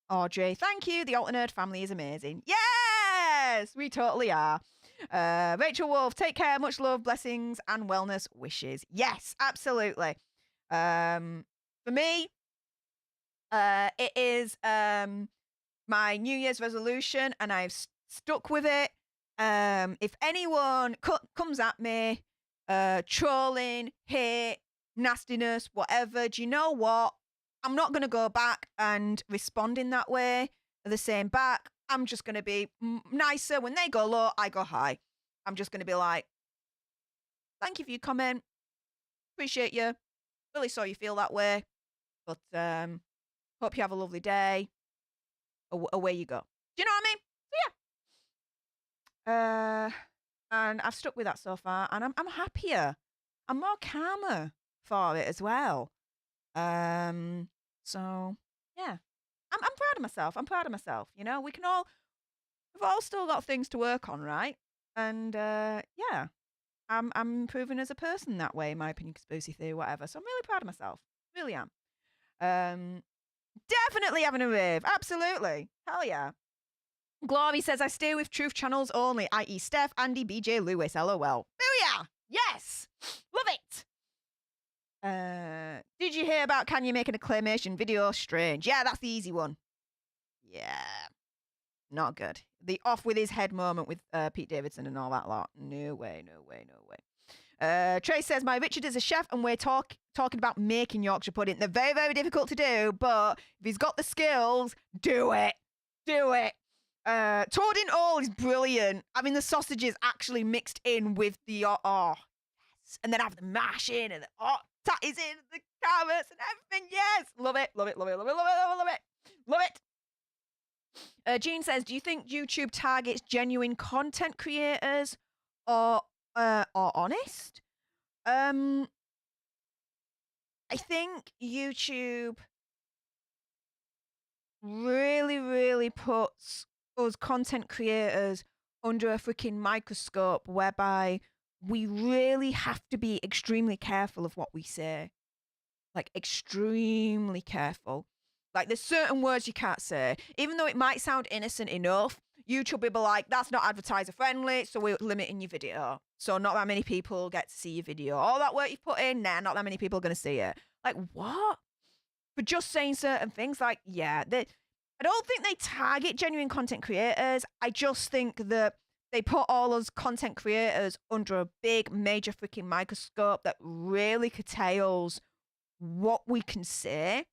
Audrey, thank you. The Alter Nerd family is amazing. Yes, we totally are. Rachel Wolf, take care. Much love, blessings, and wellness wishes. Yes, absolutely. For me, it is my New Year's resolution, and I've stuck with it. If anyone comes at me, trolling, hate, nastiness, whatever, do you know what? I'm not going to go back and respond in that way, the same back. I'm just going to be nicer. When they go low, I go high. I'm just going to be like, thank you for your comment. Appreciate you. Really sorry you feel that way. But hope you have a lovely day. Away you go. Do you know what I mean? So yeah. And I've stuck with that so far, and I'm happier. I'm more calmer for it as well. So yeah. I'm proud of myself. I'm proud of myself. You know, we've all still got things to work on, right? And yeah. I'm improving as a person that way, in my opinion, conspiracy theory, whatever. So I'm really proud of myself. Really am. Definitely having a rave. Absolutely. Hell yeah. Glory says, I stay with truth channels only, i.e. Stef, Andy, BJ, Lewis, LOL. Booyah! Yes! Love it! Did you hear about Kanye making a claymation video? Strange. Yeah, that's the easy one. Yeah. Not good. The off with his head moment with Pete Davidson and all that lot. No way, no way, no way. Trace says, my Richard is a chef and we're talking about making Yorkshire pudding. They're very, very difficult to do, but if he's got the skills, do it. Do it. Toad in all is brilliant. I mean, the sausages actually mixed in with the, yes. And then have the mash in and the tatties in, the carrots and everything. Yes. Love it, love it, love it, love it, love it, love it. Love it. Jean says, do you think YouTube targets genuine content creators or honest? I think YouTube really, really puts us content creators under a freaking microscope, whereby we really have to be extremely careful of what we say. Like, extremely careful. Like, there's certain words you can't say. Even though it might sound innocent enough, YouTube will be like, that's not advertiser friendly, so we're limiting your video. So not that many people get to see your video. All that work you put in, nah, not that many people are going to see it. Like, what? For just saying certain things? Like, yeah. I don't think they target genuine content creators. I just think that they put all us content creators under a big, major freaking microscope that really curtails what we can say.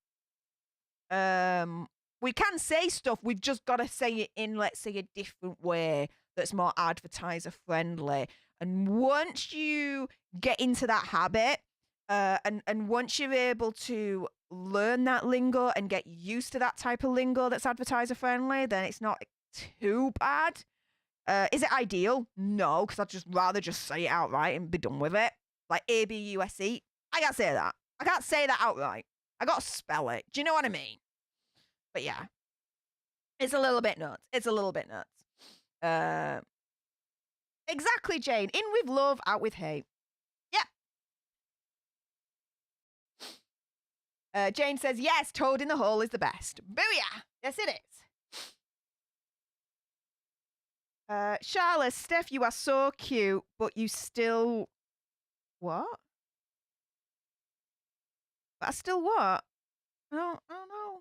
We can say stuff, we've just got to say it in, let's say, a different way that's more advertiser friendly. And once you get into that habit, and once you're able to learn that lingo and get used to that type of lingo that's advertiser friendly, then it's not too bad. Is it ideal? No, because I'd just rather just say it outright and be done with it. Like ABUSE. I can't say that. I can't say that outright. I got to spell it. Do you know what I mean? But yeah. It's a little bit nuts. It's a little bit nuts. Exactly, Jane. In with love, out with hate. Yeah. Jane says, yes, Toad in the Hole is the best. Booyah! Yes, it is. Charlotte, Steph, you are so cute, but you still... What? But I still what? I don't know.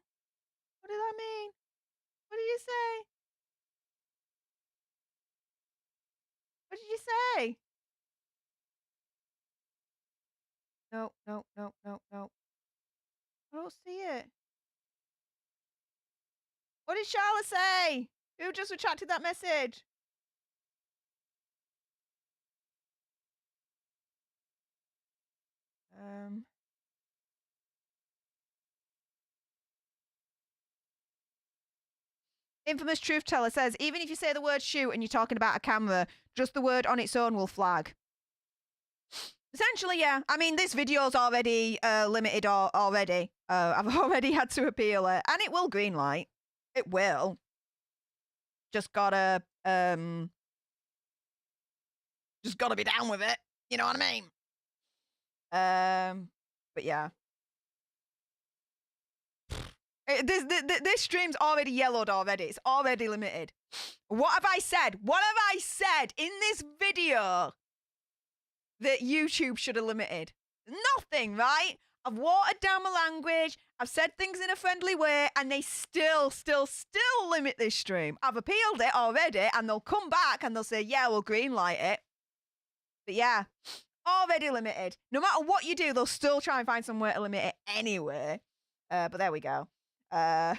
What did that mean? What did you say? What did you say? No. I don't see it. What did Charlotte say? Who just retracted that message? Infamous Truth Teller says, even if you say the word shoot and you're talking about a camera, just the word on its own will flag. Essentially, yeah. I mean, this video's already limited already. I've already had to appeal it. And it will green light. It will. Just gotta be down with it. You know what I mean? But yeah. This stream's already yellowed already. It's already limited. What have I said? What have I said in this video that YouTube should have limited? Nothing, right? I've watered down my language. I've said things in a friendly way, and they still limit this stream. I've appealed it already, and they'll come back and they'll say, yeah, we'll green light it. But yeah, already limited. No matter what you do, they'll still try and find some way to limit it anyway. But there we go. Jane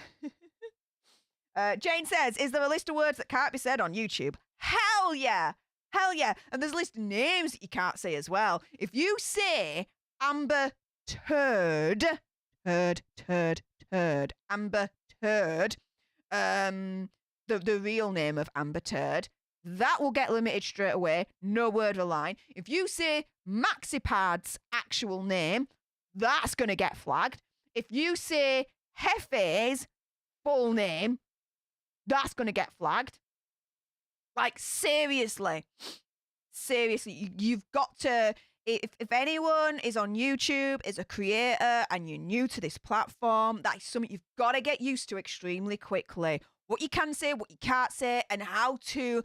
says, is there a list of words that can't be said on YouTube? Hell yeah. Hell yeah. And there's a list of names that you can't say as well. If you say Amber Turd, Amber Turd, the real name of Amber Turd, that will get limited straight away. No word of a line. If you say Maxipad's actual name, that's going to get flagged. If you say Hefe's full name, that's going to get flagged. Like, seriously, you've got to, if anyone is on YouTube, is a creator, and you're new to this platform, that is something you've got to get used to extremely quickly. What you can say, what you can't say, and how to,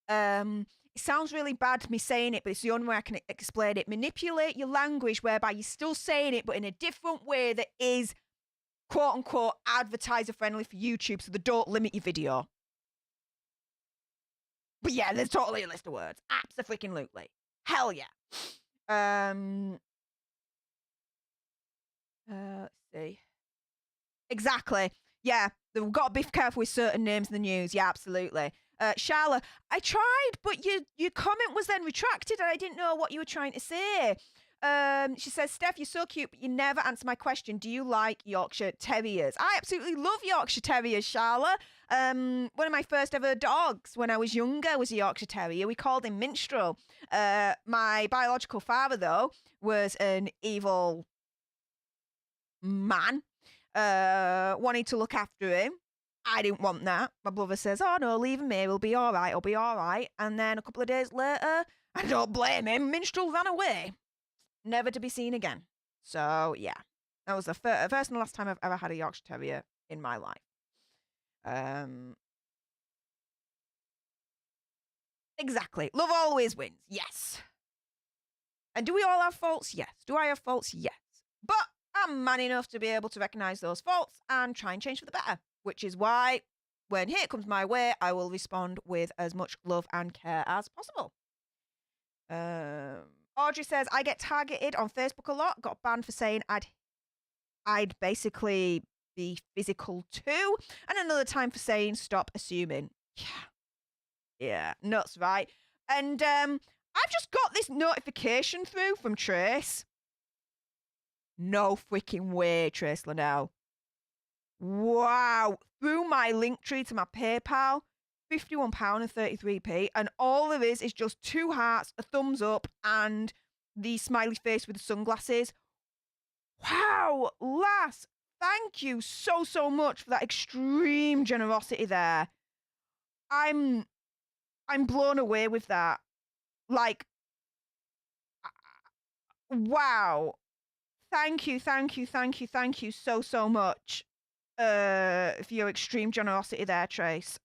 it sounds really bad me saying it, but it's the only way I can explain it. Manipulate your language whereby you're still saying it, but in a different way that is, quote unquote, advertiser friendly for YouTube, so they don't limit your video. But yeah, there's totally a list of words. Abso-freaking-lutely. Hell yeah. Let's see. Exactly. Yeah, we've got to be careful with certain names in the news. Yeah, absolutely. Charlotte, I tried, but your comment was then retracted, and I didn't know what you were trying to say. She says, Steph, you're so cute, but you never answer my question. Do you like Yorkshire Terriers? I absolutely love Yorkshire Terriers, Charlotte. One of my first ever dogs when I was younger was a Yorkshire Terrier. We called him Minstrel. My biological father, though, was an evil man, wanting to look after him. I didn't want that. My brother says, oh, no, leave him here. He'll be all right. He'll be all right. And then a couple of days later, I don't blame him, Minstrel ran away. Never to be seen again. So, yeah. That was the first and last time I've ever had a Yorkshire Terrier in my life. Exactly. Love always wins. Yes. And do we all have faults? Yes. Do I have faults? Yes. But I'm man enough to be able to recognize those faults and try and change for the better, which is why when hate comes my way, I will respond with as much love and care as possible. Audrey says, I get targeted on Facebook a lot. Got banned for saying I'd basically be physical too. And another time for saying stop assuming. Yeah, nuts, right? And I've just got this notification through from Trace. No freaking way, Trace Linnell. Wow. Through my link tree to my PayPal, £51.33, and all there is just 2 hearts, a thumbs up, and the smiley face with the sunglasses. Wow, lass, thank you so much for that extreme generosity there. I'm blown away with that. Like, wow. Thank you so much for your extreme generosity there, Trace.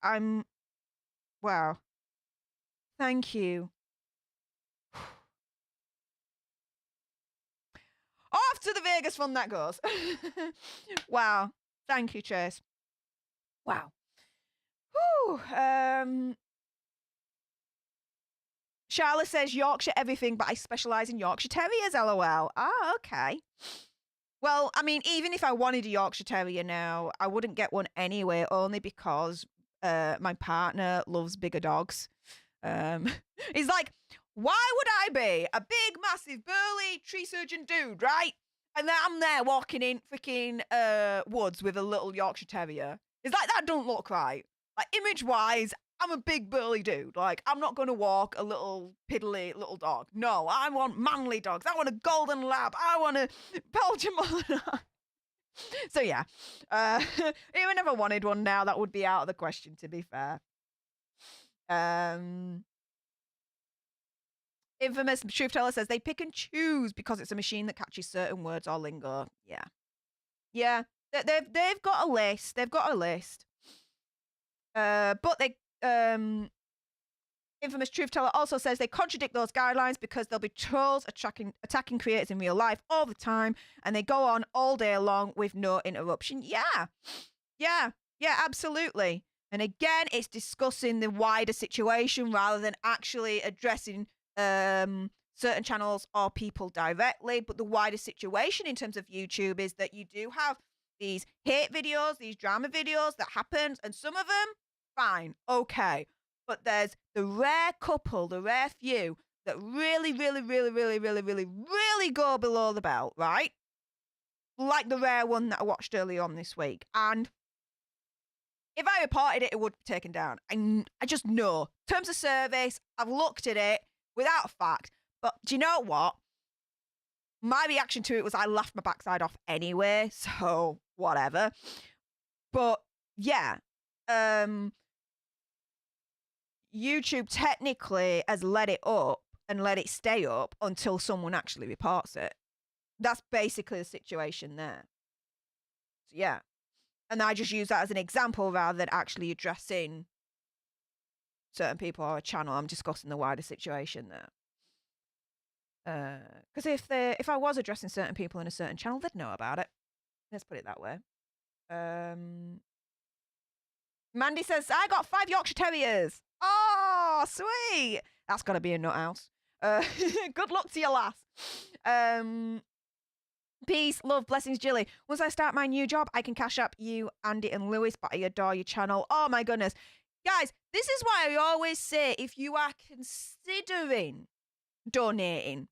Wow. Thank you. Off to the Vegas fund that goes. Wow. Thank you, Trace. Wow. Whew. Charlotte says Yorkshire everything, but I specialise in Yorkshire Terriers, lol. Ah, okay. Well, I mean, even if I wanted a Yorkshire Terrier now, I wouldn't get one anyway, only because my partner loves bigger dogs. He's like, why would I be a big, massive, burly tree surgeon dude, right? And then I'm there walking in freaking woods with a little Yorkshire Terrier. It's like, that don't look right. Like, image-wise, I'm a big, burly dude. Like, I'm not going to walk a little piddly little dog. No, I want manly dogs. I want a golden lab. I want a Belgian Malinois. So, yeah. Even if I wanted one now, that would be out of the question, to be fair. Infamous Truth Teller says they pick and choose because it's a machine that catches certain words or lingo. Yeah. Yeah. They've got a list. They've got a list. But they Infamous Truth Teller also says they contradict those guidelines because there'll be trolls attacking creators in real life all the time, and they go on all day long with no interruption. Yeah, absolutely. And again, it's discussing the wider situation rather than actually addressing certain channels or people directly. But the wider situation in terms of YouTube is that you do have these hate videos, these drama videos that happen, and some of them, fine, okay. But there's the rare couple, the rare few that really, really, really, really, really, really, really go below the belt, right? Like the rare one that I watched earlier on this week. And if I reported it, it would be taken down. I just know. Terms of service, I've looked at it without a fact. But do you know what? My reaction to it was I laughed my backside off anyway, so whatever. But yeah, YouTube technically has let it up and let it stay up until someone actually reports it. That's basically the situation there. So yeah. And I just use that as an example rather than actually addressing certain people or a channel. I'm discussing the wider situation there. Because if I was addressing certain people in a certain channel, they'd know about it. Let's put it that way. Mandy says, I got 5 Yorkshire Terriers. Oh, sweet. That's got to be a nut house. Good luck to your lass. Peace, love, blessings, Jilly. Once I start my new job, I can cash up you, Andy and Lewis, but I adore your channel. Oh my goodness. Guys, this is why I always say if you are considering donating,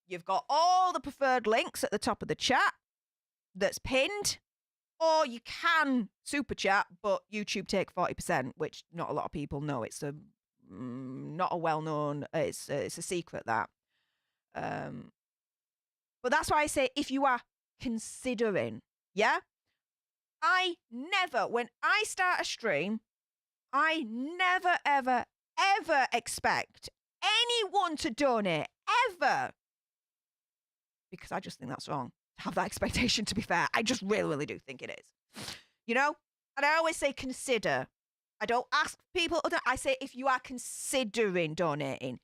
you've got all the preferred links at the top of the chat that's pinned, or you can super chat, but YouTube take 40%, which not a lot of people know. It's a not a well-known, it's a secret that. But that's why I say if you are considering, yeah? I never, when I start a stream, I never, ever, ever expect anyone to donate, ever. Because I just think that's wrong to have that expectation, to be fair. I just really, really do think it is. You know? And I always say consider. I don't ask people, I say if you are considering donating,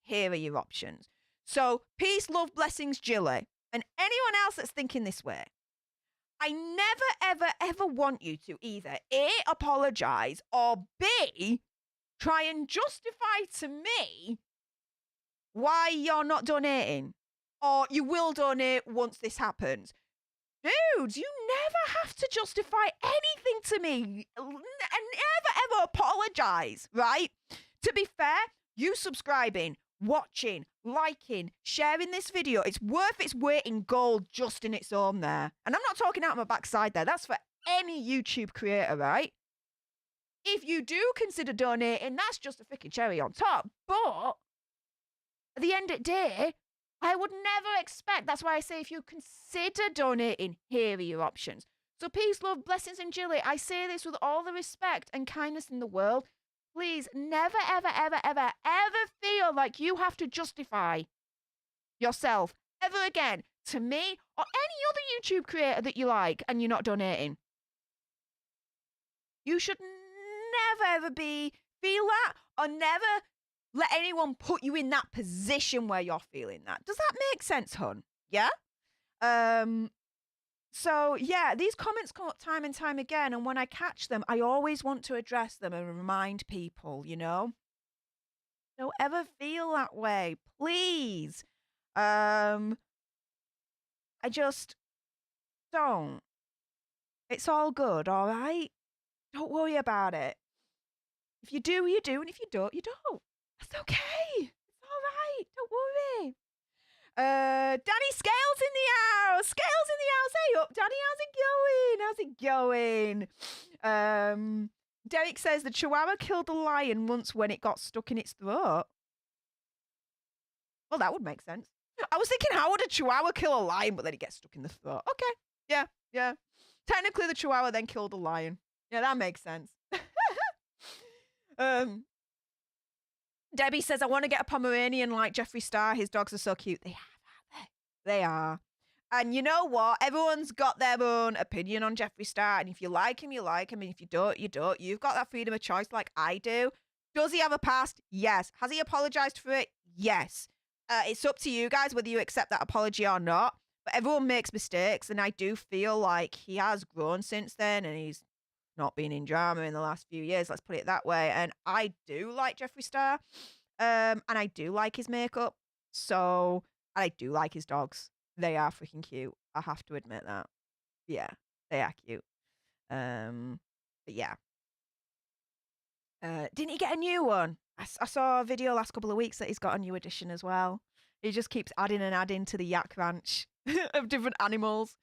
here are your options. So, peace, love, blessings, Jilly, and anyone else that's thinking this way. I never, ever, ever want you to either A, apologise, or B, try and justify to me why you're not donating. Or you will donate once this happens. Dudes, you never have to justify anything to me. And never, ever apologise, right? To be fair, you subscribing, watching, liking, sharing this video, it's worth its weight in gold just in its own there. And I'm not talking out of my backside there. That's for any YouTube creator, right? If you do consider donating, that's just a freaking cherry on top. But at the end of the day, I would never expect. That's why I say if you consider donating, here are your options. So peace, love, blessings, and Jilly. I say this with all the respect and kindness in the world. Please never, ever, ever, ever, ever feel like you have to justify yourself ever again to me or any other YouTube creator that you like and you're not donating. You should never, ever feel that or never let anyone put you in that position where you're feeling that. Does that make sense, hun? Yeah? So, yeah, these comments come up time and time again, and when I catch them, I always want to address them and remind people, you know? Don't ever feel that way, please. I just don't. It's all good, all right? Don't worry about it. If you do, you do, and if you don't, you don't. That's okay. It's all right. Don't worry. Danny Scales in the house. Scales in the house. Hey up, Danny. How's it going? Derek says the Chihuahua killed a lion once when it got stuck in its throat. Well, that would make sense. I was thinking, how would a Chihuahua kill a lion, but then it gets stuck in the throat? Okay. Yeah. Technically, the Chihuahua then killed a lion. Yeah, that makes sense. Debbie says, I want to get a Pomeranian like Jeffree Star. His dogs are so cute. They have, they are. And you know what? Everyone's got their own opinion on Jeffree Star. And if you like him, you like him. And if you don't, you don't. You've got that freedom of choice like I do. Does he have a past? Yes. Has he apologized for it? Yes. It's up to you guys whether you accept that apology or not. But everyone makes mistakes. And I do feel like he has grown since then. And he's not been in drama in the last few years. Let's put it that way. And I do like Jeffree Star. And I do like his makeup. So, and I do like his dogs. They are freaking cute. I have to admit that. Yeah, they are cute. But yeah. Didn't he get a new one? I saw a video last couple of weeks that he's got a new edition as well. He just keeps adding and adding to the yak ranch of different animals.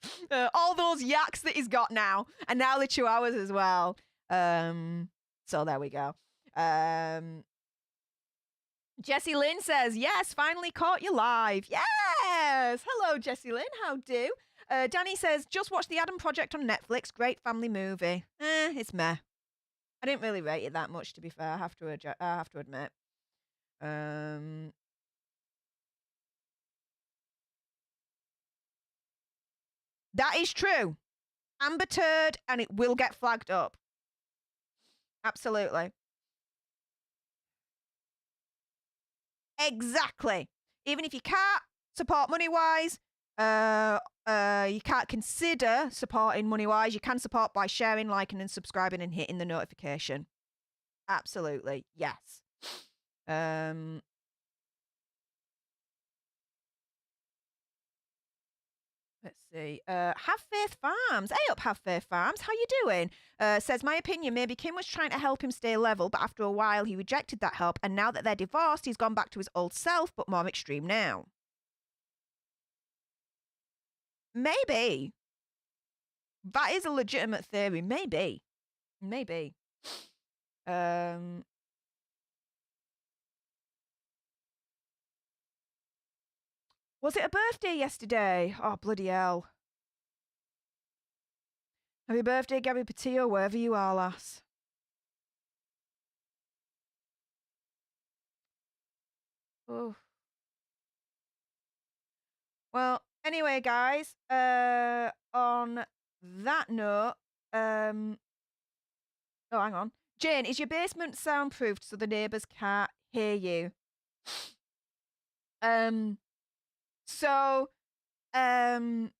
All those yaks that he's got now, and now the chihuahuas as well. So there we go. Jessie Lynn says, yes, finally caught you live. Yes! Hello, Jessie Lynn. How do? Danny says, just watched The Adam Project on Netflix. Great family movie. It's meh. I didn't really rate it that much, to be fair. I have to admit. That is true. Amber Turd, and it will get flagged up. Absolutely. Exactly. Even if you can't support money-wise, you can't consider supporting money-wise, you can support by sharing, liking, and subscribing and hitting the notification. Absolutely. Yes. Let's see. Have Faith Farms. Hey up, Have Faith Farms. How you doing? Says, my opinion, maybe Kim was trying to help him stay level, but after a while he rejected that help, and now that they're divorced, he's gone back to his old self, but more extreme now. Maybe. That is a legitimate theory. Maybe. Was it a birthday yesterday? Oh, bloody hell. Happy birthday, Gabby Patillo, wherever you are, lass. Oh. Well, anyway, guys, on that note, oh, hang on. Jane, is your basement soundproofed so the neighbours can't hear you? So, right,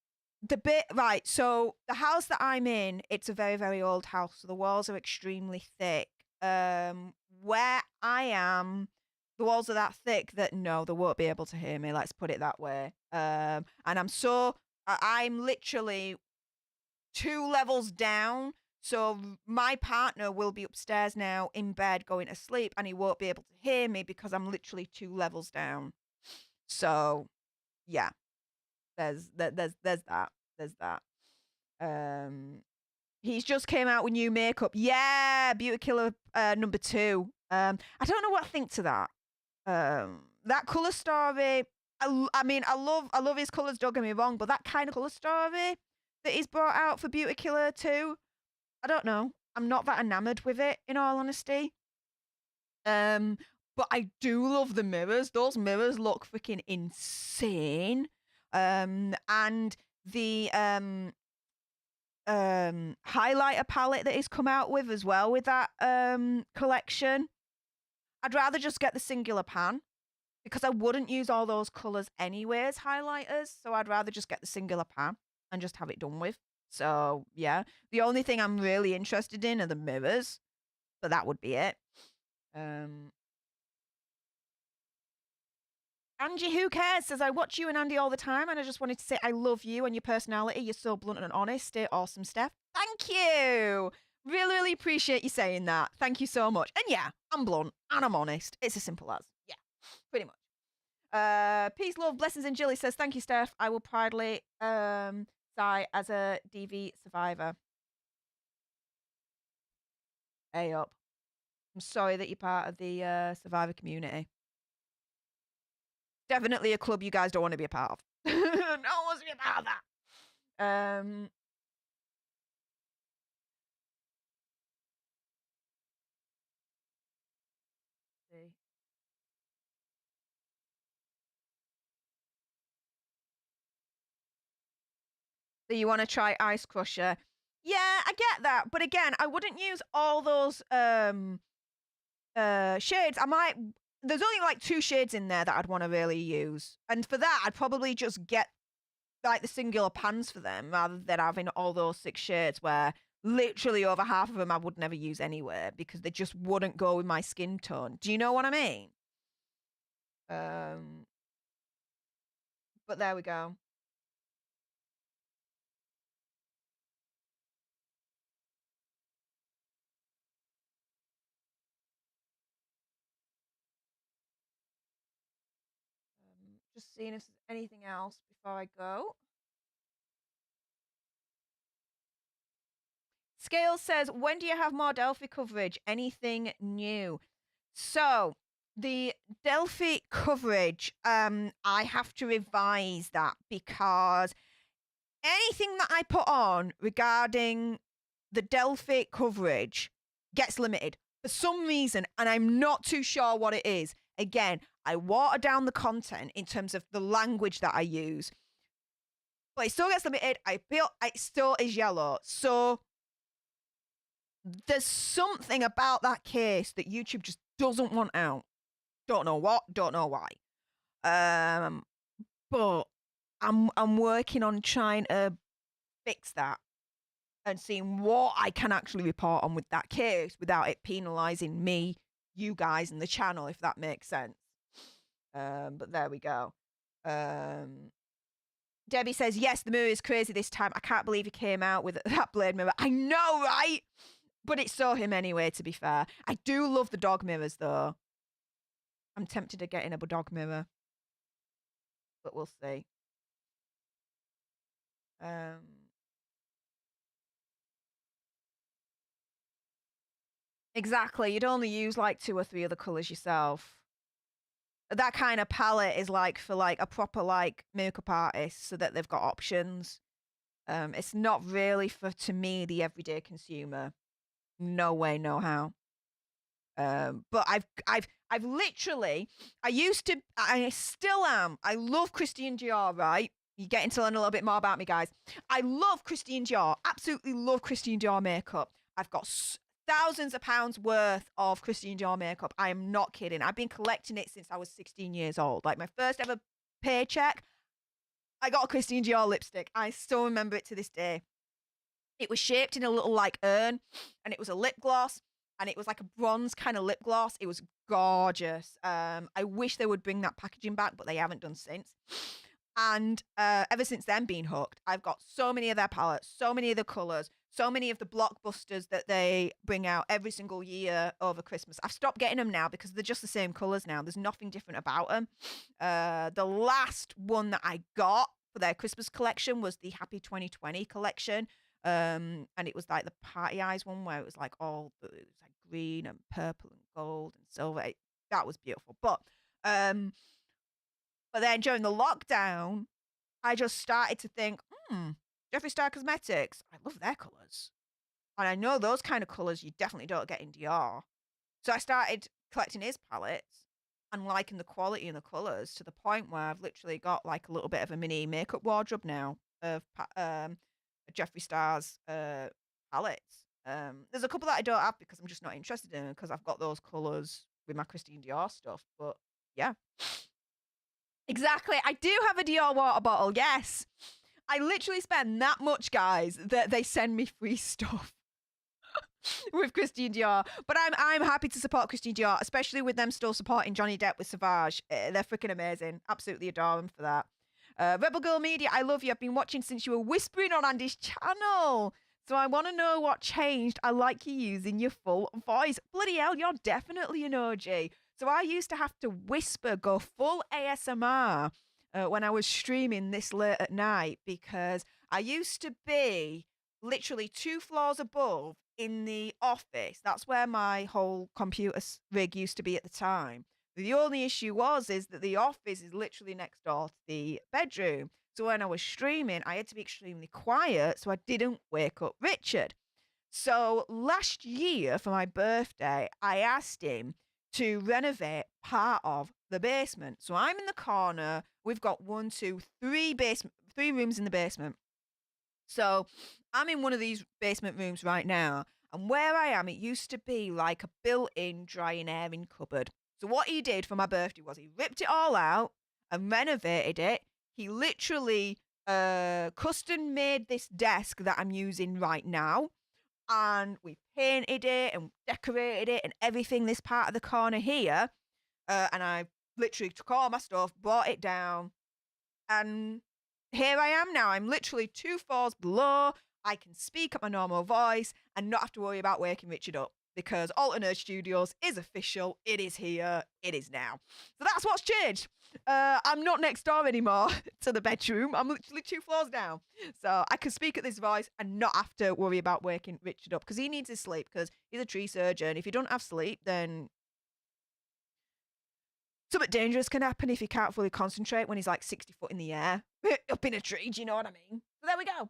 so the house that I'm in, it's a very, very old house, so the walls are extremely thick. Where I am, the walls are that thick that no, they won't be able to hear me, let's put it that way. And I'm literally 2 levels down, so my partner will be upstairs now in bed going to sleep, and he won't be able to hear me because I'm literally 2 levels down. So, yeah, there's that. He's just came out with new makeup. Yeah, Beauty Killer number 2. I don't know what I think to that. That color story. I mean, I love his colors. Don't get me wrong, but that kind of color story that he's brought out for Beauty Killer 2, I don't know. I'm not that enamored with it, in all honesty. But I do love the mirrors. Those mirrors look freaking insane. And the highlighter palette that he's come out with as well with that collection. I'd rather just get the singular pan because I wouldn't use all those colors anyways, highlighters. So I'd rather just get the singular pan and just have it done with. So yeah, the only thing I'm really interested in are the mirrors, but that would be it. Angie, who cares? Says, I watch you and Andy all the time, and I just wanted to say I love you and your personality. You're so blunt and honest. Stay awesome, Stef. Thank you. Really, really appreciate you saying that. Thank you so much. And yeah, I'm blunt and I'm honest. It's as simple as. Yeah, pretty much. Peace, love, blessings, and Jilly says, thank you, Steph. I will proudly die as a DV survivor. Hey up. I'm sorry that you're part of the survivor community. Definitely a club you guys don't want to be a part of. No one wants to be a part of that. See. So you want to try Ice Crusher? Yeah, I get that, but again, I wouldn't use all those shades. There's only like 2 shades in there that I'd want to really use, and for that, I'd probably just get like the singular pans for them rather than having all those 6 shades where literally over half of them I would never use anywhere because they just wouldn't go with my skin tone. Do you know what I mean? But there we go. Just seeing if there's anything else before I go. Scales says, when do you have more Delphi coverage? Anything new? So the Delphi coverage, I have to revise that because anything that I put on regarding the Delphi coverage gets limited for some reason, and I'm not too sure what it is. Again, I water down the content in terms of the language that I use, but it still gets limited. I feel it still is yellow. So there's something about that case that YouTube just doesn't want out. Don't know what, don't know why. But I'm working on trying to fix that and seeing what I can actually report on with that case without it penalizing me, you guys, and the channel, if that makes sense. But there we go. Debbie says, yes, the mirror is crazy this time. I can't believe he came out with that blade mirror. I know, right? But it saw him anyway, to be fair. I do love the dog mirrors, though. I'm tempted to get in a dog mirror. But we'll see. Exactly. You'd only use like 2 or 3 of the colours yourself. That kind of palette is like for like a proper like makeup artist so that they've got options. It's not really for, to me, the everyday consumer. No way, no how. But I've literally, I still am. I love Christian Dior, right? You're getting to learn a little bit more about me, guys. I love Christian Dior. Absolutely love Christian Dior makeup. I've got thousands of pounds worth of Christian Dior makeup. I am not kidding. I've been collecting it since I was 16 years old. Like my first ever paycheck, I got a Christian Dior lipstick. I still remember it to this day. It was shaped in a little like urn, and it was a lip gloss, and it was like a bronze kind of lip gloss. It was gorgeous. I wish they would bring that packaging back, but they haven't done since. And ever since then, being hooked. I've got so many of their palettes, so many of the colors, so many of the blockbusters that they bring out every single year over Christmas. I've stopped getting them now because they're just the same colors now. There's nothing different about them. The last one that I got for their Christmas collection was the Happy 2020 collection. And it was like the Party Eyes one where it was like all, it was like green and purple and gold and silver. That was beautiful. But then during the lockdown, I just started to think, Jeffree Star Cosmetics, I love their colours. And I know those kind of colours you definitely don't get in Dior. So I started collecting his palettes and liking the quality and the colours to the point where I've literally got like a little bit of a mini makeup wardrobe now of Jeffree Star's palettes. There's a couple that I don't have because I'm just not interested in them because I've got those colours with my Christian Dior stuff. But yeah. Exactly. I do have a Dior water bottle, yes. I literally spend that much, guys, that they send me free stuff with Christian Dior. But I'm happy to support Christian Dior, especially with them still supporting Johnny Depp with Savage. They're freaking amazing. Absolutely adore them for that. Rebel Girl Media, I love you. I've been watching since you were whispering on Andy's channel. So I want to know what changed. I like you using your full voice. Bloody hell, you're definitely an OG. So I used to have to whisper, go full ASMR when I was streaming this late at night because I used to be literally 2 floors above in the office. That's where my whole computer rig used to be at the time. The only issue is that the office is literally next door to the bedroom. So when I was streaming, I had to be extremely quiet so I didn't wake up Richard. So last year for my birthday, I asked him to renovate part of the basement. So I'm in the corner. We've got 1, 2, 3 rooms in the basement. So I'm in one of these basement rooms right now. And where I am, it used to be like a built-in drying airing cupboard. So what he did for my birthday was he ripped it all out and renovated it. He literally custom made this desk that I'm using right now. And we painted it and decorated it and everything, this part of the corner here. And I literally took all my stuff, brought it down. And here I am now. I'm literally 2 floors below. I can speak at my normal voice and not have to worry about waking Richard up. because Alternate Studios is official. It is here. It is now. So that's what's changed. I'm not next door anymore to the bedroom. I'm literally 2 floors down. So I can speak at this voice and not have to worry about waking Richard up because he needs his sleep because he's a tree surgeon. If you don't have sleep, then something dangerous can happen if he can't fully concentrate when he's like 60 foot in the air up in a tree. Do you know what I mean? So there we go.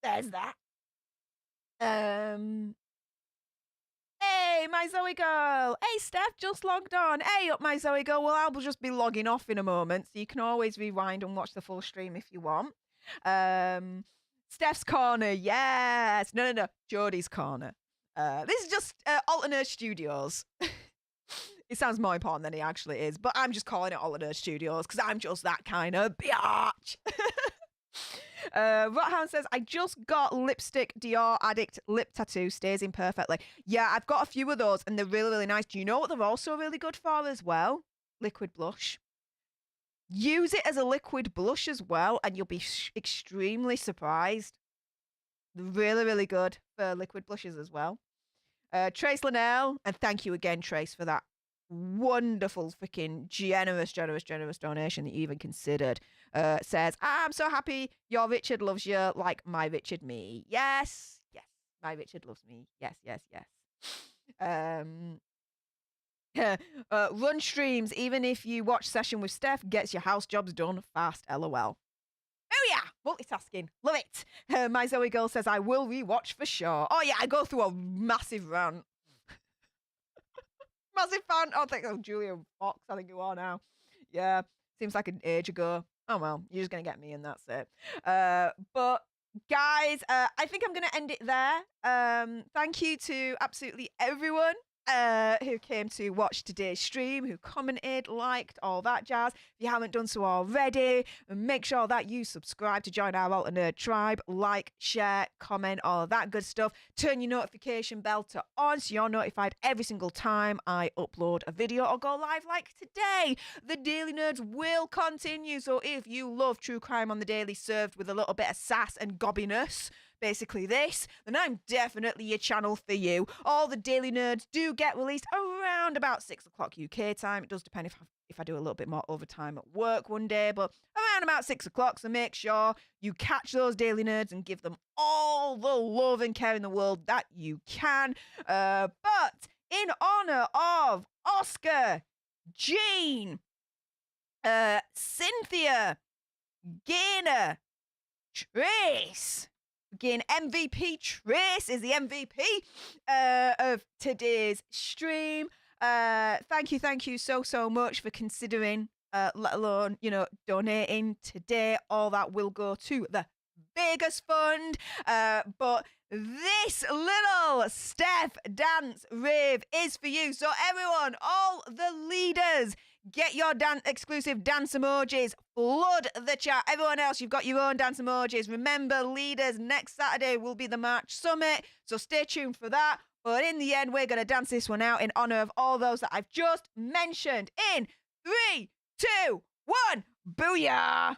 There's that. Hey, my Zoe girl. Hey, Steph, just logged on. Hey, up, my Zoe girl. Well, I'll just be logging off in a moment, so you can always rewind and watch the full stream if you want. Steph's Corner, yes. No. Jodie's Corner. This is just Alternate Studios. It sounds more important than it actually is, but I'm just calling it Alternate Studios because I'm just that kind of biatch. Rothound says, I just got lipstick Dior Addict lip tattoo, stays in perfectly. Yeah, I've got a few of those and they're really, really nice. Do you know what they're also really good for as well? Liquid blush. Use it as a liquid blush as well and you'll be extremely surprised. They're really, really good for liquid blushes as well. Trace Linnell, and thank you again, Trace, for that wonderful, freaking generous donation that you even considered. Says, I'm so happy your Richard loves you like my Richard me. Yes, my Richard loves me. Yes. Run streams, even if you watch session with Steph, gets your house jobs done fast, lol. Oh yeah, multitasking, love it. My Zoe girl says, I will rewatch for sure. Oh yeah, I go through a massive rant. Massive fan. Oh, thank you, Julia Fox, I think you are now. Yeah, seems like an age ago. Oh well, you're just gonna get me and that's it. But guys, I think I'm gonna end it there. Thank you to absolutely everyone who came to watch today's stream, who commented, liked, all that jazz. If you haven't done so already, make sure that you subscribe to join our Alternate tribe, like, share, comment, all of that good stuff. Turn your notification bell to on so you're notified every single time I upload a video or go live like today. The Daily Nerds will continue, so if you love true crime on the daily served with a little bit of sass and gobbiness, basically this, then I'm definitely your channel for you. All the Daily Nerds do get released around about 6 o'clock UK time. It does depend if I do a little bit more overtime at work one day, but around about 6 o'clock, so make sure you catch those Daily Nerds and give them all the love and care in the world that you can. But in honor of Oscar, Jean, Cynthia, Gainer, Trace, again, MVP Trace is the MVP of today's stream. Thank you so much for considering, let alone, donating today. All that will go to the Vegas Fund. But this little Steph dance rave is for you. So everyone, all the leaders, get your exclusive dance emojis. Flood the chat. Everyone else, you've got your own dance emojis. Remember, leaders, next Saturday will be the March Summit, so stay tuned for that. But in the end, we're going to dance this one out in honor of all those that I've just mentioned. In 3, 2, 1, booyah!